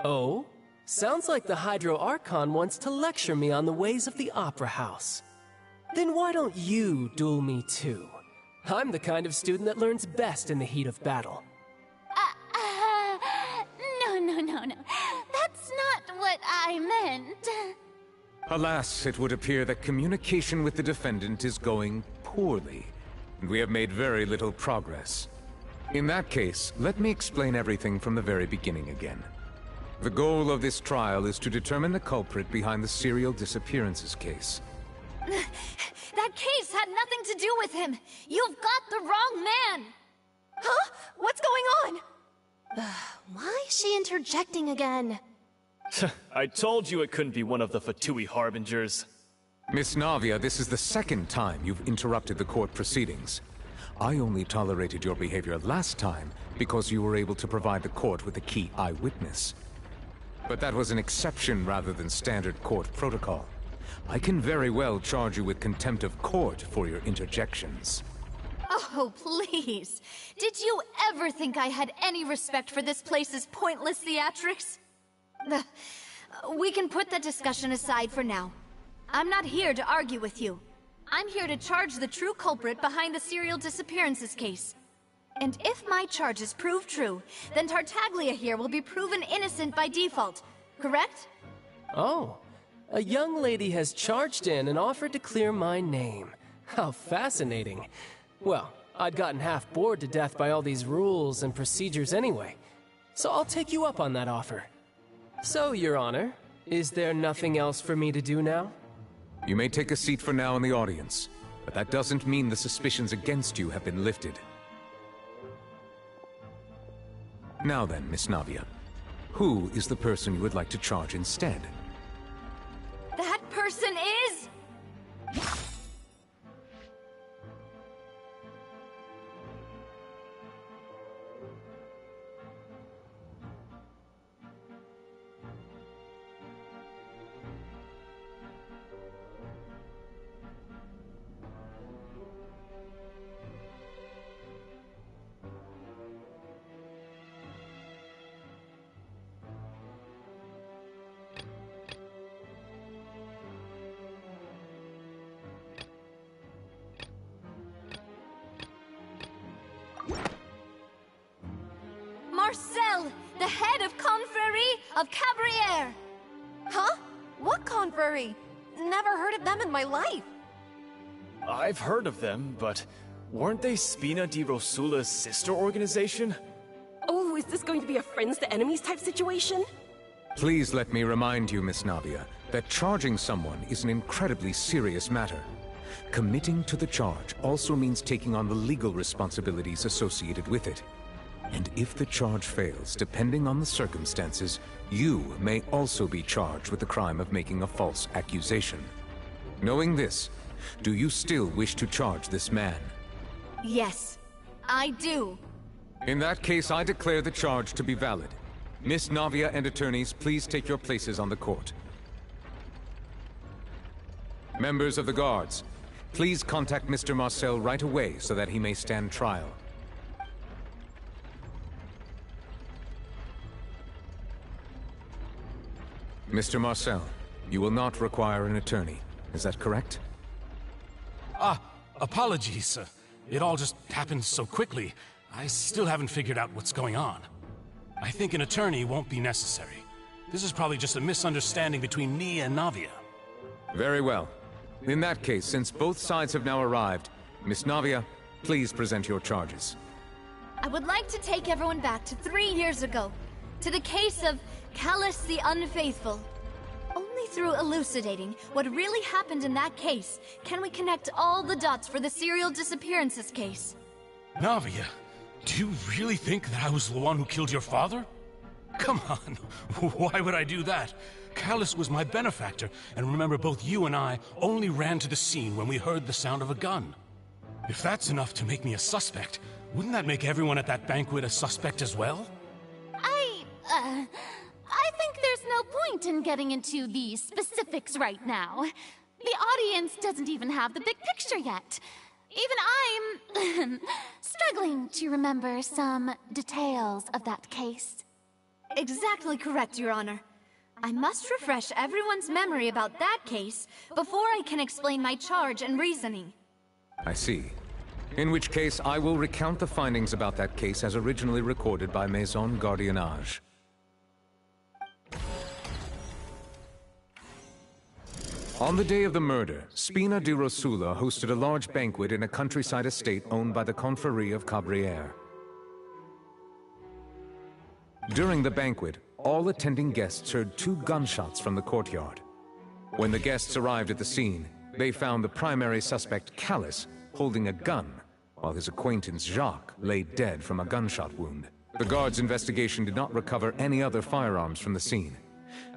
Oh? Sounds like the Hydro Archon wants to lecture me on the ways of the Opera House. Then why don't you duel me too? I'm the kind of student that learns best in the heat of battle. No. That's not what I meant. Alas, it would appear that communication with the defendant is going poorly, and we have made very little progress. In that case, let me explain everything from the very beginning again. The goal of this trial is to determine the culprit behind the serial disappearances case. That case had nothing to do with him! You've got the wrong man! Huh? What's going on? Why is she interjecting again? I told you it couldn't be one of the Fatui Harbingers. Miss Navia, this is the second time you've interrupted the court proceedings. I only tolerated your behavior last time because you were able to provide the court with a key eyewitness. But that was an exception rather than standard court protocol. I can very well charge you with contempt of court for your interjections. Oh, please. Did you ever think I had any respect for this place's pointless theatrics? We can put that discussion aside for now. I'm not here to argue with you. I'm here to charge the true culprit behind the serial disappearances case. And if my charges prove true, then Tartaglia here will be proven innocent by default, correct? Oh, a young lady has charged in and offered to clear my name. How fascinating. Well, I'd gotten half bored to death by all these rules and procedures anyway, so I'll take you up on that offer. So, Your Honor, is there nothing else for me to do now? You may take a seat for now in the audience, but that doesn't mean the suspicions against you have been lifted. Now then, Miss Navia, who is the person you would like to charge instead? That person is... Marcel, the head of Confrérie of Cabrières! Huh? What confrérie? Never heard of them in my life. I've heard of them, but weren't they Spina di Rosula's sister organization? Oh, is this going to be a friends to enemies type situation? Please let me remind you, Miss Navia, that charging someone is an incredibly serious matter. Committing to the charge also means taking on the legal responsibilities associated with it. And if the charge fails, depending on the circumstances, you may also be charged with the crime of making a false accusation. Knowing this, do you still wish to charge this man? Yes, I do. In that case, I declare the charge to be valid. Miss Navia and attorneys, please take your places on the court. Members of the guards, please contact Mr. Marcel right away so that he may stand trial. Mr. Marcel, you will not require an attorney. Is that correct? Apologies. It all just happened so quickly. I still haven't figured out what's going on. I think an attorney won't be necessary. This is probably just a misunderstanding between me and Navia. Very well. In that case, since both sides have now arrived, Miss Navia, please present your charges. I would like to take everyone back to 3 years ago, to the case of Callus the Unfaithful. Only through elucidating what really happened in that case can we connect all the dots for the serial disappearances case. Navia, do you really think that I was the one who killed your father? Come on, why would I do that? Callus was my benefactor, and remember, both you and I only ran to the scene when we heard the sound of a gun. If that's enough to make me a suspect, wouldn't that make everyone at that banquet a suspect as well? I think there's no point in getting into the specifics right now. The audience doesn't even have the big picture yet. Even I'm struggling to remember some details of that case. Exactly correct, Your Honor. I must refresh everyone's memory about that case before I can explain my charge and reasoning. I see. In which case, I will recount the findings about that case as originally recorded by Maison Gardiennage. On the day of the murder, Spina di Rosula hosted a large banquet in a countryside estate owned by the Confrérie of Cabrières. During the banquet, all attending guests heard 2 gunshots from the courtyard. When the guests arrived at the scene, they found the primary suspect, Callus, holding a gun, while his acquaintance, Jacques, lay dead from a gunshot wound. The guards' investigation did not recover any other firearms from the scene.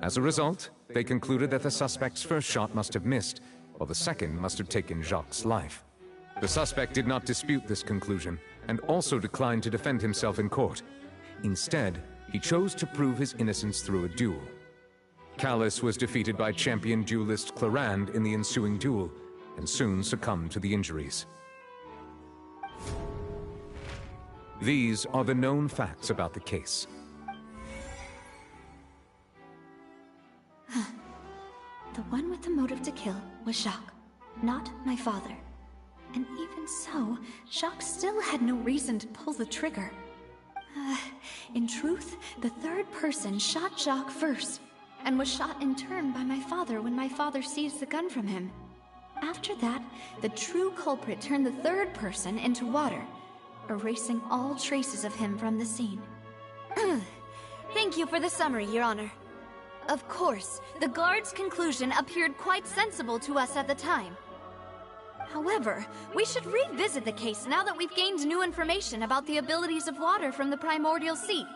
As a result, they concluded that the suspect's first shot must have missed, while the second must have taken Jacques' life. The suspect did not dispute this conclusion, and also declined to defend himself in court. Instead, he chose to prove his innocence through a duel. Callus was defeated by champion duelist Clarand in the ensuing duel, and soon succumbed to the injuries. These are the known facts about the case. The one with the motive to kill was Jacques, not my father. And even so, Jacques still had no reason to pull the trigger. In truth, the third person shot Jacques first, and was shot in turn by my father when my father seized the gun from him. After that, the true culprit turned the third person into water, erasing all traces of him from the scene. Thank you for the summary, Your Honor. Of course, the guard's conclusion appeared quite sensible to us at the time. However, we should revisit the case now that we've gained new information about the abilities of water from the primordial sea.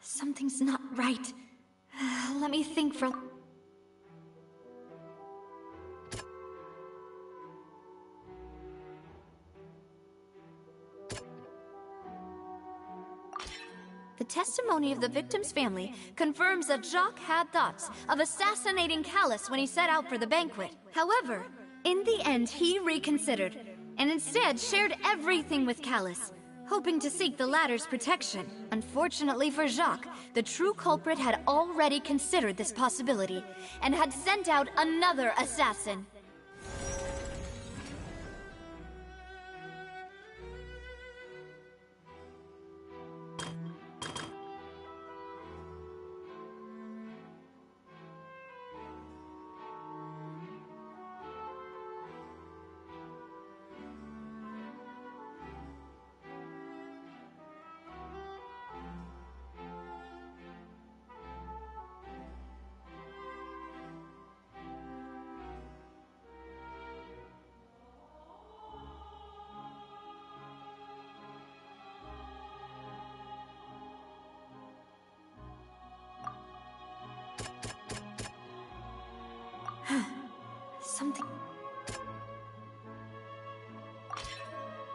Something's not right. Let me think for... The testimony of the victim's family confirms that Jacques had thoughts of assassinating Callus when he set out for the banquet. However, in the end he reconsidered, and instead shared everything with Callus, hoping to seek the latter's protection. Unfortunately for Jacques, the true culprit had already considered this possibility and had sent out another assassin. Something...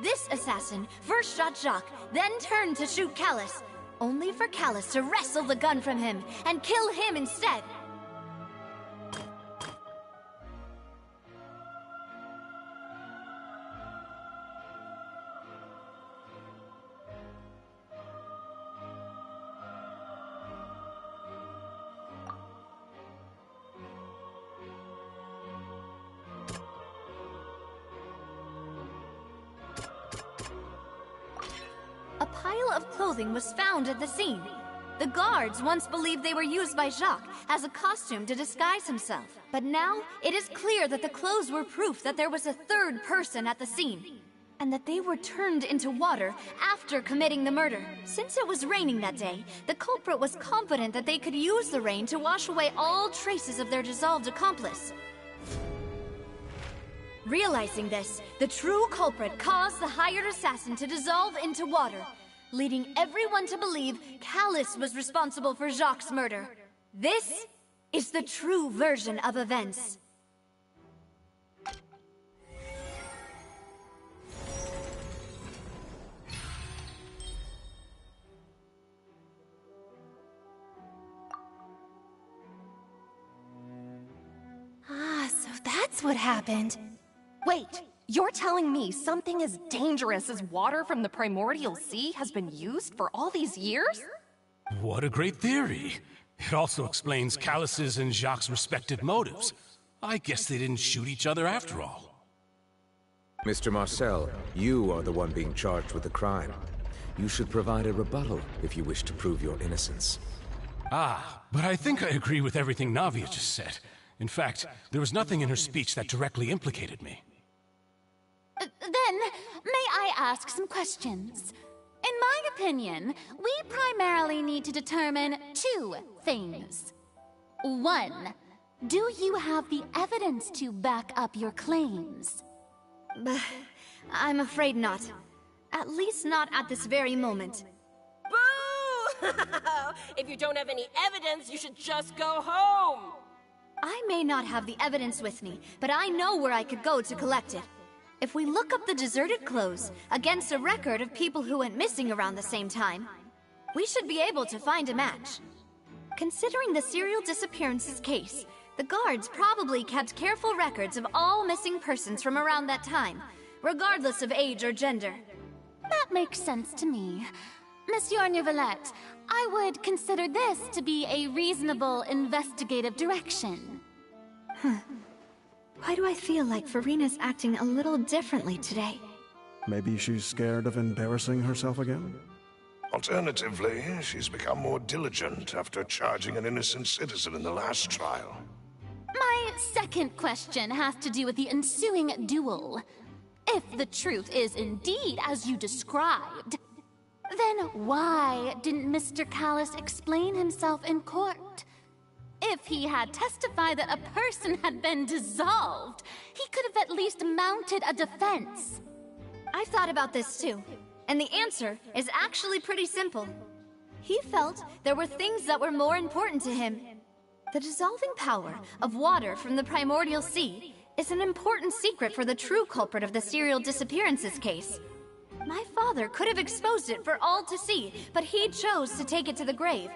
This assassin first shot Jacques, then turned to shoot Callus, only for Callus to wrestle the gun from him and kill him instead. A pile of clothing was found at the scene. The guards once believed they were used by Jacques as a costume to disguise himself. But now, it is clear that the clothes were proof that there was a third person at the scene, and that they were turned into water after committing the murder. Since it was raining that day, the culprit was confident that they could use the rain to wash away all traces of their dissolved accomplice. Realizing this, the true culprit caused the hired assassin to dissolve into water, leading everyone to believe Callus was responsible for Jacques' murder. This is the true version of events. So that's what happened. Wait, you're telling me something as dangerous as water from the primordial sea has been used for all these years? What a great theory. It also explains Callus's and Jacques' respective motives. I guess they didn't shoot each other after all. Mr. Marcel, you are the one being charged with the crime. You should provide a rebuttal if you wish to prove your innocence. Ah, but I think I agree with everything Navia just said. In fact, there was nothing in her speech that directly implicated me. Then, may I ask some questions? In my opinion, we primarily need to determine two things. One, do you have the evidence to back up your claims? I'm afraid not. At least not at this very moment. Boo! If you don't have any evidence, you should just go home! I may not have the evidence with me, but I know where I could go to collect it. If we look up the deserted clothes against a record of people who went missing around the same time, we should be able to find a match. Considering the serial disappearances case, the guards probably kept careful records of all missing persons from around that time, regardless of age or gender. That makes sense to me. Monsieur Neuvillette, I would consider this to be a reasonable investigative direction. Why do I feel like Farina's acting a little differently today? Maybe she's scared of embarrassing herself again? Alternatively, she's become more diligent after charging an innocent citizen in the last trial. My second question has to do with the ensuing duel. If the truth is indeed as you described, then why didn't Mr. Callus explain himself in court? If he had testified that a person had been dissolved, he could have at least mounted a defense. I've thought about this too, and the answer is actually pretty simple. He felt there were things that were more important to him. The dissolving power of water from the primordial sea is an important secret for the true culprit of the serial disappearances case. My father could have exposed it for all to see, but he chose to take it to the grave.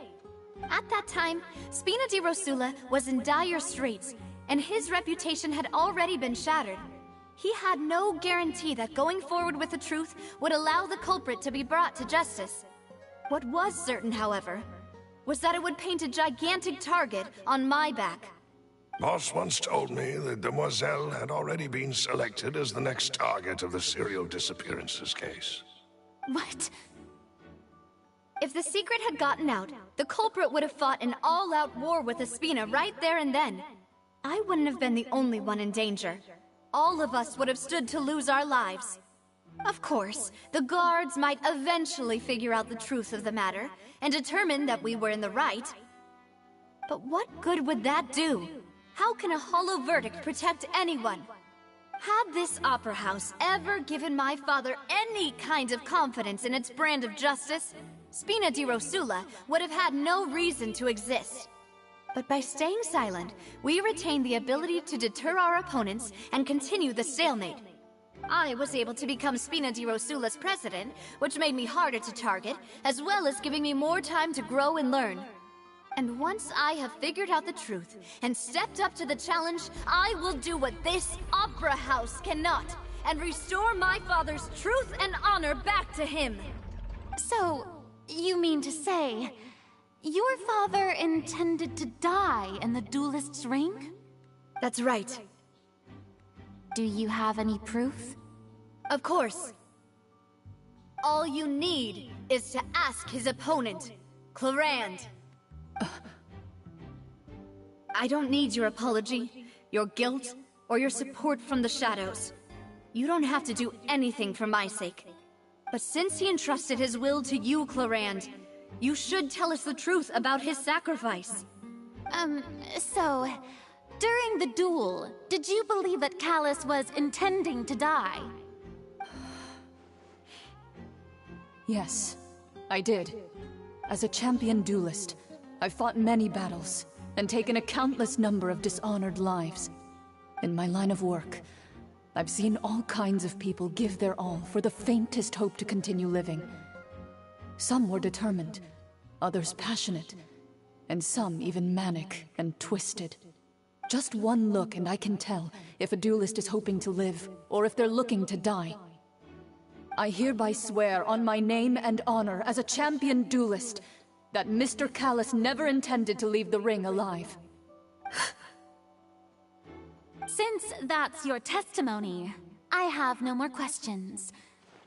At that time, Spina di Rosula was in dire straits, and his reputation had already been shattered. He had no guarantee that going forward with the truth would allow the culprit to be brought to justice. What was certain, however, was that it would paint a gigantic target on my back. Boss once told me that Demoiselle had already been selected as the next target of the serial disappearances case. What? If the secret had gotten out, the culprit would have fought an all-out war with Espina right there and then. I wouldn't have been the only one in danger. All of us would have stood to lose our lives. Of course, the guards might eventually figure out the truth of the matter and determine that we were in the right. But what good would that do? How can a hollow verdict protect anyone? Had this opera house ever given my father any kind of confidence in its brand of justice, Spina di Rosula would have had no reason to exist. But by staying silent, we retained the ability to deter our opponents and continue the stalemate. I was able to become Spina di Rosula's president, which made me harder to target, as well as giving me more time to grow and learn. And once I have figured out the truth and stepped up to the challenge, I will do what this opera house cannot, and restore my father's truth and honor back to him. So, you mean to say, your father intended to die in the duelist's ring? That's right. Do you have any proof? Of course. All you need is to ask his opponent, Clarand. I don't need your apology, your guilt, or your support from the shadows. You don't have to do anything for my sake. But since he entrusted his will to you, Clarand, you should tell us the truth about his sacrifice. So, during the duel, did you believe that Callus was intending to die? Yes, I did. As a champion duelist, I've fought many battles and taken a countless number of dishonored lives. In my line of work, I've seen all kinds of people give their all for the faintest hope to continue living. Some were determined, others passionate, and some even manic and twisted. Just one look and I can tell if a duelist is hoping to live or if they're looking to die. I hereby swear on my name and honor as a champion duelist that Mr. Callus never intended to leave the ring alive. Since that's your testimony, I have no more questions.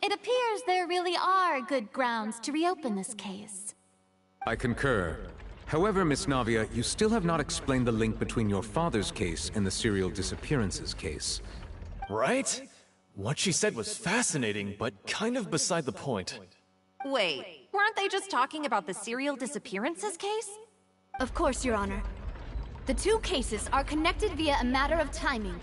It appears there really are good grounds to reopen this case. I concur. However, Miss Navia, you still have not explained the link between your father's case and the serial disappearances case. Right? What she said was fascinating, but kind of beside the point. Wait, weren't they just talking about the serial disappearances case? Of course, Your Honor. The two cases are connected via a matter of timing.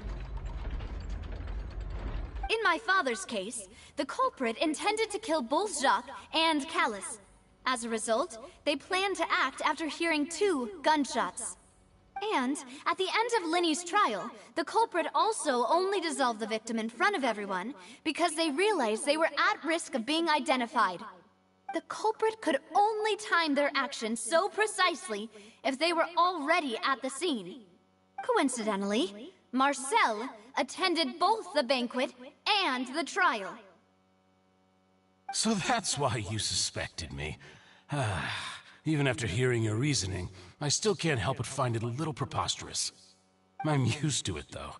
In my father's case, the culprit intended to kill both Jacques and Callus. As a result, they planned to act after hearing 2 gunshots. And, at the end of Linny's trial, the culprit also only dissolved the victim in front of everyone because they realized they were at risk of being identified. The culprit could only time their actions so precisely if they were already at the scene. Coincidentally, Marcel attended both the banquet and the trial. So that's why you suspected me. Even after hearing your reasoning, I still can't help but find it a little preposterous. I'm used to it, though.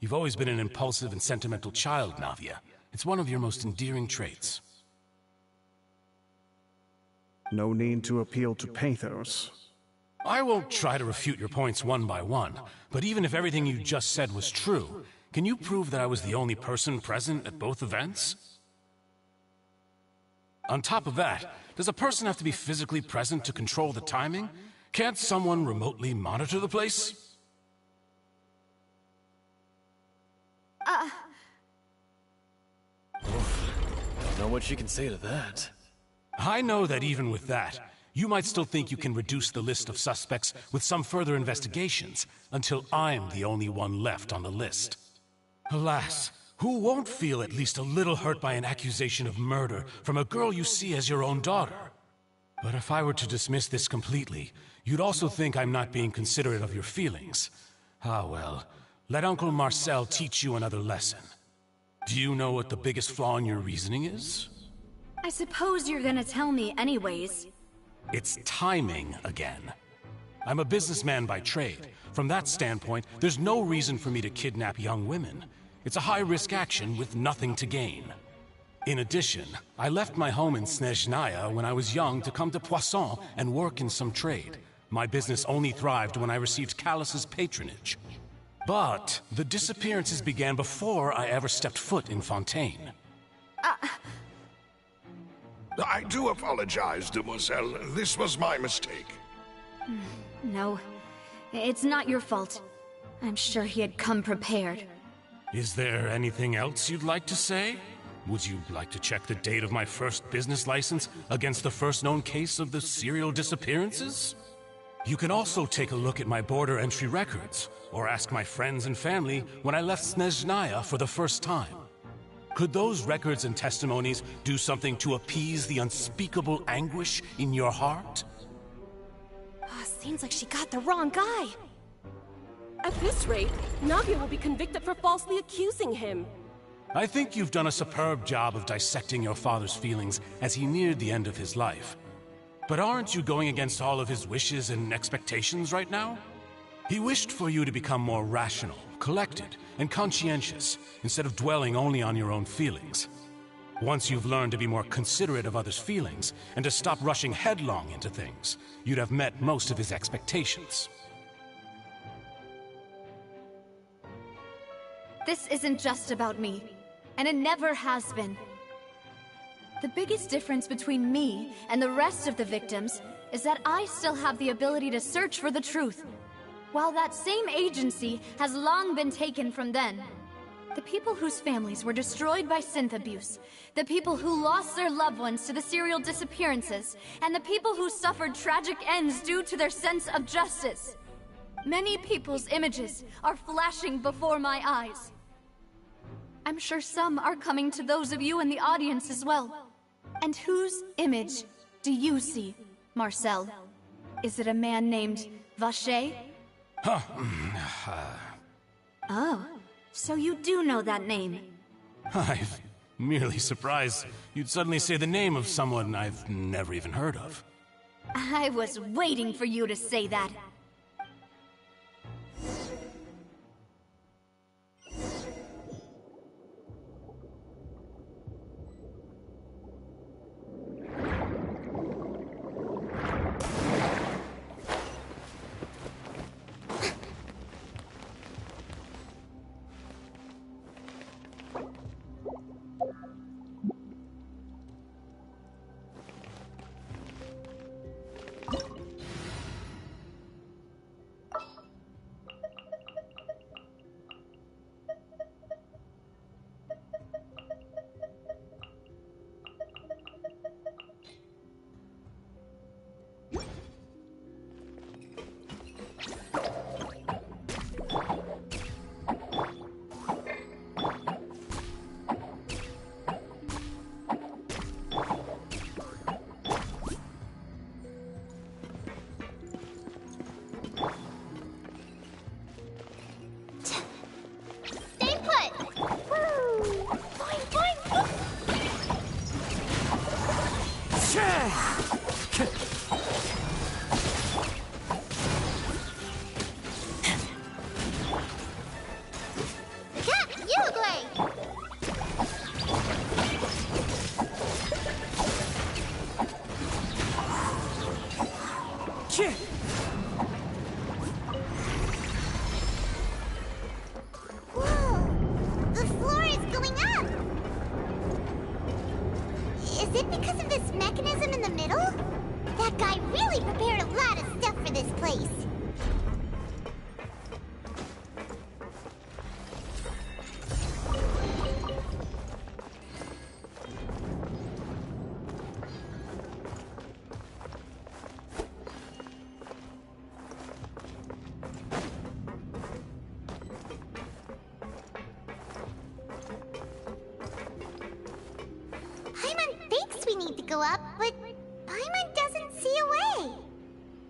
You've always been an impulsive and sentimental child, Navia. It's one of your most endearing traits. No need to appeal to pathos. I won't try to refute your points one by one, but even if everything you just said was true, can you prove that I was the only person present at both events? On top of that, does a person have to be physically present to control the timing? Can't someone remotely monitor the place? Don't know what you can say to that. I know that even with that, you might still think you can reduce the list of suspects with some further investigations, until I'm the only one left on the list. Alas, who won't feel at least a little hurt by an accusation of murder from a girl you see as your own daughter? But if I were to dismiss this completely, you'd also think I'm not being considerate of your feelings. Ah well, let Uncle Marcel teach you another lesson. Do you know what the biggest flaw in your reasoning is? I suppose you're gonna tell me anyways. It's timing again. I'm a businessman by trade. From that standpoint, there's no reason for me to kidnap young women. It's a high-risk action with nothing to gain. In addition, I left my home in Snezhnaya when I was young to come to Poisson and work in some trade. My business only thrived when I received Callus's patronage. But the disappearances began before I ever stepped foot in Fontaine. I do apologize, demoiselle. This was my mistake. No, it's not your fault. I'm sure he had come prepared. Is there anything else you'd like to say? Would you like to check the date of my first business license against the first known case of the serial disappearances? You can also take a look at my border entry records, or ask my friends and family when I left Snezhnaya for the first time. Could those records and testimonies do something to appease the unspeakable anguish in your heart? Seems like she got the wrong guy. At this rate, Navia will be convicted for falsely accusing him. I think you've done a superb job of dissecting your father's feelings as he neared the end of his life. But aren't you going against all of his wishes and expectations right now? He wished for you to become more rational, collected, and conscientious, instead of dwelling only on your own feelings. Once you've learned to be more considerate of others' feelings, and to stop rushing headlong into things, you'd have met most of his expectations. This isn't just about me, and it never has been. The biggest difference between me and the rest of the victims is that I still have the ability to search for the truth, while that same agency has long been taken from them. The people whose families were destroyed by synth abuse, the people who lost their loved ones to the serial disappearances, and the people who suffered tragic ends due to their sense of justice. Many people's images are flashing before my eyes. I'm sure some are coming to those of you in the audience as well. And whose image do you see, Marcel? Is it a man named Vacher? Oh, so you do know that name. I'm merely surprised you'd suddenly say the name of someone I've never even heard of. I was waiting for you to say that. Go up, but Paimon doesn't see a way.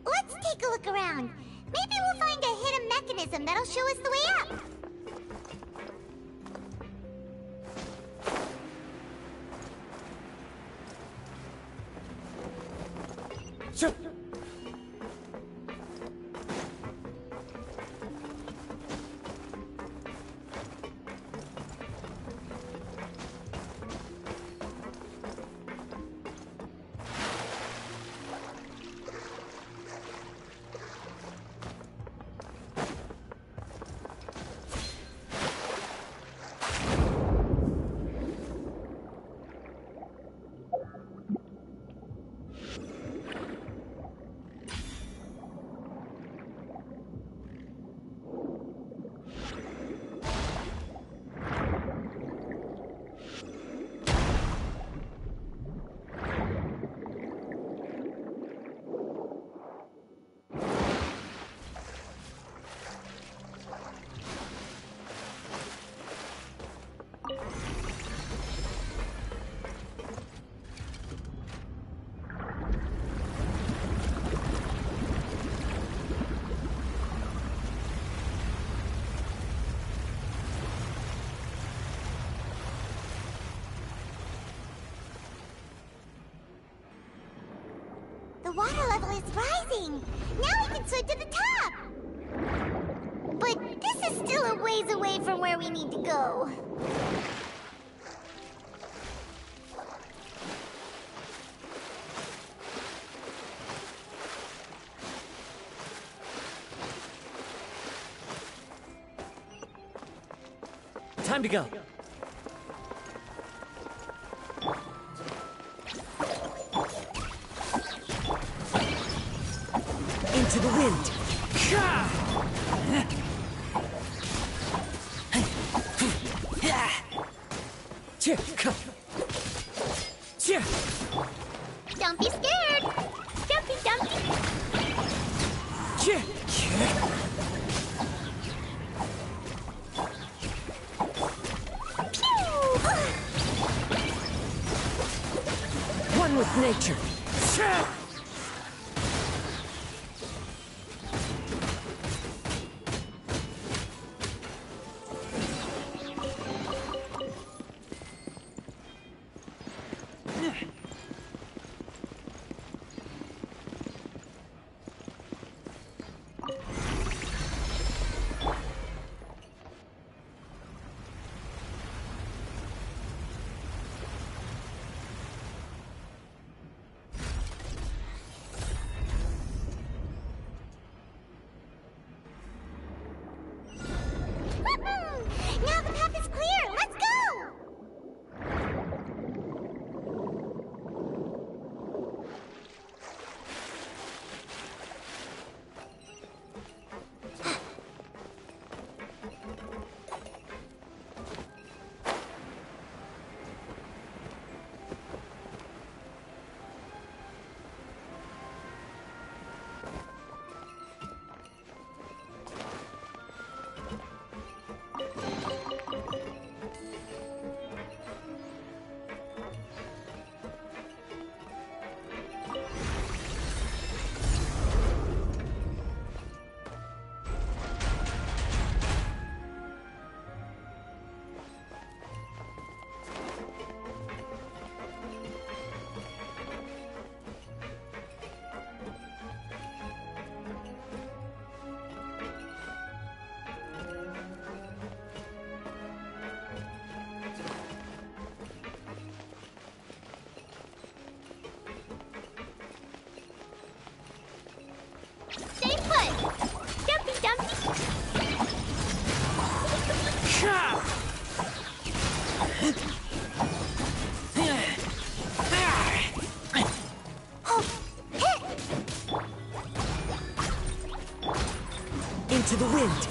Let's take a look around. Maybe we'll find a hidden mechanism that'll show us the way up. water level is rising. Now we can swim to the top. But this is still a ways away from where we need to go. Time to go. Into the wind. Don't be scared. Dumpy, dumpy. One with nature. Now the path is clear. Let's go. Stay put. Dumpy, dumpy. Into the wind.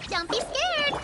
Don't be scared.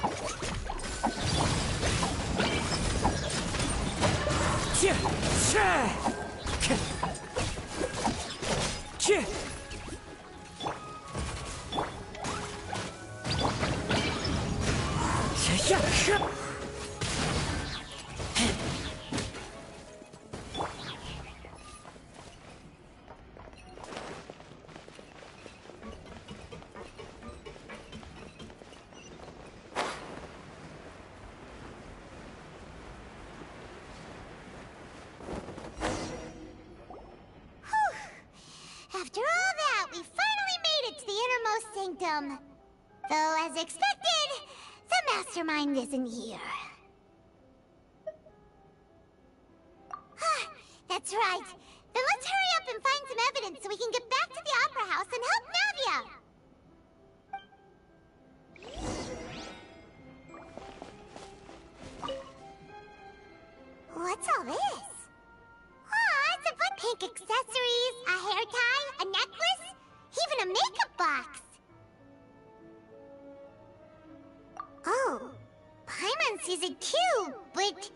After all that, we finally made it to the innermost sanctum. Though, as expected, the mastermind isn't here. That's right. Then let's hurry up and find some evidence so we can get back to the Opera House and help Navia. What's all this? It's a foot pink accessories, a hair tie, a necklace, even a makeup box. Oh, Paimon sees it too, but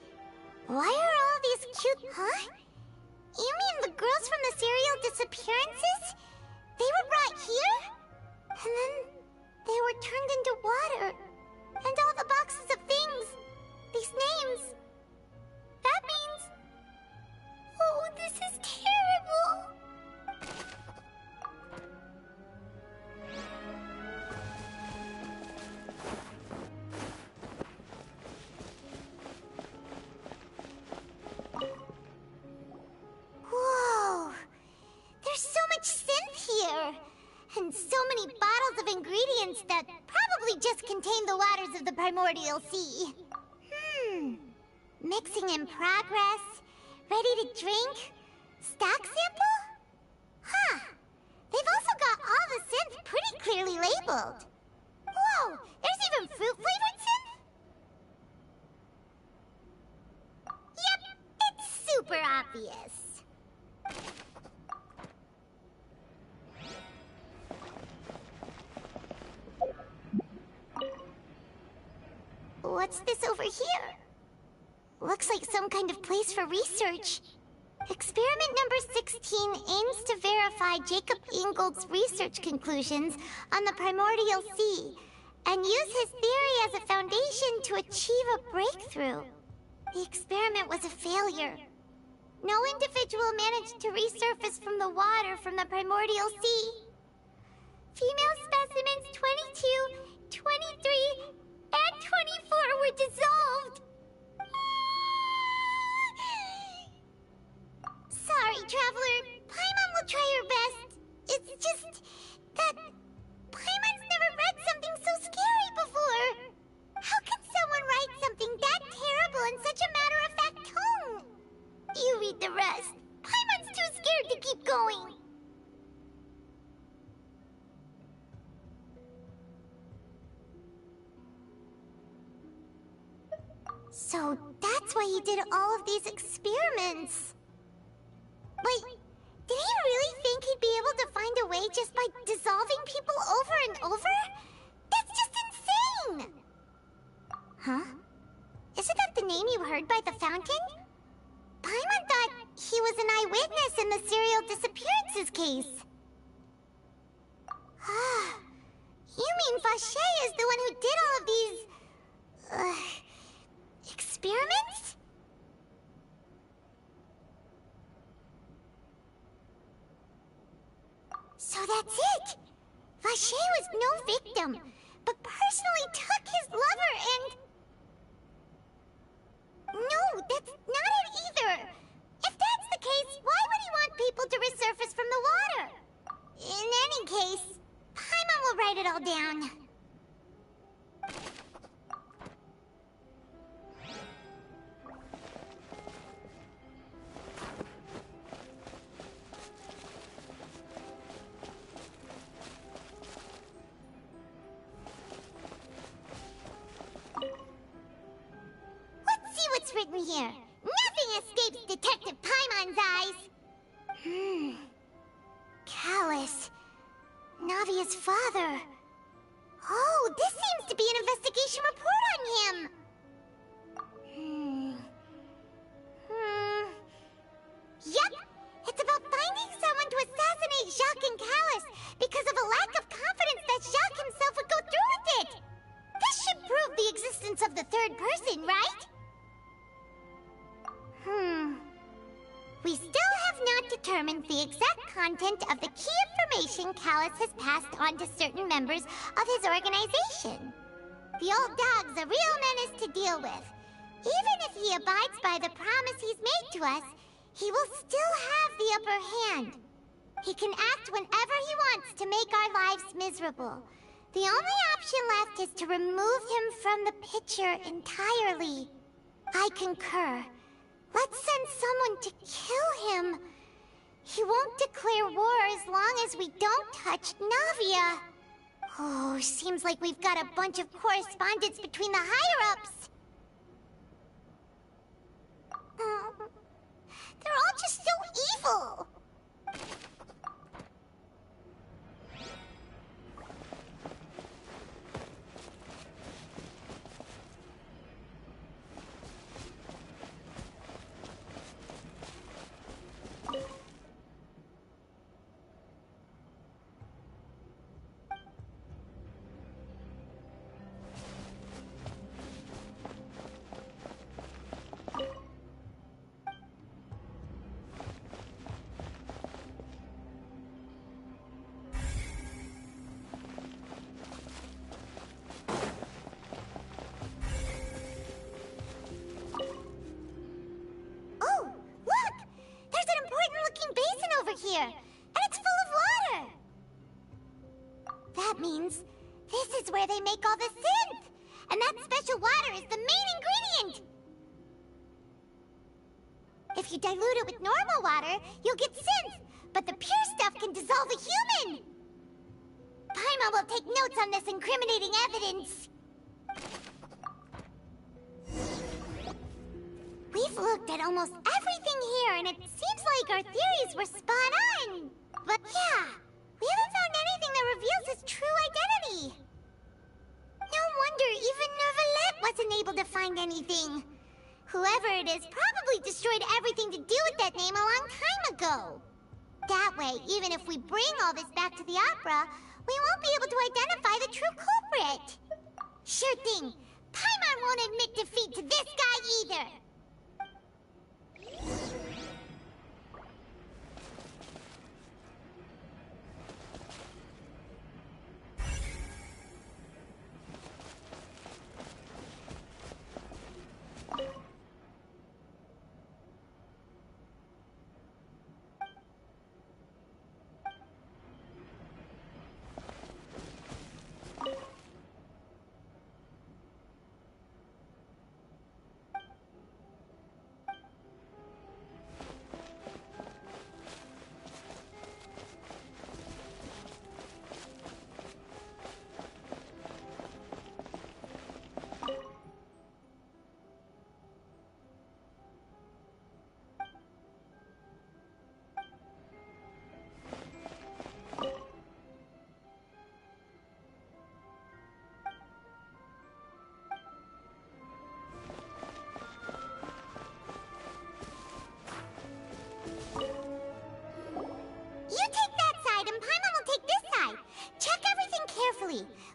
why are all these cute... Huh? You mean the girls from the serial disappearances? They were brought here? And then they were turned into water. And all the boxes of things. These names. That means... Oh, this is terrible. ingredients that probably just contain the waters of the primordial sea. Mixing in progress. Ready to drink? Stock sample? Huh. They've also got all the synth pretty clearly labeled. Whoa, there's even fruit-flavored synth? Yep, it's super obvious. What's this over here? Looks like some kind of place for research. Experiment number 16 aims to verify Jacob Ingold's research conclusions on the primordial sea and use his theory as a foundation to achieve a breakthrough. The experiment was a failure. No individual managed to resurface from the water from the primordial sea. Female specimens 22, 23, and 24 were dissolved. Sorry, Traveler. Paimon will try her best. It's just that Paimon's never read something so scary before. How can someone write something that terrible in such a matter-of-fact tone? You read the rest. Paimon's too scared to keep going. So that's why he did all of these experiments. Wait, did he really think he'd be able to find a way just by dissolving people over and over? That's just insane! Huh? Isn't that the name you heard by the fountain? Paimon thought he was an eyewitness in the serial disappearances case. You mean Vache is the one who did all of these... experiments? So that's it! Vache was no victim, but personally took his lover and... No, that's not it either! If that's the case, why would he want people to resurface from the water? In any case, Paimon will write it all down. What's written here? Nothing escapes Detective Paimon's eyes! Callus. Navia's father. Oh, this seems to be an investigation report on him! Yep! It's about finding someone to assassinate Jacques and Callus because of a lack of confidence that Jacques himself would go through with it! This should prove the existence of the third person, right? We still have not determined the exact content of the key information Callus has passed on to certain members of his organization. The old dog's a real menace to deal with. Even if he abides by the promise he's made to us, he will still have the upper hand. He can act whenever he wants to make our lives miserable. The only option left is to remove him from the picture entirely. I concur. Let's send someone to kill him. He won't declare war as long as we don't touch Navia. Oh, seems like we've got a bunch of correspondence between the higher-ups. They're all just so evil. This is where they make all the synth! And that special water is the main ingredient! If you dilute it with normal water, you'll get synth, but the pure stuff can dissolve a human! Paimon will take notes on this incriminating evidence. We've looked at almost everything here, and it seems like our theories were spot on. But yeah, we haven't found anything that reveals his true identity. No wonder even Nervalette wasn't able to find anything. Whoever it is probably destroyed everything to do with that name a long time ago. That way, even if we bring all this back to the opera, we won't be able to identify the true culprit. Sure thing. Paimon won't admit defeat to this guy either.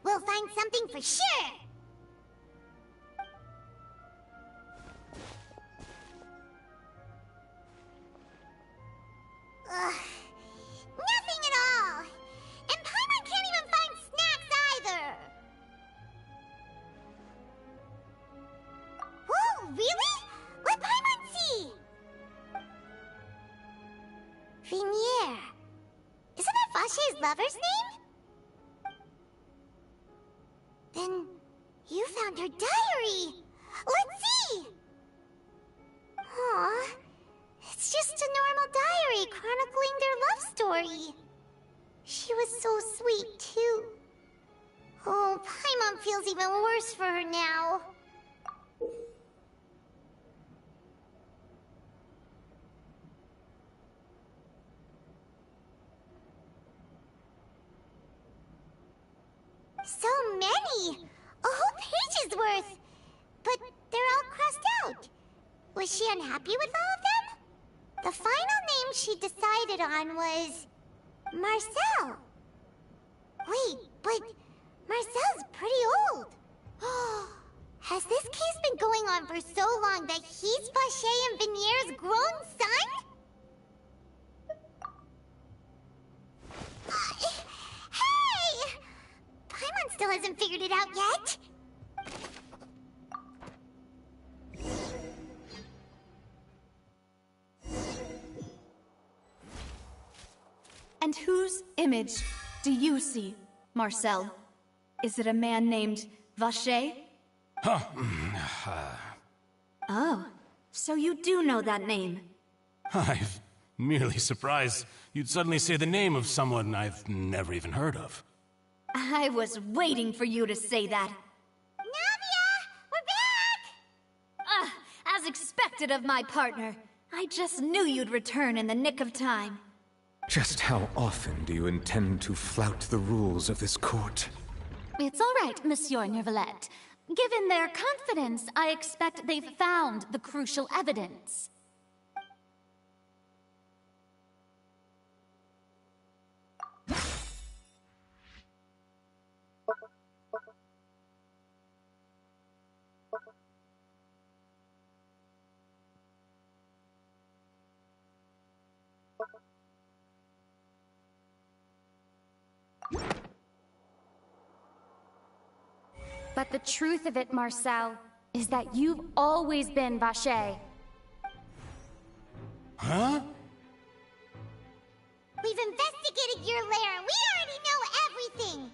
We'll find something for sure! Ugh. Nothing at all! And Paimon can't even find snacks either! Whoa, really? Let Paimon see! Vinier. Isn't that Vache's lover's name? Then you found her diary! Let's see! Aw, it's just a normal diary chronicling their love story. She was so sweet, too. Oh, Paimon feels even worse for her now. So many! A whole page's worth! But they're all crossed out. Was she unhappy with all of them? The final name she decided on was... Marcel. Wait, but Marcel's pretty old. Has this case been going on for so long that he's Vache and Vinier's grown son? Hey! Paimon still hasn't figured it out yet. And whose image do you see, Marcel? Is it a man named Vache? Huh. Oh, so you do know that name. I'm merely surprised you'd suddenly say the name of someone I've never even heard of. I was waiting for you to say that. Navia! We're back! As expected of my partner. I just knew you'd return in the nick of time. Just how often do you intend to flout the rules of this court? It's all right, Monsieur Nervalette. Given their confidence, I expect they've found the crucial evidence. But the truth of it, Marcel, is that you've always been Vache. Huh? We've investigated your lair and we already know everything!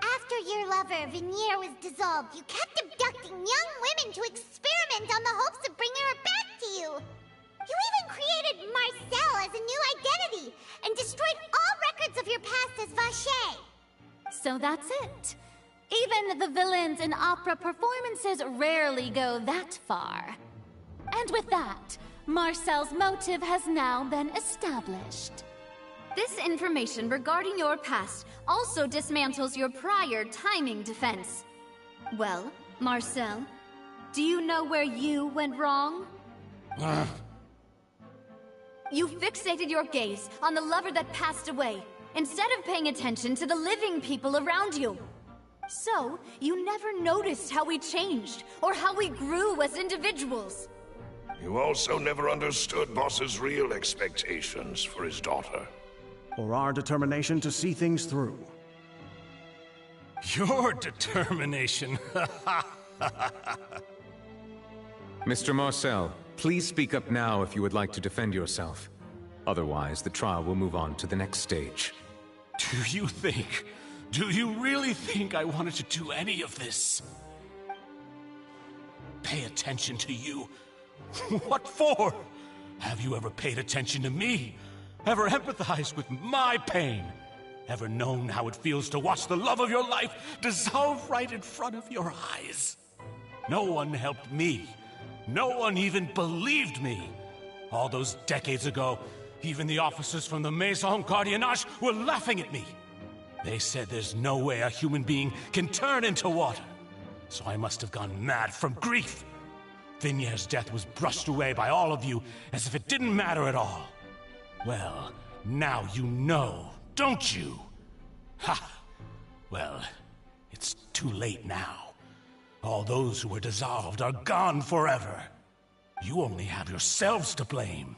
After your love Vignier was dissolved, you kept abducting young women to experiment on the hopes of bringing her back to you. You even created Marcel as a new identity, and destroyed all records of your past as Vacher. So that's it. Even the villains in opera performances rarely go that far. And with that, Marcel's motive has now been established. This information regarding your past also dismantles your prior timing defense. Well, Marcel, do you know where you went wrong? You fixated your gaze on the lover that passed away, instead of paying attention to the living people around you. So, you never noticed how we changed, or how we grew as individuals. You also never understood Boss's real expectations for his daughter. Or our determination to see things through. Your determination. Mr. Marcel, please speak up now if you would like to defend yourself. Otherwise, the trial will move on to the next stage. Do you really think I wanted to do any of this? Pay attention to you? What for? Have you ever paid attention to me? Ever empathized with my pain? Ever known how it feels to watch the love of your life dissolve right in front of your eyes? No one helped me. No one even believed me. All those decades ago, even the officers from the Maison Gardiennage were laughing at me. They said there's no way a human being can turn into water. So I must have gone mad from grief. Vignier's death was brushed away by all of you as if it didn't matter at all. Well, now you know, don't you? Ha! Well, it's too late now. All those who were dissolved are gone forever. You only have yourselves to blame.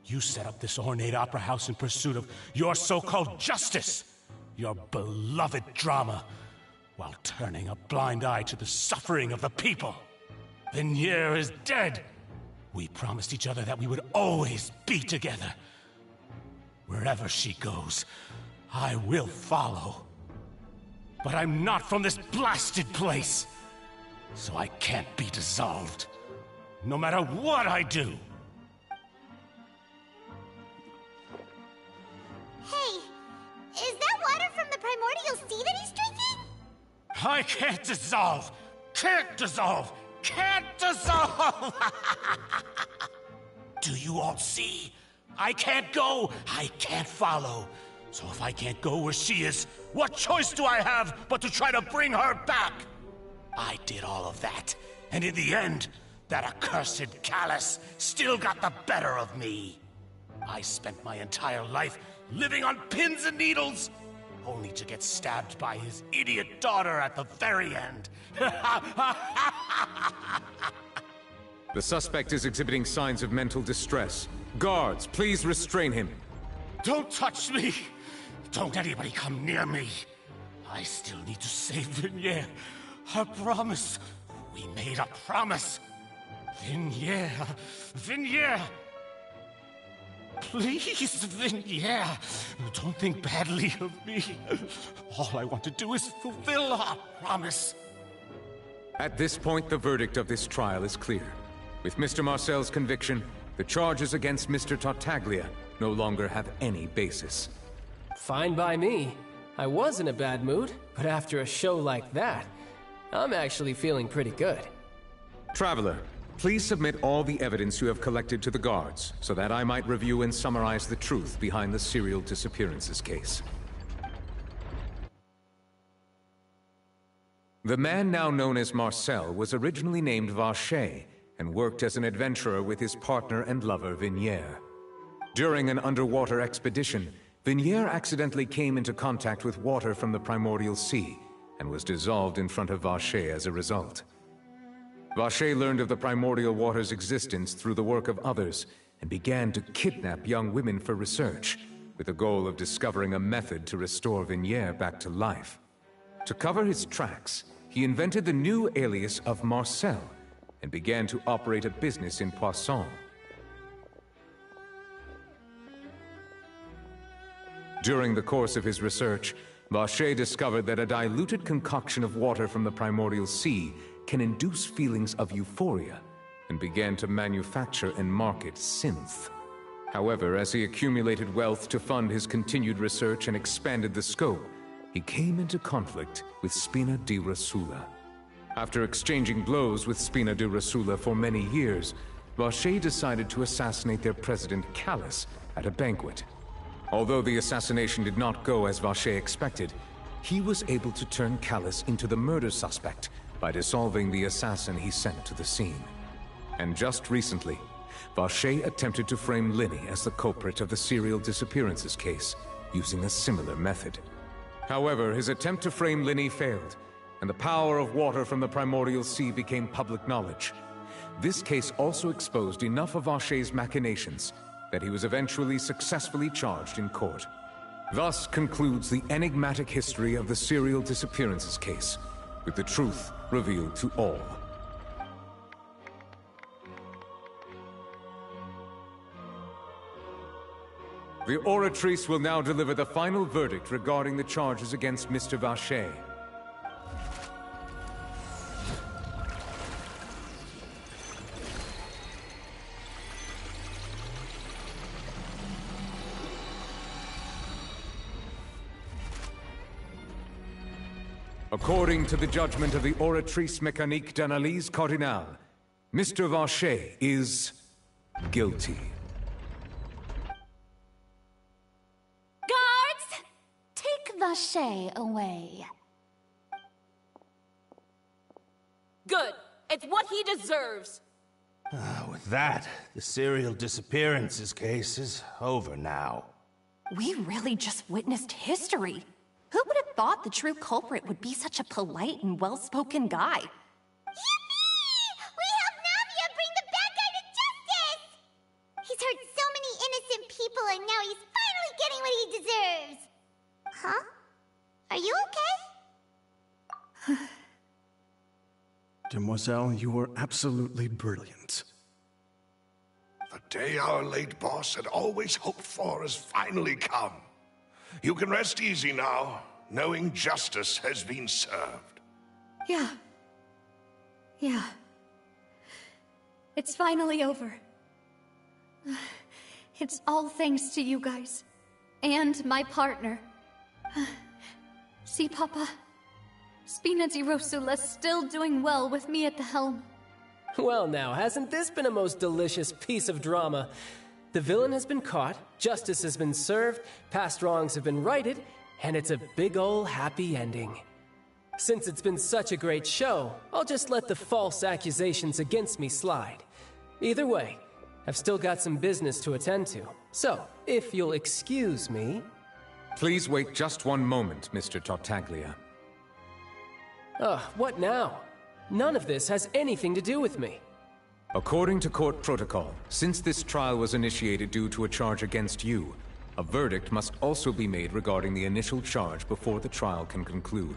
You set up this ornate opera house in pursuit of your so-called justice, your beloved drama, while turning a blind eye to the suffering of the people. Vignier is dead. We promised each other that we would always be together. Wherever she goes, I will follow. But I'm not from this blasted place, so I can't be dissolved, no matter what I do. Hey, is that water from the primordial sea that he's drinking? I can't dissolve! Can't dissolve! Can't dissolve! Do you all see? I can't go, I can't follow. So if I can't go where she is, what choice do I have but to try to bring her back? I did all of that, and in the end, that accursed Callus still got the better of me. I spent my entire life living on pins and needles, only to get stabbed by his idiot daughter at the very end. The suspect is exhibiting signs of mental distress. Guards, please restrain him. Don't touch me! Don't anybody come near me. I still need to save Vignier. A promise. We made a promise. Vignier. Vignier. Please, Vignier. Don't think badly of me. All I want to do is fulfill our promise. At this point, the verdict of this trial is clear. With Mr. Marcel's conviction, the charges against Mr. Tartaglia no longer have any basis. Fine by me. I was in a bad mood, but after a show like that, I'm actually feeling pretty good. Traveler, please submit all the evidence you have collected to the guards, so that I might review and summarize the truth behind the serial disappearances case. The man now known as Marcel was originally named Vacher, and worked as an adventurer with his partner and lover, Vignier. During an underwater expedition, Vignier accidentally came into contact with water from the primordial sea, and was dissolved in front of Vacher as a result. Vacher learned of the primordial water's existence through the work of others, and began to kidnap young women for research, with the goal of discovering a method to restore Vignier back to life. To cover his tracks, he invented the new alias of Marcel, and began to operate a business in Poisson. During the course of his research, Vache discovered that a diluted concoction of water from the primordial sea can induce feelings of euphoria, and began to manufacture and market synth. However, as he accumulated wealth to fund his continued research and expanded the scope, he came into conflict with Spina di Rasula. After exchanging blows with Spina di Rasula for many years, Vache decided to assassinate their president Callus at a banquet. Although the assassination did not go as Vache expected, he was able to turn Callus into the murder suspect by dissolving the assassin he sent to the scene. And just recently, Vache attempted to frame Linny as the culprit of the serial disappearances case, using a similar method. However, his attempt to frame Linny failed, and the power of water from the primordial sea became public knowledge. This case also exposed enough of Vache's machinations that he was eventually successfully charged in court. Thus concludes the enigmatic history of the serial disappearances case, with the truth revealed to all. The Oratrice will now deliver the final verdict regarding the charges against Mr. Vache. According to the judgment of the Oratrice Mécanique d'Analyse Cardinale, Mr. Vache is guilty. Guards! Take Vache away. Good. It's what he deserves. With that, the serial disappearances case is over now. We really just witnessed history. Who would have thought the true culprit would be such a polite and well-spoken guy? Yippee! We helped Navia bring the bad guy to justice! He's hurt so many innocent people and now he's finally getting what he deserves! Huh? Are you okay? Demoiselle, you were absolutely brilliant. The day our late boss had always hoped for has finally come. You can rest easy now, knowing justice has been served. Yeah. Yeah. It's finally over. It's all thanks to you guys. And my partner. See, Papa? Spina di Rosula's still doing well with me at the helm. Well now, hasn't this been a most delicious piece of drama? The villain has been caught, justice has been served, past wrongs have been righted, and it's a big ol' happy ending. Since it's been such a great show, I'll just let the false accusations against me slide. Either way, I've still got some business to attend to. So, if you'll excuse me... Please wait just one moment, Mr. Tartaglia. What now? None of this has anything to do with me. According to court protocol, since this trial was initiated due to a charge against you, a verdict must also be made regarding the initial charge before the trial can conclude.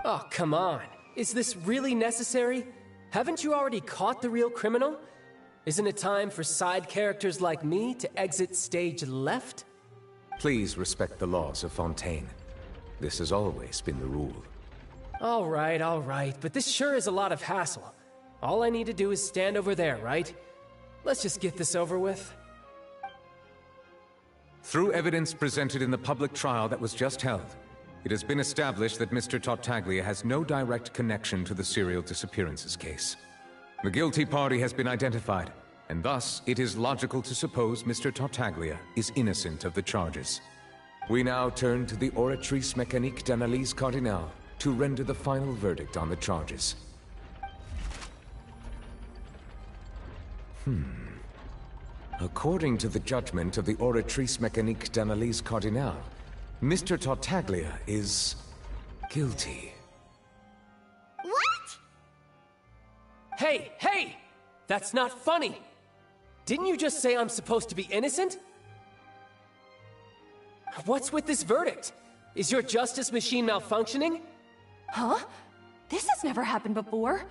Oh, come on. Is this really necessary? Haven't you already caught the real criminal? Isn't it time for side characters like me to exit stage left? Please respect the laws of Fontaine. This has always been the rule. All right, but this sure is a lot of hassle. All I need to do is stand over there, right? Let's just get this over with. Through evidence presented in the public trial that was just held, it has been established that Mr. Tartaglia has no direct connection to the serial disappearances case. The guilty party has been identified, and thus it is logical to suppose Mr. Tartaglia is innocent of the charges. We now turn to the Oratrice Mécanique d'Analyse Cardinale to render the final verdict on the charges. According to the judgment of the Oratrice Mécanique d'Analyse Cardinale, Mr. Tartaglia is guilty. What? Hey! That's not funny! Didn't you just say I'm supposed to be innocent? What's with this verdict? Is your justice machine malfunctioning? Huh? This has never happened before.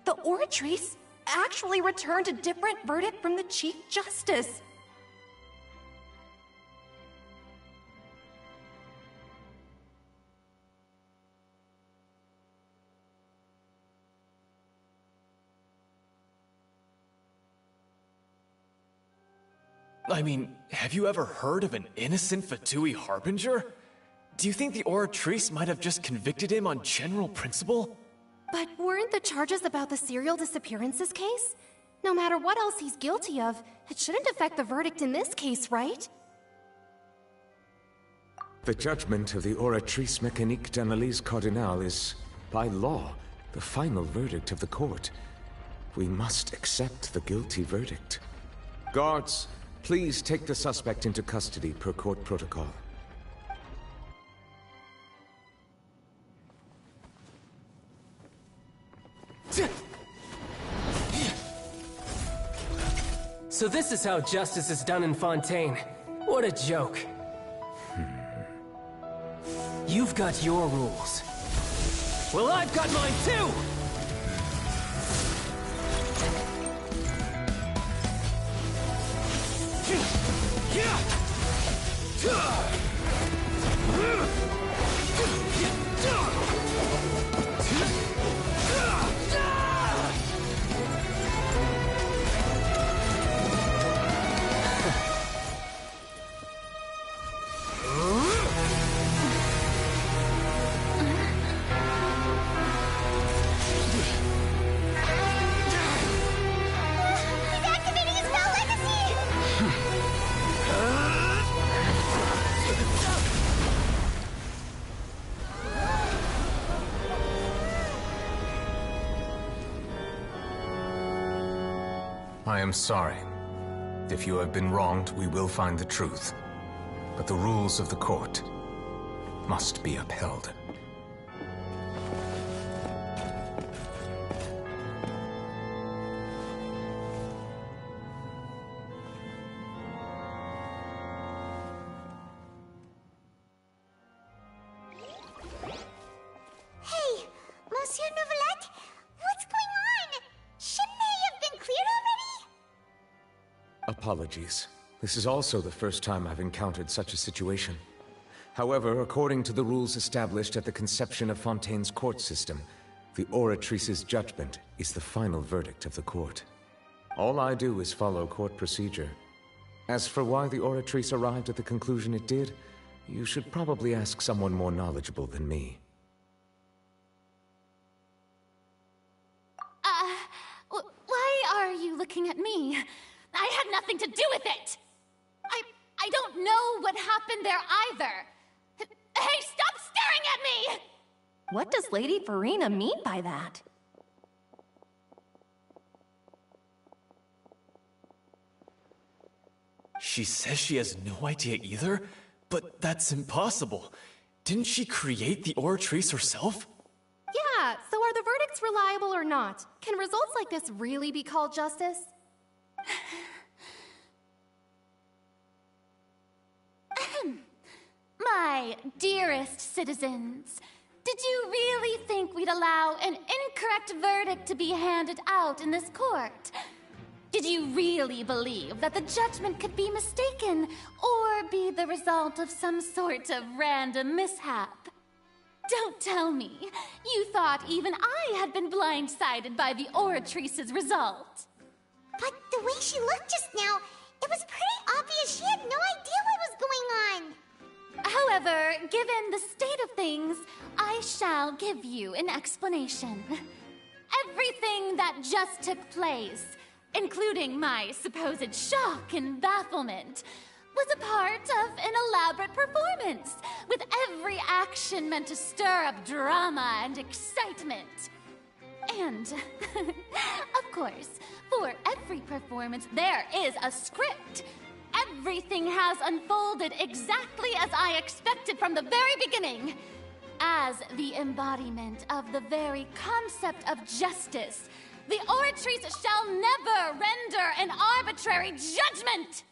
The Oratrice actually returned a different verdict from the Chief Justice. I mean, have you ever heard of an innocent Fatui Harbinger? Do you think the Oratrice might have just convicted him on general principle? But weren't the charges about the serial disappearances case? No matter what else he's guilty of, it shouldn't affect the verdict in this case, right? The judgment of the Oratrice Mécanique d'Analyse Cardinal is, by law, the final verdict of the court. We must accept the guilty verdict. Guards, please take the suspect into custody per court protocol. So this is how justice is done in Fontaine. What a joke. You've got your rules. Well, I've got mine too! He's activating his spell legacy! I am sorry. If you have been wronged, we will find the truth. But the rules of the court must be upheld. Hey, Monsieur Nouvelette, what's going on? Shouldn't they have been cleared already? Apologies. This is also the first time I've encountered such a situation. However, according to the rules established at the conception of Fontaine's court system, the Oratrice's judgment is the final verdict of the court. All I do is follow court procedure. As for why the Oratrice arrived at the conclusion it did, you should probably ask someone more knowledgeable than me. Why are you looking at me? I had nothing to do with it! I don't know what happened there either! Hey, stop staring at me! What does Lady Farina mean by that? She says she has no idea either? But that's impossible. Didn't she create the Oratrice herself? Yeah, so are the verdicts reliable or not? Can results like this really be called justice? My dearest citizens, did you really think we'd allow an incorrect verdict to be handed out in this court? Did you really believe that the judgment could be mistaken or be the result of some sort of random mishap? Don't tell me you thought even I had been blindsided by the Oratrice's result. But the way she looked just now, it was pretty obvious she had no idea what was going on. However, given the state of things, I shall give you an explanation. Everything that just took place, including my supposed shock and bafflement, was a part of an elaborate performance, with every action meant to stir up drama and excitement. And, of course, for every performance, there is a script. Everything has unfolded exactly as I expected from the very beginning. As the embodiment of the very concept of justice, the Oratrice shall never render an arbitrary judgment!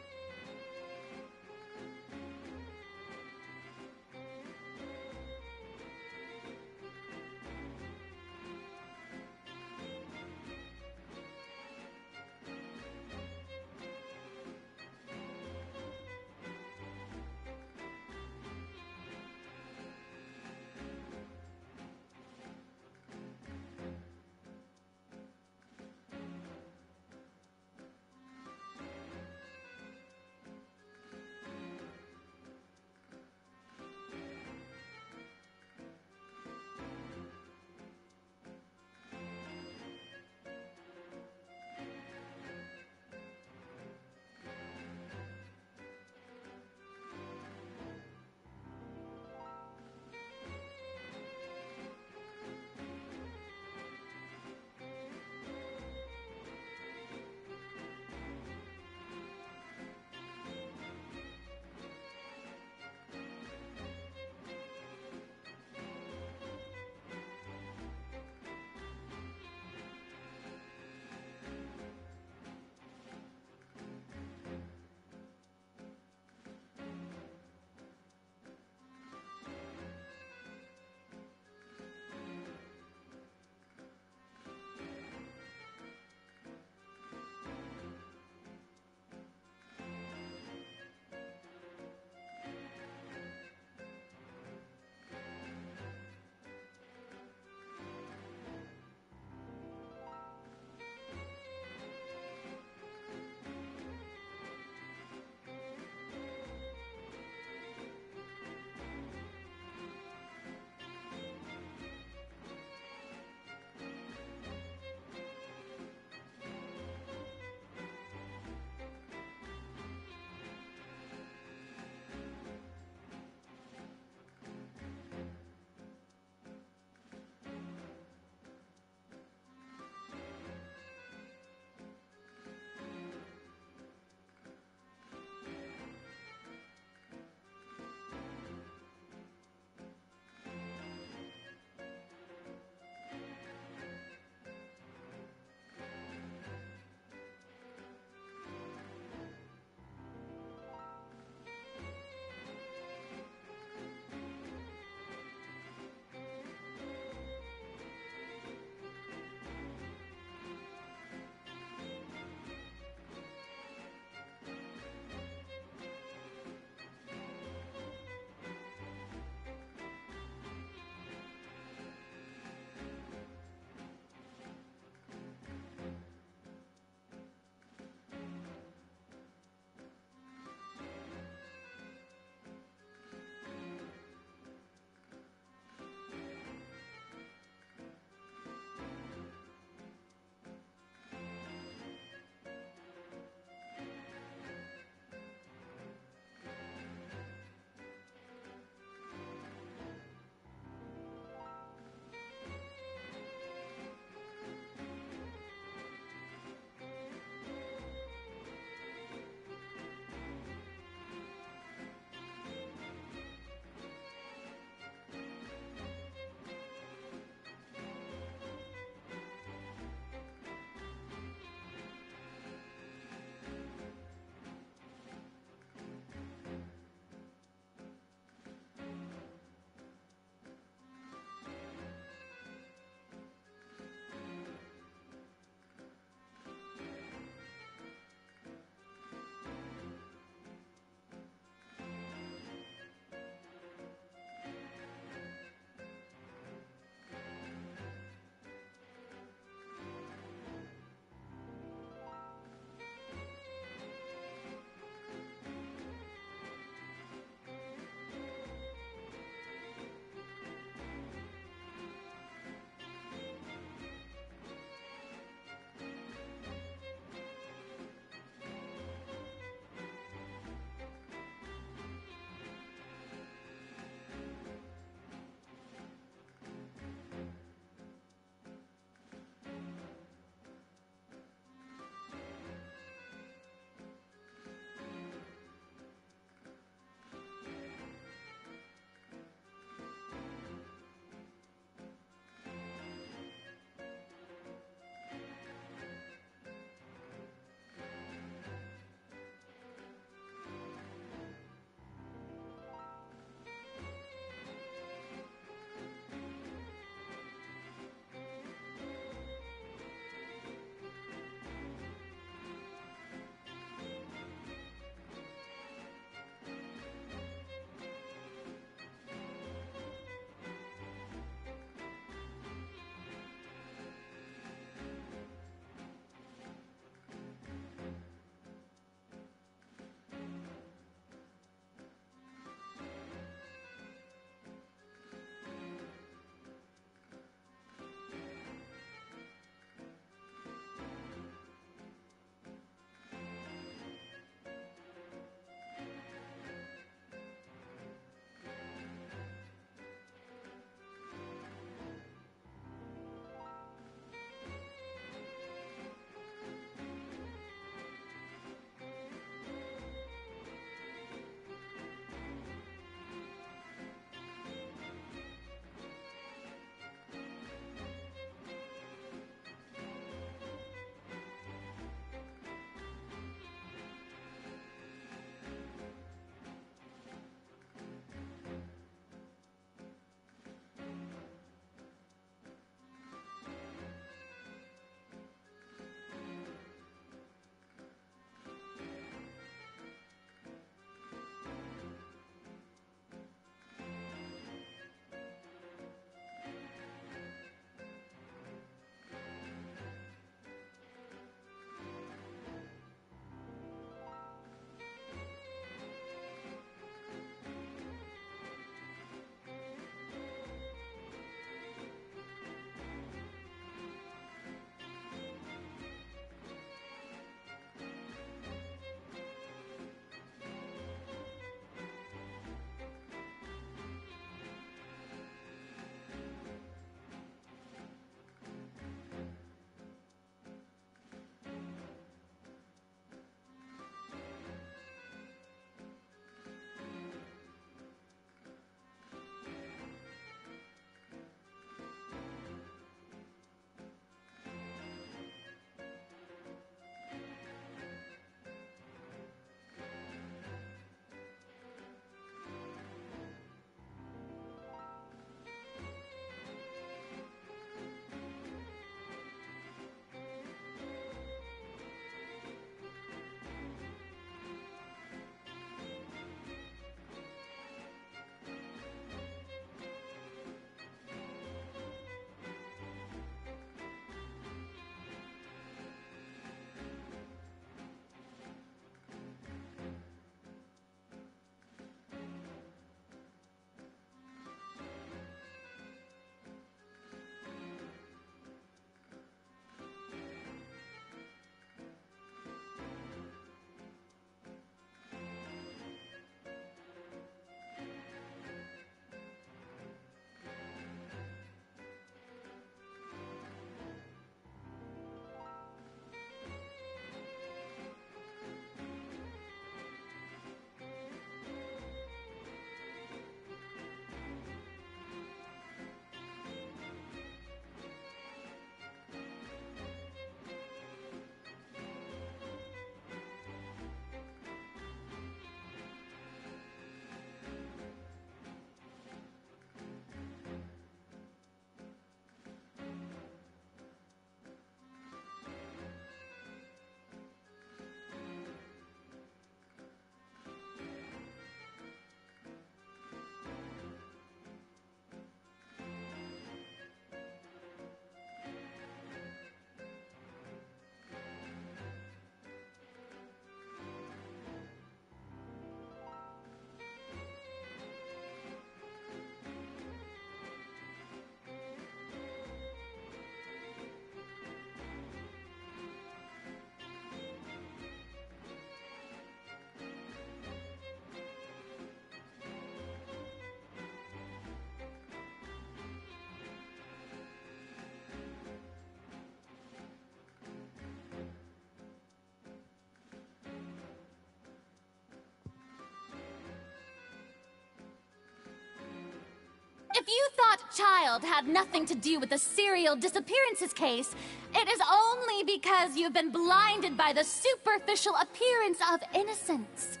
If you thought Child had nothing to do with the serial disappearances case, it is only because you've been blinded by the superficial appearance of innocence.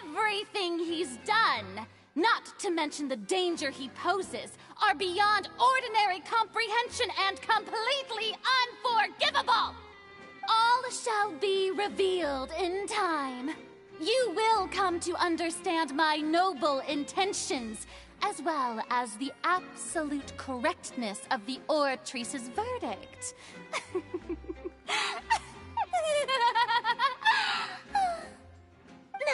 Everything he's done, not to mention the danger he poses, are beyond ordinary comprehension and completely unforgivable! All shall be revealed in time. You will come to understand my noble intentions, as well as the absolute correctness of the Oratrice's verdict.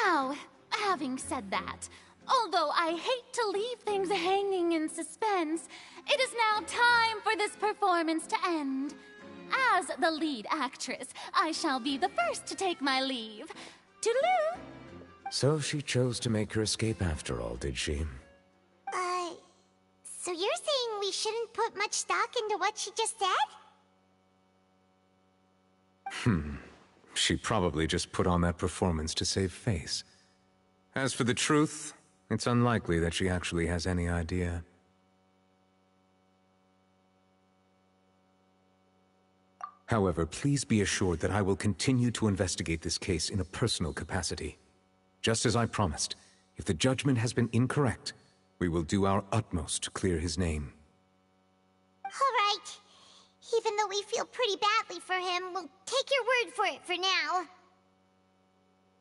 Now, having said that, although I hate to leave things hanging in suspense, it is now time for this performance to end. As the lead actress, I shall be the first to take my leave. Toodaloo! So she chose to make her escape after all, did she? So you're saying we shouldn't put much stock into what she just said? She probably just put on that performance to save face. As for the truth, it's unlikely that she actually has any idea. However, please be assured that I will continue to investigate this case in a personal capacity. Just as I promised, if the judgment has been incorrect, we will do our utmost to clear his name. All right. Even though we feel pretty badly for him, we'll take your word for it for now.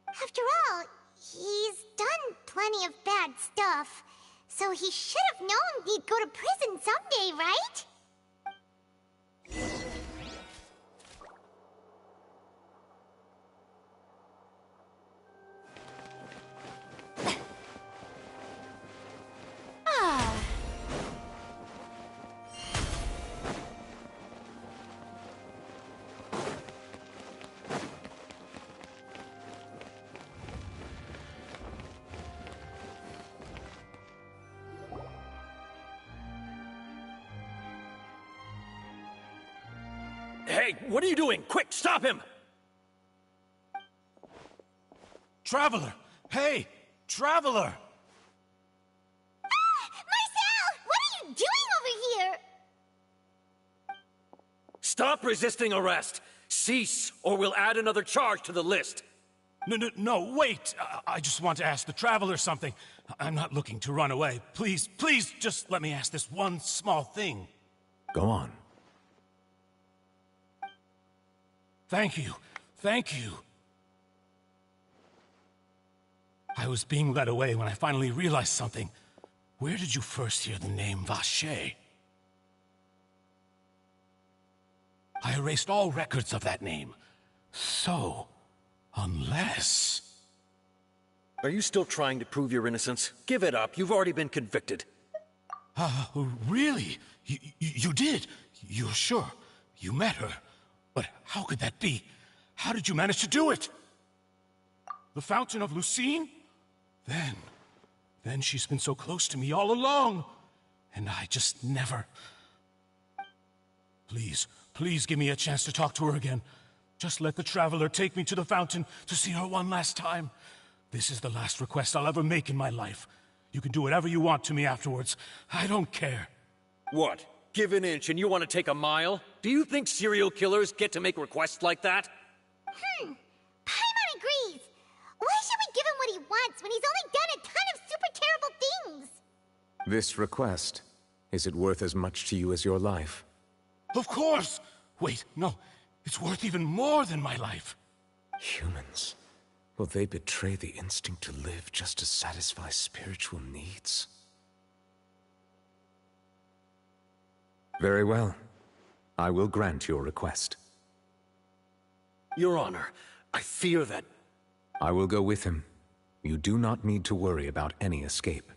After all, he's done plenty of bad stuff, so he should have known he'd go to prison someday, right? Hey, what are you doing? Quick, stop him! Traveler! Hey! Traveler! Marcel! What are you doing over here? Stop resisting arrest! Cease, or we'll add another charge to the list! No, wait! I just want to ask the Traveler something. I'm not looking to run away. Please, just let me ask this one small thing. Go on. Thank you. I was being led away when I finally realized something. Where did you first hear the name Vache? I erased all records of that name. So, unless... Are you still trying to prove your innocence? Give it up. You've already been convicted. Really? You did? You're sure? You met her? But how could that be? How did you manage to do it? The Fountain of Lucine? Then she's been so close to me all along. And I just never... Please give me a chance to talk to her again. Just let the Traveler take me to the fountain to see her one last time. This is the last request I'll ever make in my life. You can do whatever you want to me afterwards. I don't care. What? Give an inch and you want to take a mile? Do you think serial killers get to make requests like that? Paimon agrees. Why should we give him what he wants when he's only done a ton of super terrible things? This request, is it worth as much to you as your life? Of course! Wait, no. It's worth even more than my life. Humans. Will they betray the instinct to live just to satisfy spiritual needs? Very well. I will grant your request. Your Honor, I fear that... I will go with him. You do not need to worry about any escape.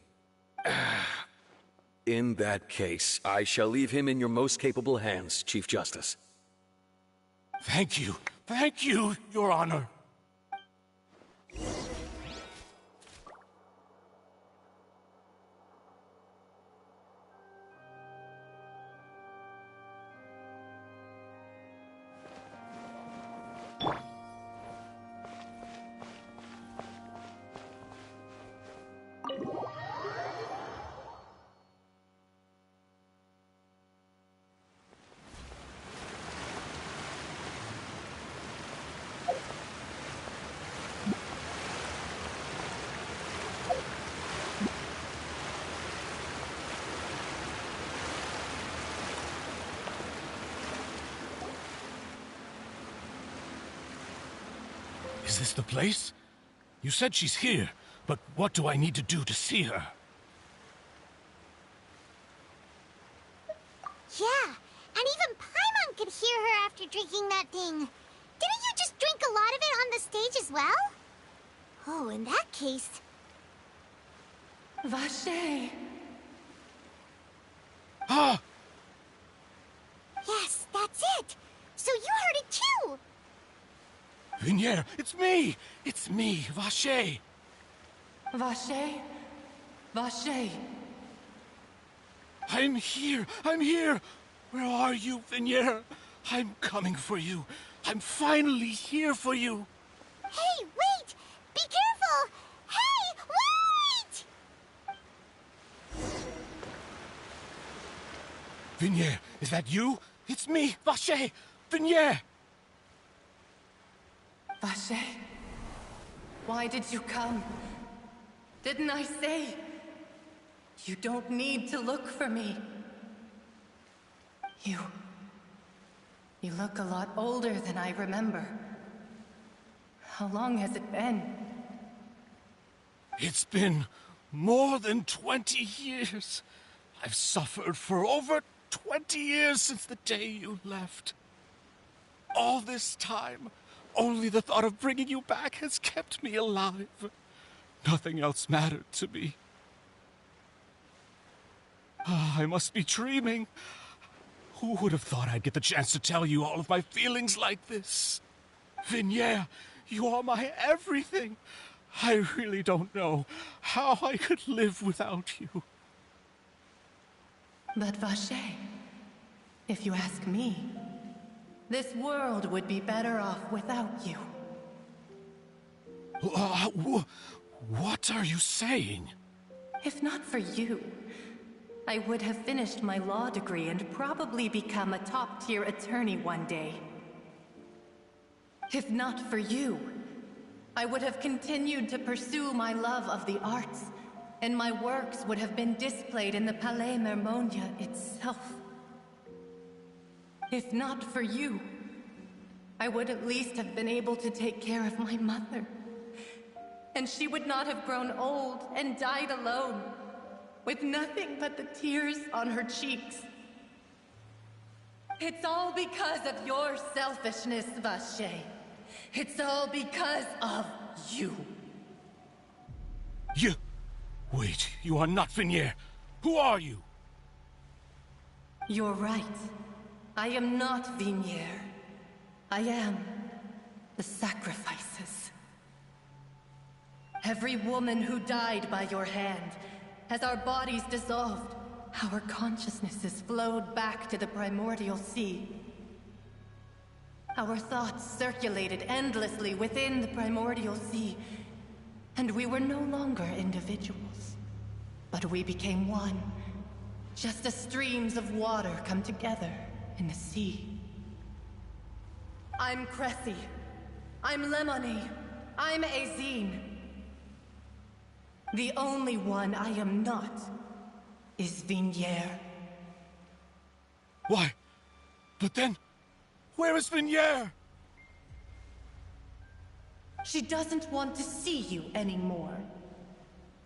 In that case, I shall leave him in your most capable hands, Chief Justice. Thank you, Your Honor. this the place? You said she's here, but what do I need to do to see her? Yeah, and even Paimon could hear her after drinking that thing. Didn't you just drink a lot of it on the stage as well? Oh, in that case... Vache! Ah! Yes, that's it! So you heard it too! Vinier, it's me! It's me, Vache! Vache? Vache! I'm here! I'm here! Where are you, Vinier? I'm coming for you. I'm finally here for you. Hey, wait! Be careful! Hey, wait! Vinier, is that you? It's me, Vache! Vinier! Vache? Why did you come? Didn't I say? You don't need to look for me. You look a lot older than I remember. How long has it been? It's been more than 20 years. I've suffered for over 20 years since the day you left. All this time, only the thought of bringing you back has kept me alive. Nothing else mattered to me. I must be dreaming. Who would have thought I'd get the chance to tell you all of my feelings like this? Vinier, you are my everything. I really don't know how I could live without you. But Vache, if you ask me, this world would be better off without you. What are you saying? If not for you, I would have finished my law degree and probably become a top-tier attorney one day. If not for you, I would have continued to pursue my love of the arts, and my works would have been displayed in the Palais Mermonia itself. If not for you, I would at least have been able to take care of my mother. And she would not have grown old and died alone, with nothing but the tears on her cheeks. It's all because of your selfishness, Vache. It's all because of you. You... Wait, you are not Vinier. Who are you? You're right. I am not Vinier. I am the sacrifices. Every woman who died by your hand, as our bodies dissolved, our consciousnesses flowed back to the primordial sea. Our thoughts circulated endlessly within the primordial sea, and we were no longer individuals. But we became one, just as streams of water come together in the sea. I'm Cressy. I'm Lemony. I'm Azine. The only one I am not is Vinier. Why? But then, where is Vinier? She doesn't want to see you anymore.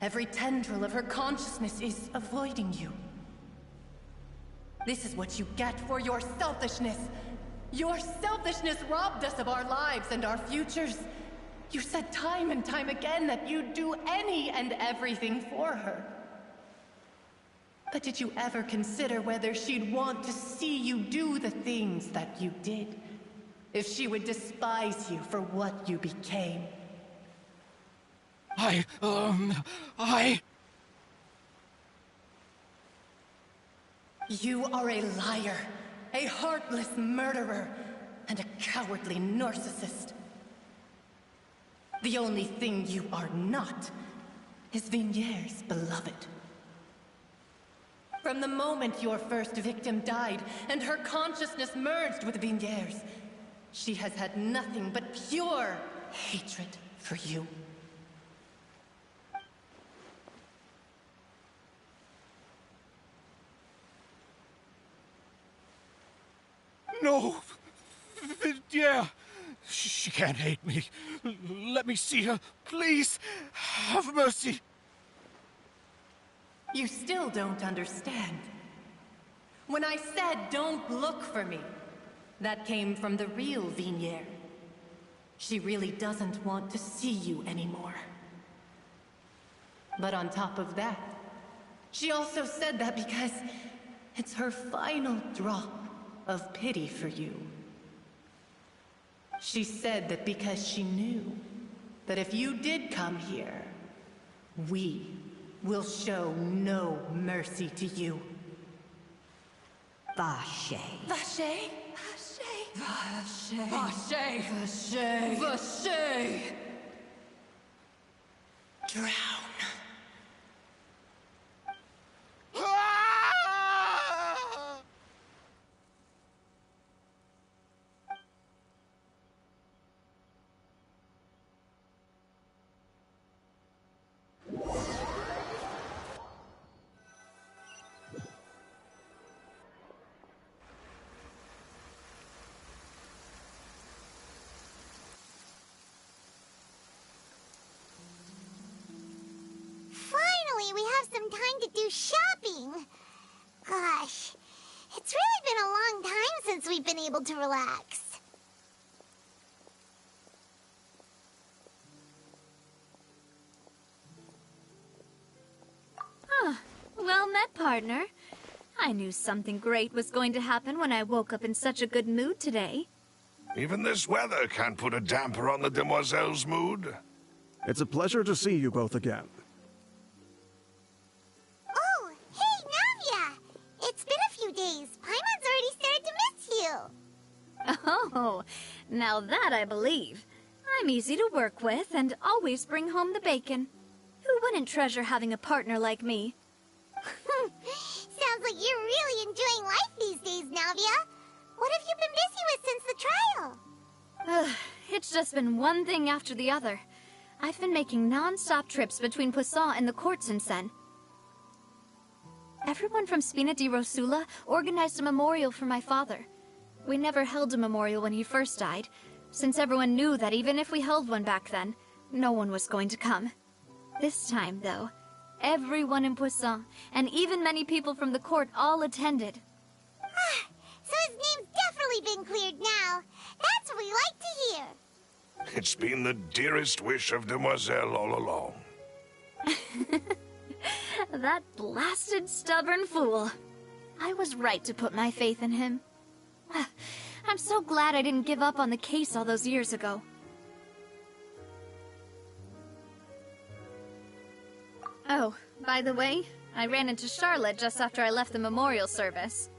Every tendril of her consciousness is avoiding you. This is what you get for your selfishness. Your selfishness robbed us of our lives and our futures. You said time and time again that you'd do any and everything for her. But did you ever consider whether she'd want to see you do the things that you did? If she would despise you for what you became? You are a liar, a heartless murderer, and a cowardly narcissist. The only thing you are not is Vinier's beloved. From the moment your first victim died and her consciousness merged with Vinier's, she has had nothing but pure hatred for you. No! Vinier! She can't hate me. Let me see her, please. Have mercy. You still don't understand. When I said don't look for me, that came from the real Vignier. She really doesn't want to see you anymore. But on top of that, she also said that because it's her final drop of pity for you. She said that because she knew that if you did come here, we will show no mercy to you. Vache. Vache? Vache. Vache. Vache. Vache. Drown. Finally, we have some time to do shopping. Gosh, it's really been a long time since we've been able to relax. Well met, partner. I knew something great was going to happen when I woke up in such a good mood today. Even this weather can't put a damper on the demoiselle's mood. It's a pleasure to see you both again. Oh, hey, Navia! It's been a few days. Paimon's already started to miss you. Oh, now that I believe. I'm easy to work with and always bring home the bacon. Who wouldn't treasure having a partner like me? Sounds like you're really enjoying life these days, Navia. What have you been busy with since the trial? It's just been one thing after the other. I've been making non-stop trips between Poisson and the court since then. Everyone from Spina di Rosula organized a memorial for my father. We never held a memorial when he first died, since everyone knew that even if we held one back then, no one was going to come. This time, though, everyone in Poisson, and even many people from the court, all attended. So his name's definitely been cleared now. That's what we like to hear. It's been the dearest wish of Demoiselle all along. That blasted stubborn fool. I was right to put my faith in him. I'm so glad I didn't give up on the case all those years ago. Oh, by the way, I ran into Charlotte just after I left the memorial service.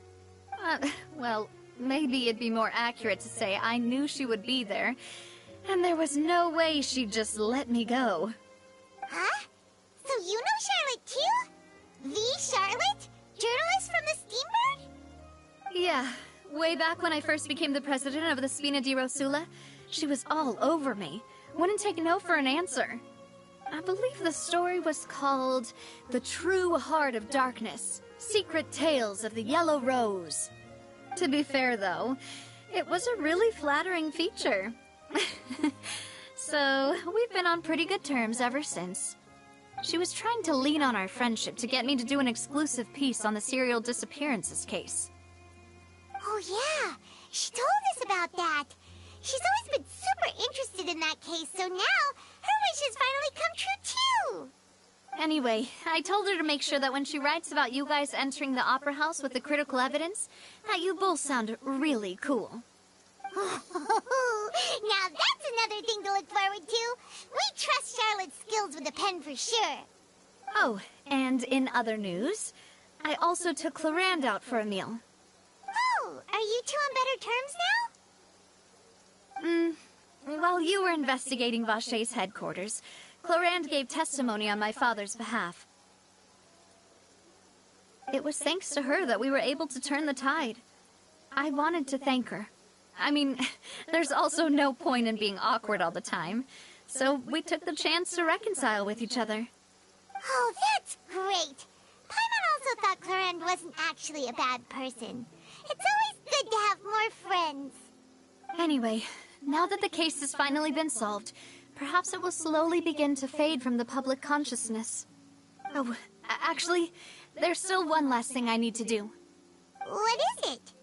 Well, maybe it'd be more accurate to say I knew she would be there, and there was no way she'd just let me go. Huh? So you know Charlotte too? The Charlotte? Journalist from the Steambird? Yeah, way back when I first became the president of the Spina di Rosula, she was all over me. Wouldn't take no for an answer. I believe the story was called The True Heart of Darkness, Secret Tales of the Yellow Rose. To be fair, though, it was a really flattering feature. So, we've been on pretty good terms ever since. She was trying to lean on our friendship to get me to do an exclusive piece on the serial disappearances case. Oh yeah, she told us about that. She's always been super interested in that case, so now her wish has finally come true too. Anyway, I told her to make sure that when she writes about you guys entering the opera house with the critical evidence, that you both sound really cool. Now that's another thing to look forward to. We trust Charlotte's skills with a pen for sure. Oh, and in other news, I also took Clorand out for a meal. Oh, are you two on better terms now? While you were investigating Vache's headquarters, Clorand gave testimony on my father's behalf. It was thanks to her that we were able to turn the tide. I wanted to thank her. I mean, there's also no point in being awkward all the time, so we took the chance to reconcile with each other. Oh, that's great. Paimon also thought Clorand wasn't actually a bad person. It's always good to have more friends. Anyway, Now that the case has finally been solved, perhaps it will slowly begin to fade from the public consciousness. Oh, actually, there's still one last thing I need to do. What is it?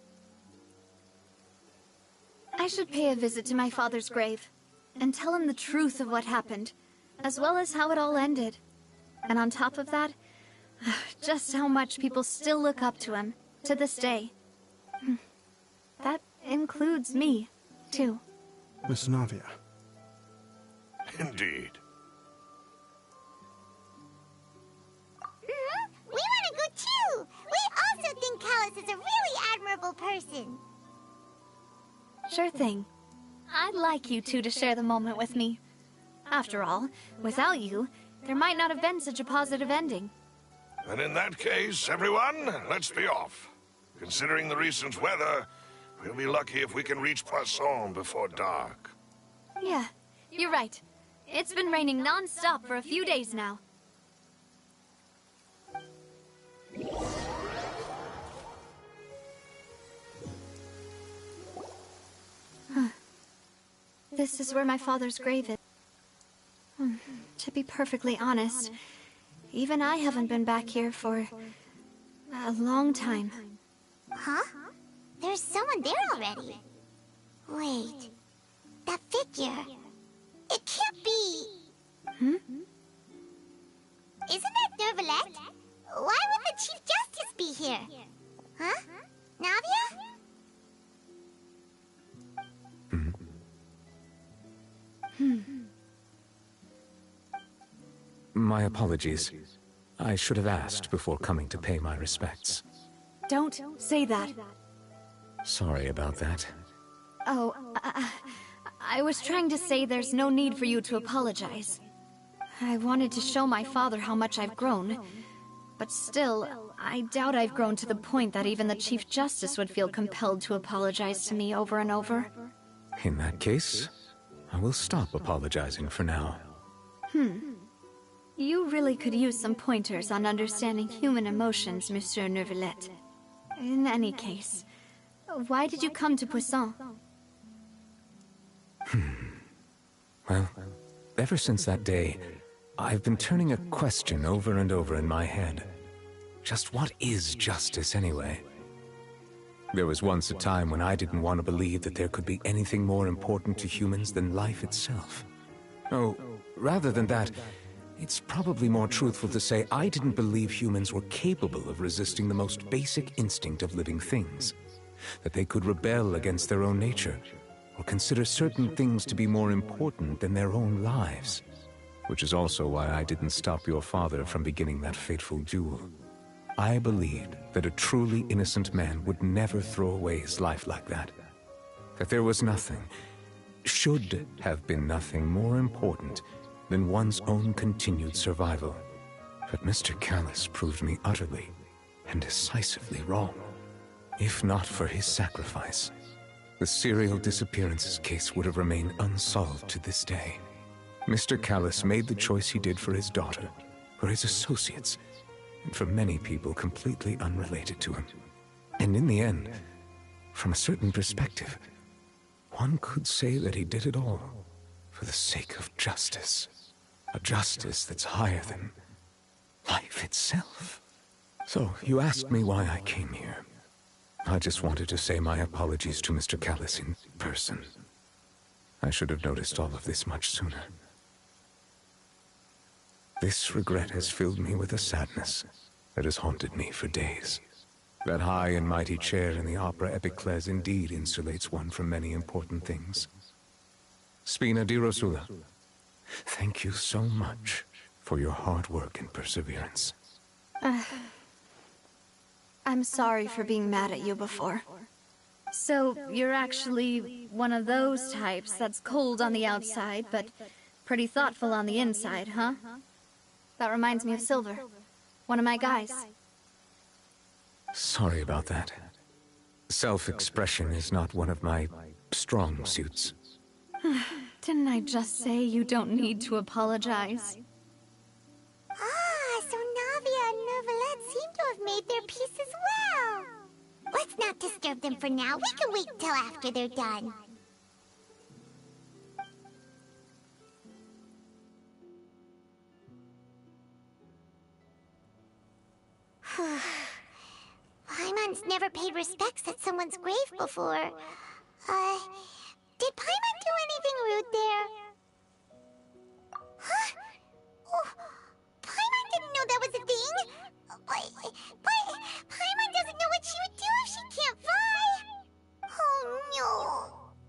I should pay a visit to my father's grave, and tell him the truth of what happened, as well as how it all ended. And on top of that, just how much people still look up to him, to this day. That includes me, too. Miss Navia. Indeed. We want to go too! We also think Callus is a really admirable person. Sure thing. I'd like you two to share the moment with me. After all, without you, there might not have been such a positive ending. Then in that case, everyone, let's be off. Considering the recent weather, we'll be lucky if we can reach Poisson before dark. Yeah, you're right. It's been raining non-stop for a few days now. This is where my father's grave is. To be perfectly honest, even I haven't been back here for a long time. Huh? There's someone there already. Wait. That figure. It can't be. Hmm? Isn't that Nervalette? Why would the Chief Justice be here? Huh? Navia? My apologies. I should have asked before coming to pay my respects. Don't say that. Sorry about that. Oh, I was trying to say there's no need for you to apologize. I wanted to show my father how much I've grown. But still, I doubt I've grown to the point that even the Chief Justice would feel compelled to apologize to me over and over. In that case, I will stop apologizing for now. You really could use some pointers on understanding human emotions, Monsieur Nervalette. In any case, why did you come to Poisson? Well, ever since that day, I've been turning a question over and over in my head. Just what is justice anyway? There was once a time when I didn't want to believe that there could be anything more important to humans than life itself. Oh, rather than that, it's probably more truthful to say I didn't believe humans were capable of resisting the most basic instinct of living things. That they could rebel against their own nature, or consider certain things to be more important than their own lives. Which is also why I didn't stop your father from beginning that fateful duel. I believed that a truly innocent man would never throw away his life like that. That there was nothing, should have been nothing more important than one's own continued survival. But Mr. Callus proved me utterly and decisively wrong. If not for his sacrifice, the serial disappearances case would have remained unsolved to this day. Mr. Callus made the choice he did for his daughter, for his associates, and for many people completely unrelated to him. And in the end, from a certain perspective, one could say that he did it all for the sake of justice. A justice that's higher than life itself. So, you asked me why I came here. I just wanted to say my apologies to Mr. Callus in person. I should have noticed all of this much sooner. This regret has filled me with a sadness that has haunted me for days. That high and mighty chair in the Opera Epiclese indeed insulates one from many important things. Spina di Rosula, thank you so much for your hard work and perseverance. I'm sorry for being mad at you before. So, you're actually one of those types that's cold on the outside, but pretty thoughtful on the inside, huh? That reminds me of Silver, one of my guys. Sorry about that. Self-expression is not one of my strong suits. Didn't I just say you don't need to apologize? Ah, so Navia and Nervalette seem to have made their peace as well. Let's not disturb them for now. We can wait till after they're done. Paimon's never paid respects at someone's grave before. Did Paimon do anything rude there? Huh? Oh, Paimon didn't know that was a thing! But Paimon doesn't know what she would do if she can't fly! Oh no!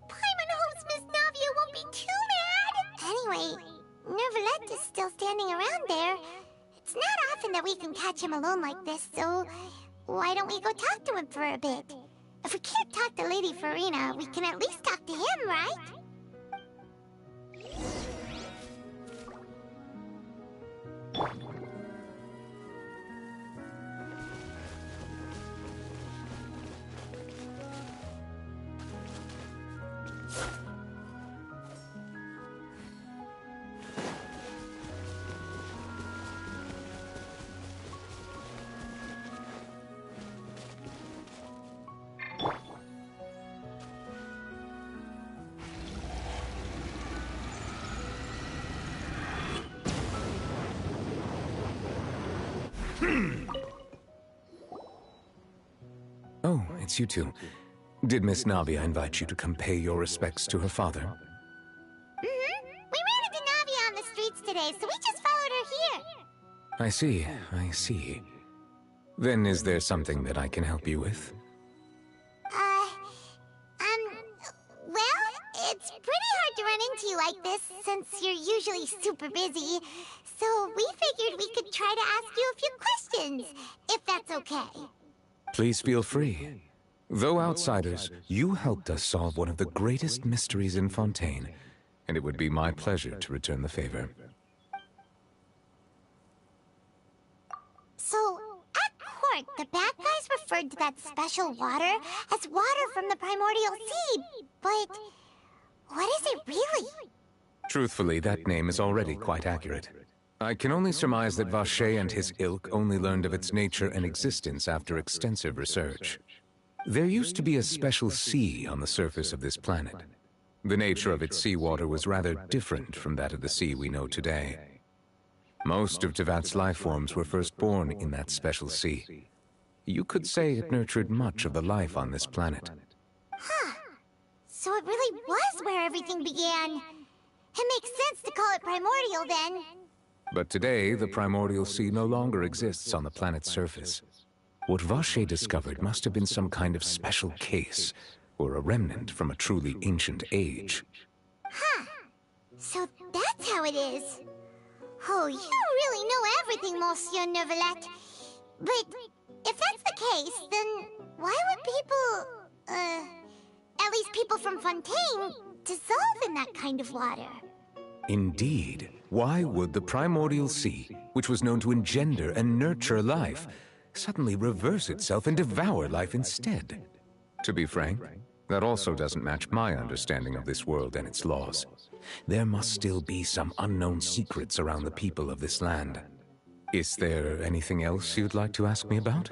Paimon hopes Miss Navia won't be too mad! Anyway, Nervalette is still standing around there. It's not often that we can catch him alone like this, so why don't we go talk to him for a bit? If we can't talk to Lady Farina, we can at least talk to him, right? Oh, it's you two. Did Miss Navia invite you to come pay your respects to her father? Mm-hmm. We ran into Navia on the streets today, so we just followed her here. I see. Then is there something that I can help you with? Well, it's pretty hard to run into you like this, since you're usually super busy. So we figured we could try to ask you a few questions, if that's okay. Please feel free. Though outsiders, you helped us solve one of the greatest mysteries in Fontaine, and it would be my pleasure to return the favor. So, at court, the bad guys referred to that special water as water from the primordial sea, but what is it really? Truthfully, that name is already quite accurate. I can only surmise that Vacher and his ilk only learned of its nature and existence after extensive research. There used to be a special sea on the surface of this planet. The nature of its seawater was rather different from that of the sea we know today. Most of Tevat's life forms were first born in that special sea. You could say it nurtured much of the life on this planet. Huh. So it really was where everything began. It makes sense to call it primordial then. But today, the primordial sea no longer exists on the planet's surface. What Vacher discovered must have been some kind of special case, or a remnant from a truly ancient age. Huh. So that's how it is. Oh, you really know everything, Monsieur Nervalette. But if that's the case, then why would people, at least people from Fontaine, dissolve in that kind of water? Indeed. Why would the primordial sea, which was known to engender and nurture life, suddenly reverse itself and devour life instead? To be frank, that also doesn't match my understanding of this world and its laws. There must still be some unknown secrets around the people of this land. Is there anything else you'd like to ask me about?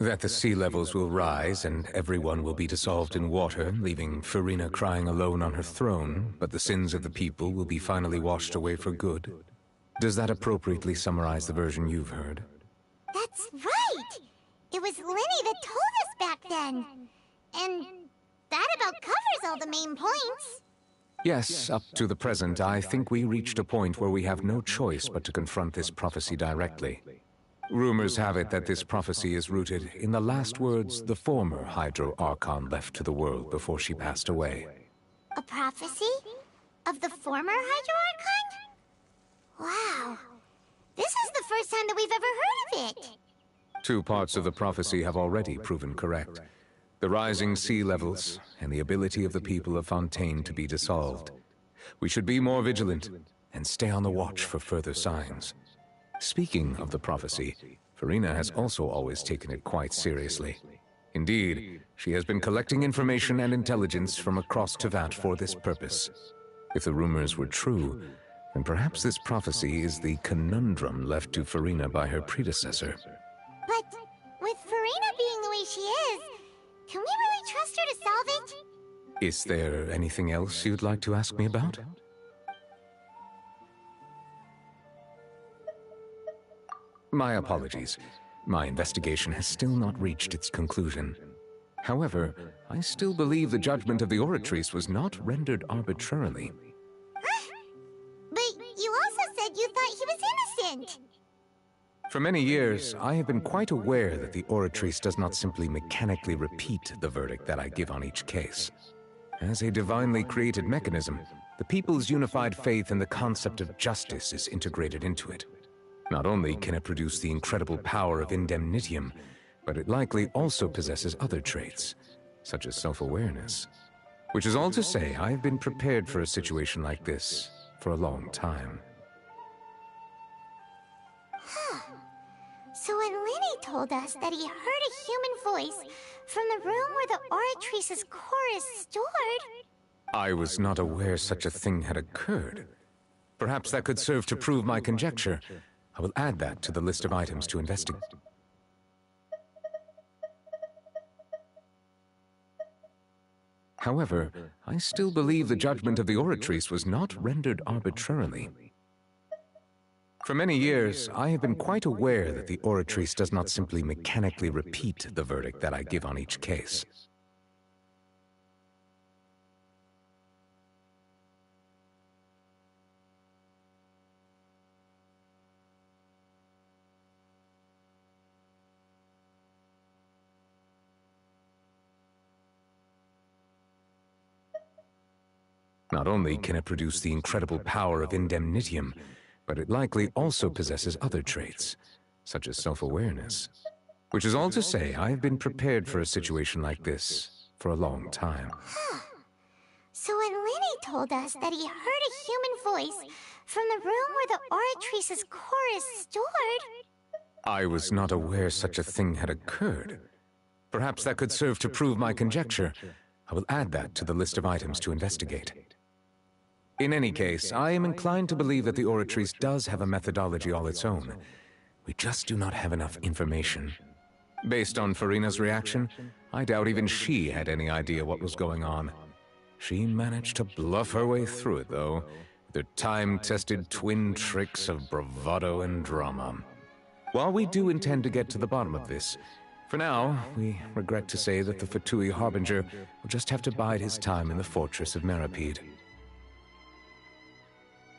That the sea levels will rise and everyone will be dissolved in water, leaving Farina crying alone on her throne, but the sins of the people will be finally washed away for good. Does that appropriately summarize the version you've heard? That's right! It was Linny that told us back then. And that about covers covers all the main points. Yes, up to the present, I think we reached a point where we have no choice but to confront this prophecy directly. Rumors have it that this prophecy is rooted in the last words the former Hydro Archon left to the world before she passed away. A prophecy? Of the former Hydro Archon? Wow. This is the first time that we've ever heard of it. Two parts of the prophecy have already proven correct. The rising sea levels, and the ability of the people of Fontaine to be dissolved. We should be more vigilant, and stay on the watch for further signs. Speaking of the prophecy, Farina has also always taken it quite seriously. Indeed, she has been collecting information and intelligence from across Tevat for this purpose. If the rumors were true, then perhaps this prophecy is the conundrum left to Farina by her predecessor. But with Farina being the way she is, can we really trust her to solve it? Is there anything else you'd like to ask me about? My apologies. My investigation has still not reached its conclusion. However, I still believe the judgment of the Oratrice was not rendered arbitrarily. But you also said you thought he was innocent. For many years, I have been quite aware that the Oratrice does not simply mechanically repeat the verdict that I give on each case. As a divinely created mechanism, the people's unified faith in the concept of justice is integrated into it. Not only can it produce the incredible power of indemnitium, but it likely also possesses other traits, such as self-awareness. Which is all to say, I have been prepared for a situation like this for a long time. So when Lenny told us that he heard a human voice from the room where the Oratrice's core is stored... I was not aware such a thing had occurred. Perhaps that could serve to prove my conjecture. I will add that to the list of items to investigate. However, I still believe the judgment of the Oratrice was not rendered arbitrarily. For many years, I have been quite aware that the Oratrice does not simply mechanically repeat the verdict that I give on each case. Not only can it produce the incredible power of indemnitium, but it likely also possesses other traits, such as self-awareness. Which is all to say, I have been prepared for a situation like this for a long time. So when Lenny told us that he heard a human voice from the room where the Oratrice's core is stored... I was not aware such a thing had occurred. Perhaps that could serve to prove my conjecture. I will add that to the list of items to investigate. In any case, I am inclined to believe that the Oratrice does have a methodology all its own. We just do not have enough information. Based on Farina's reaction, I doubt even she had any idea what was going on. She managed to bluff her way through it, though, with her time-tested twin tricks of bravado and drama. While we do intend to get to the bottom of this, for now, we regret to say that the Fatui Harbinger will just have to bide his time in the fortress of Meripede.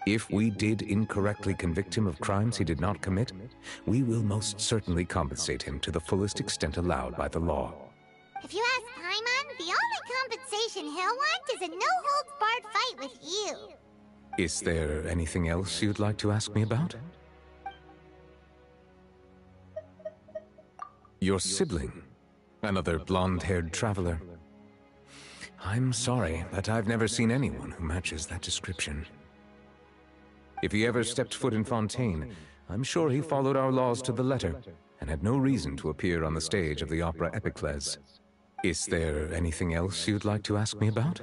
If we did incorrectly convict him of crimes he did not commit, we will most certainly compensate him to the fullest extent allowed by the law. If you ask Paimon, the only compensation he'll want is a no-holds-barred fight with you. Is there anything else you'd like to ask me about? Your sibling, another blonde-haired traveler. I'm sorry, but I've never seen anyone who matches that description. If he ever stepped foot in Fontaine, I'm sure he followed our laws to the letter, and had no reason to appear on the stage of the opera Epicles. Is there anything else you'd like to ask me about?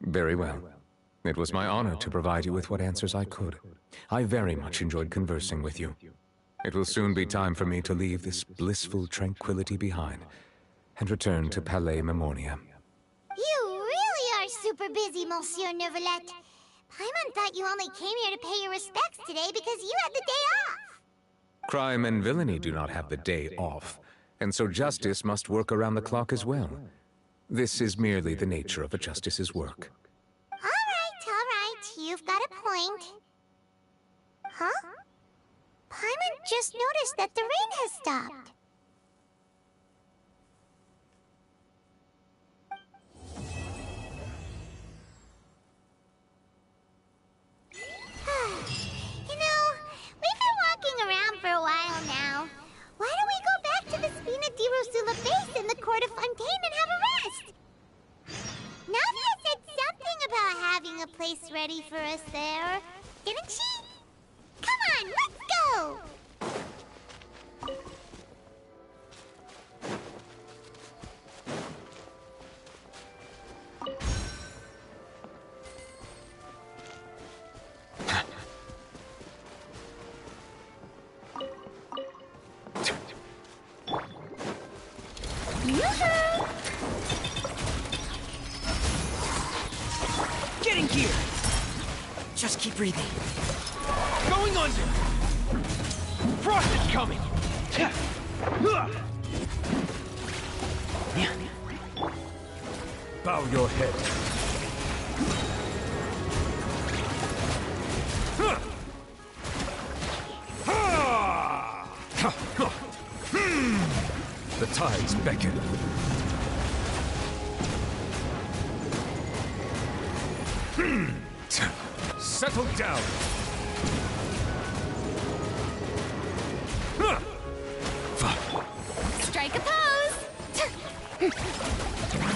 Very well. It was my honor to provide you with what answers I could. I very much enjoyed conversing with you. It will soon be time for me to leave this blissful tranquility behind and return to Palais Memornia. You really are super busy, Monsieur Neuvillette. Paimon thought you only came here to pay your respects today because you had the day off. Crime and villainy do not have the day off, and so justice must work around the clock as well. This is merely the nature of a justice's work. All right. You've got a point. Huh? Paimon just noticed that the rain has stopped. We've been walking around for a while now. Why don't we go back to the Spina di Rosula base in the Court of Fontaine and have a rest? Navia said something about having a place ready for us there, didn't she? Come on, let's go! Getting gear! Just keep breathing. Going under! Frost is coming! Bow your head. The tides beckon. Settle down. Strike a pose!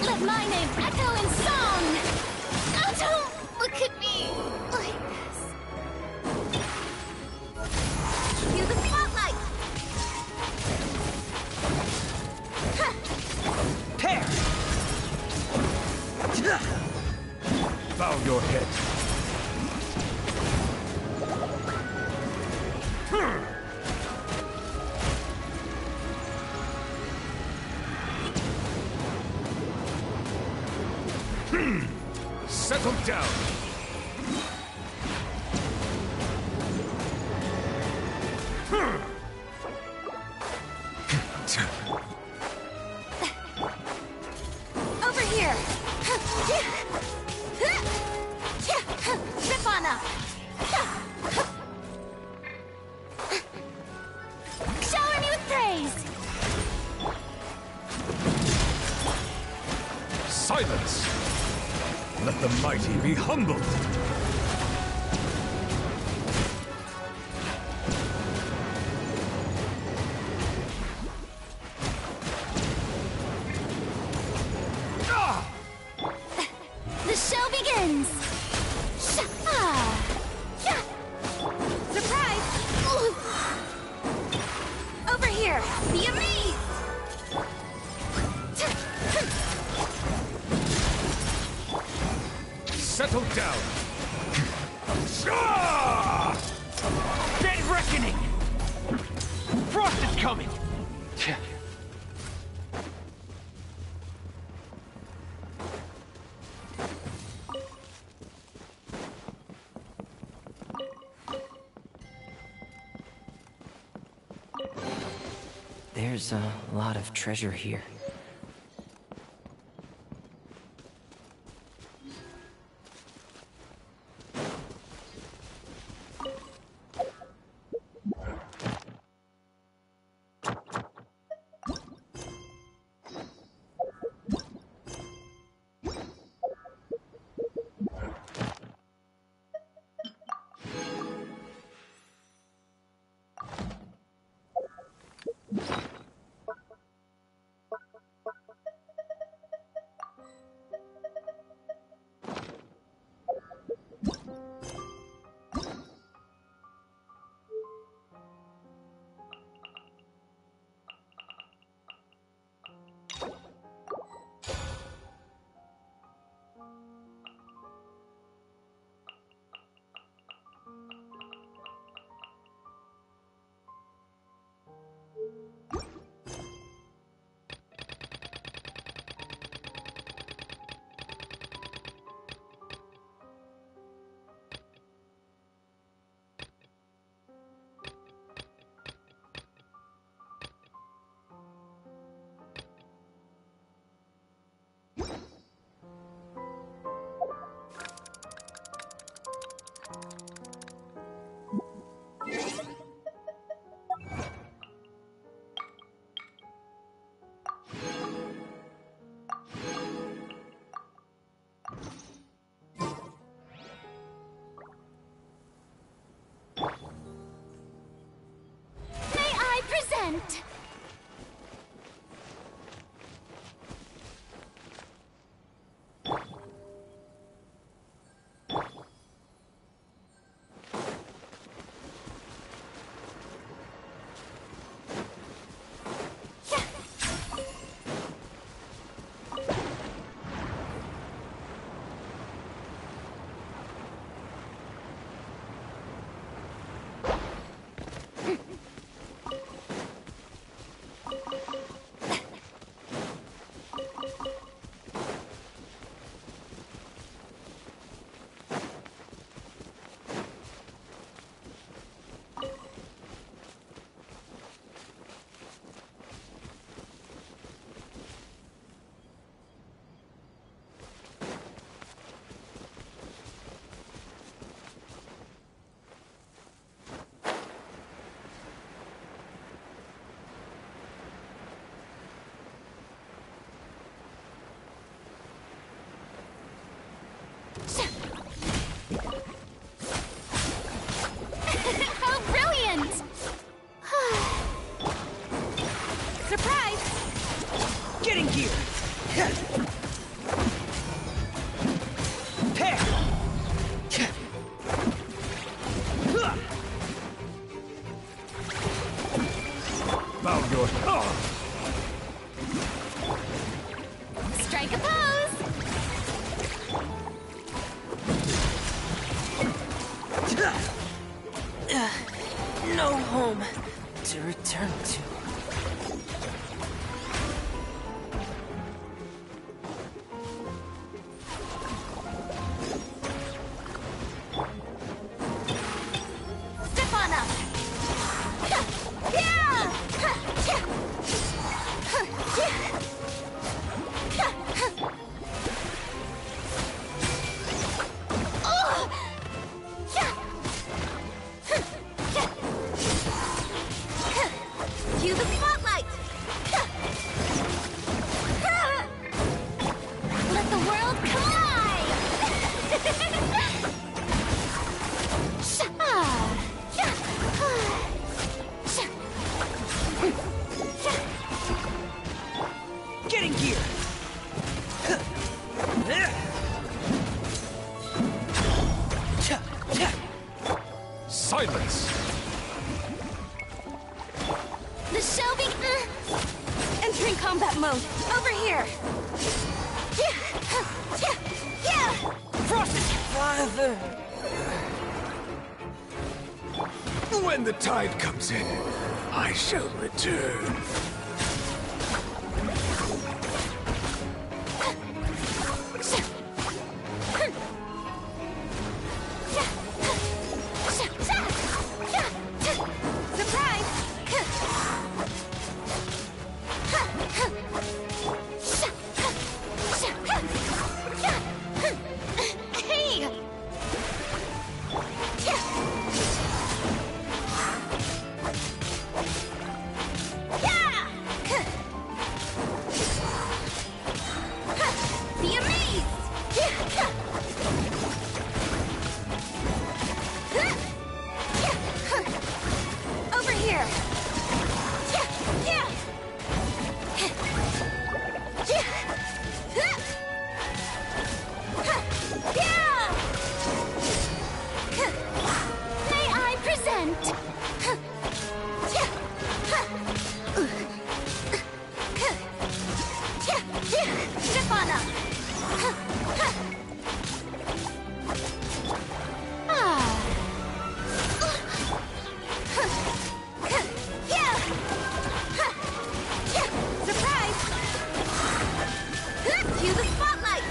Let my name echo in song! Oh, don't look at me like this. Cue the spotlight! Tear! Bow your head. Settle down. Over here! Zip on up! Shower me with praise! Silence! Let the mighty be humbled! The show begins! Surprise! Over here! Be amazed! Settle down! Dead reckoning! Frost is coming! There's a lot of treasure here. brilliant! How brilliant! Surprise! Get in gear! Tear! Bow your... Oh! Strike a pose! No home to return to. Step on up! Yeah! Cue the spotlight! Let the world collide! Get in gear! Silence! The show be... Entering combat mode. Over here. Yeah! Frosted! Father! When the tide comes in, I shall return. Be amazed! Over here! May I present? Stefana! Surprise! Cue the spotlight!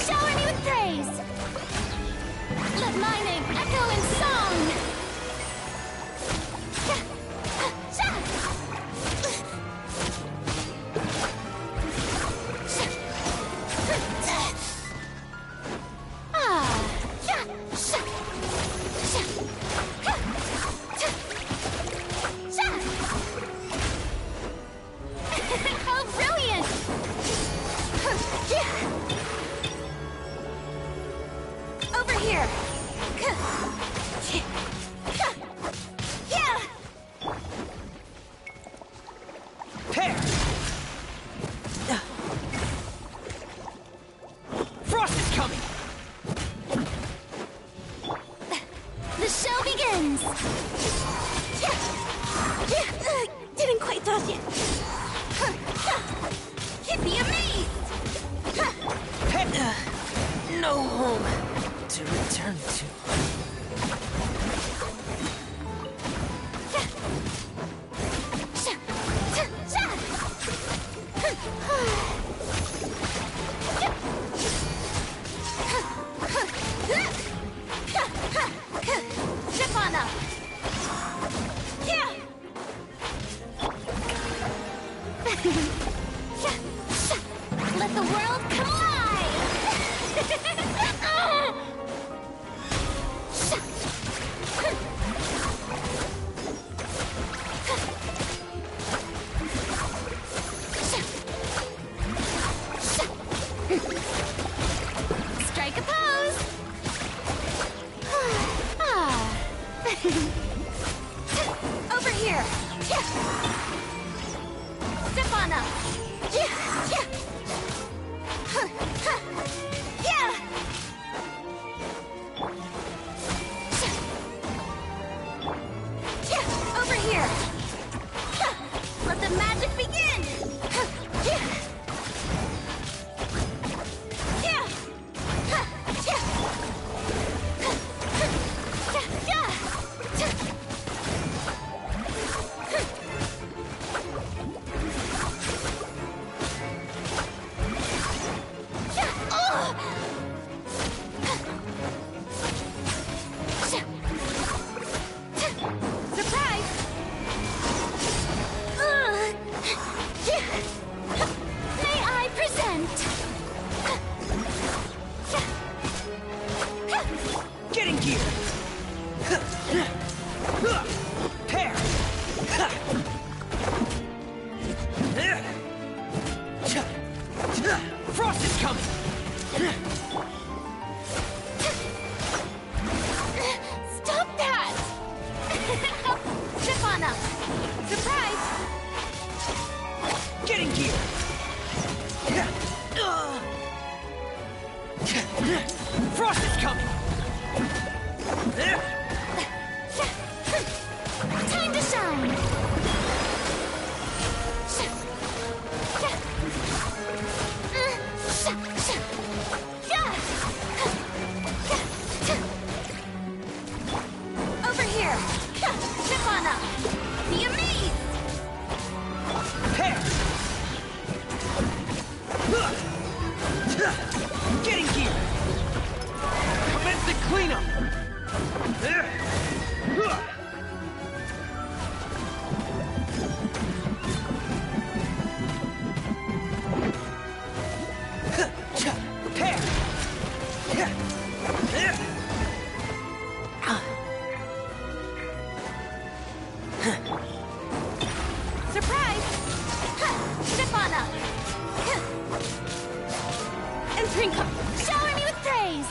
Shower me with praise! Let my name echo in song! How brilliant! no home to return to. Zip on up! Yeah! Let the world collide! Strike a pose! Over here! Step on up! Over here! Let the magic begin! Surprise! May I present? Get in gear! Pair! Frost is coming! Stop that! Zip on up! Surprise! Get in gear! Frost is coming! Time to shine! Over here! Zip on up! Be amazed! Pair! Get in gear! Commence the cleanup! Pair! Surprise! Zip on up! And sprinkle! Shower me with praise!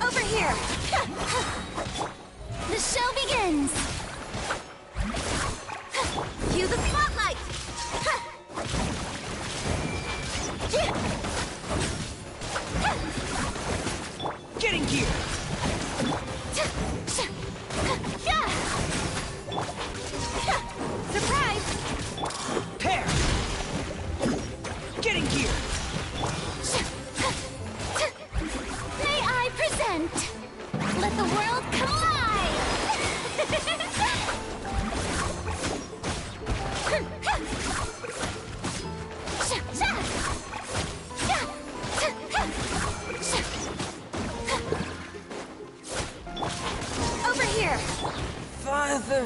Over here! The show begins! Cue the spotlight! Get in gear! Surprise! Pair! Get in gear! May I present? Let the world collide! Over here! Father!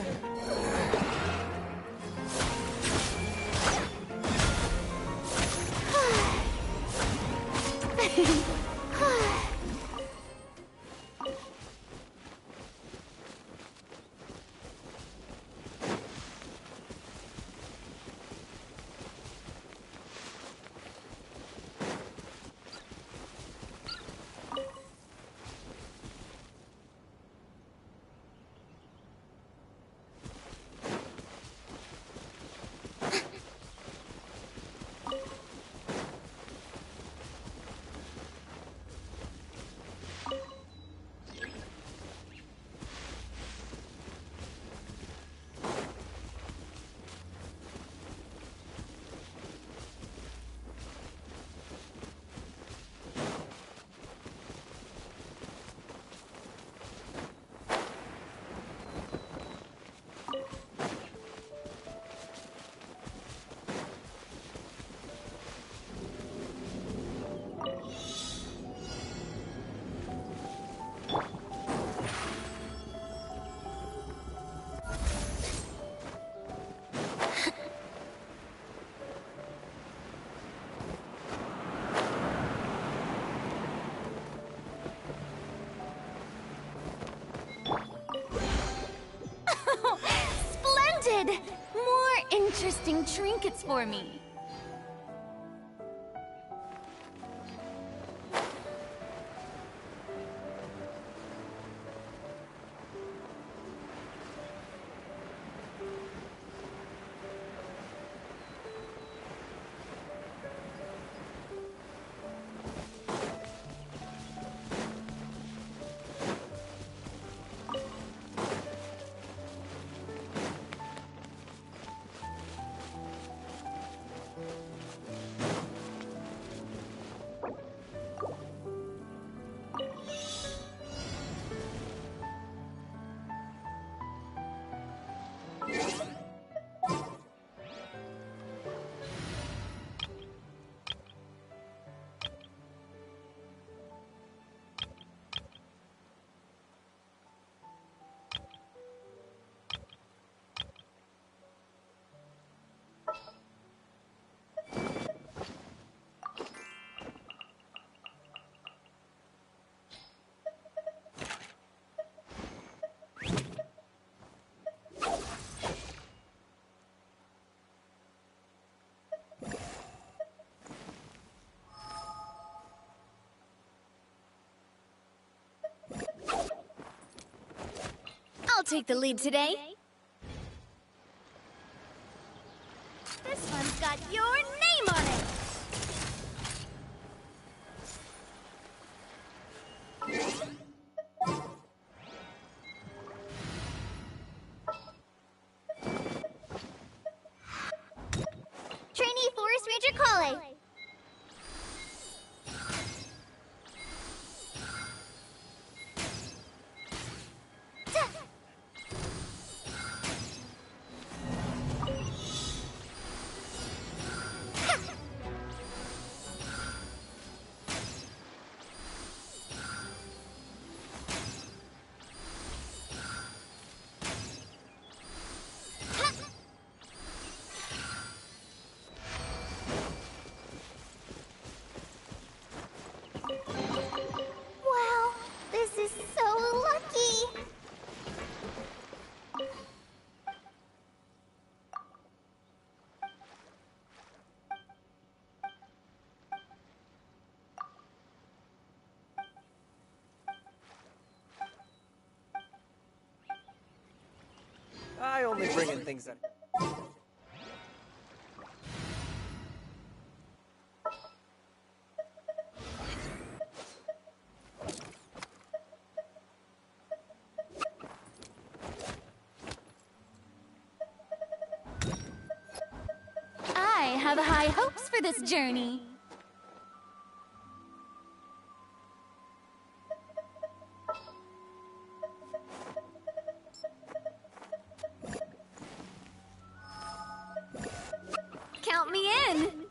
trinkets for me. I'll take the lead today. This one's got your name on it. Trainee Forest Ranger Kale. Wow, this is so lucky! I only bring in things that... I have high hopes for this journey. Count me in!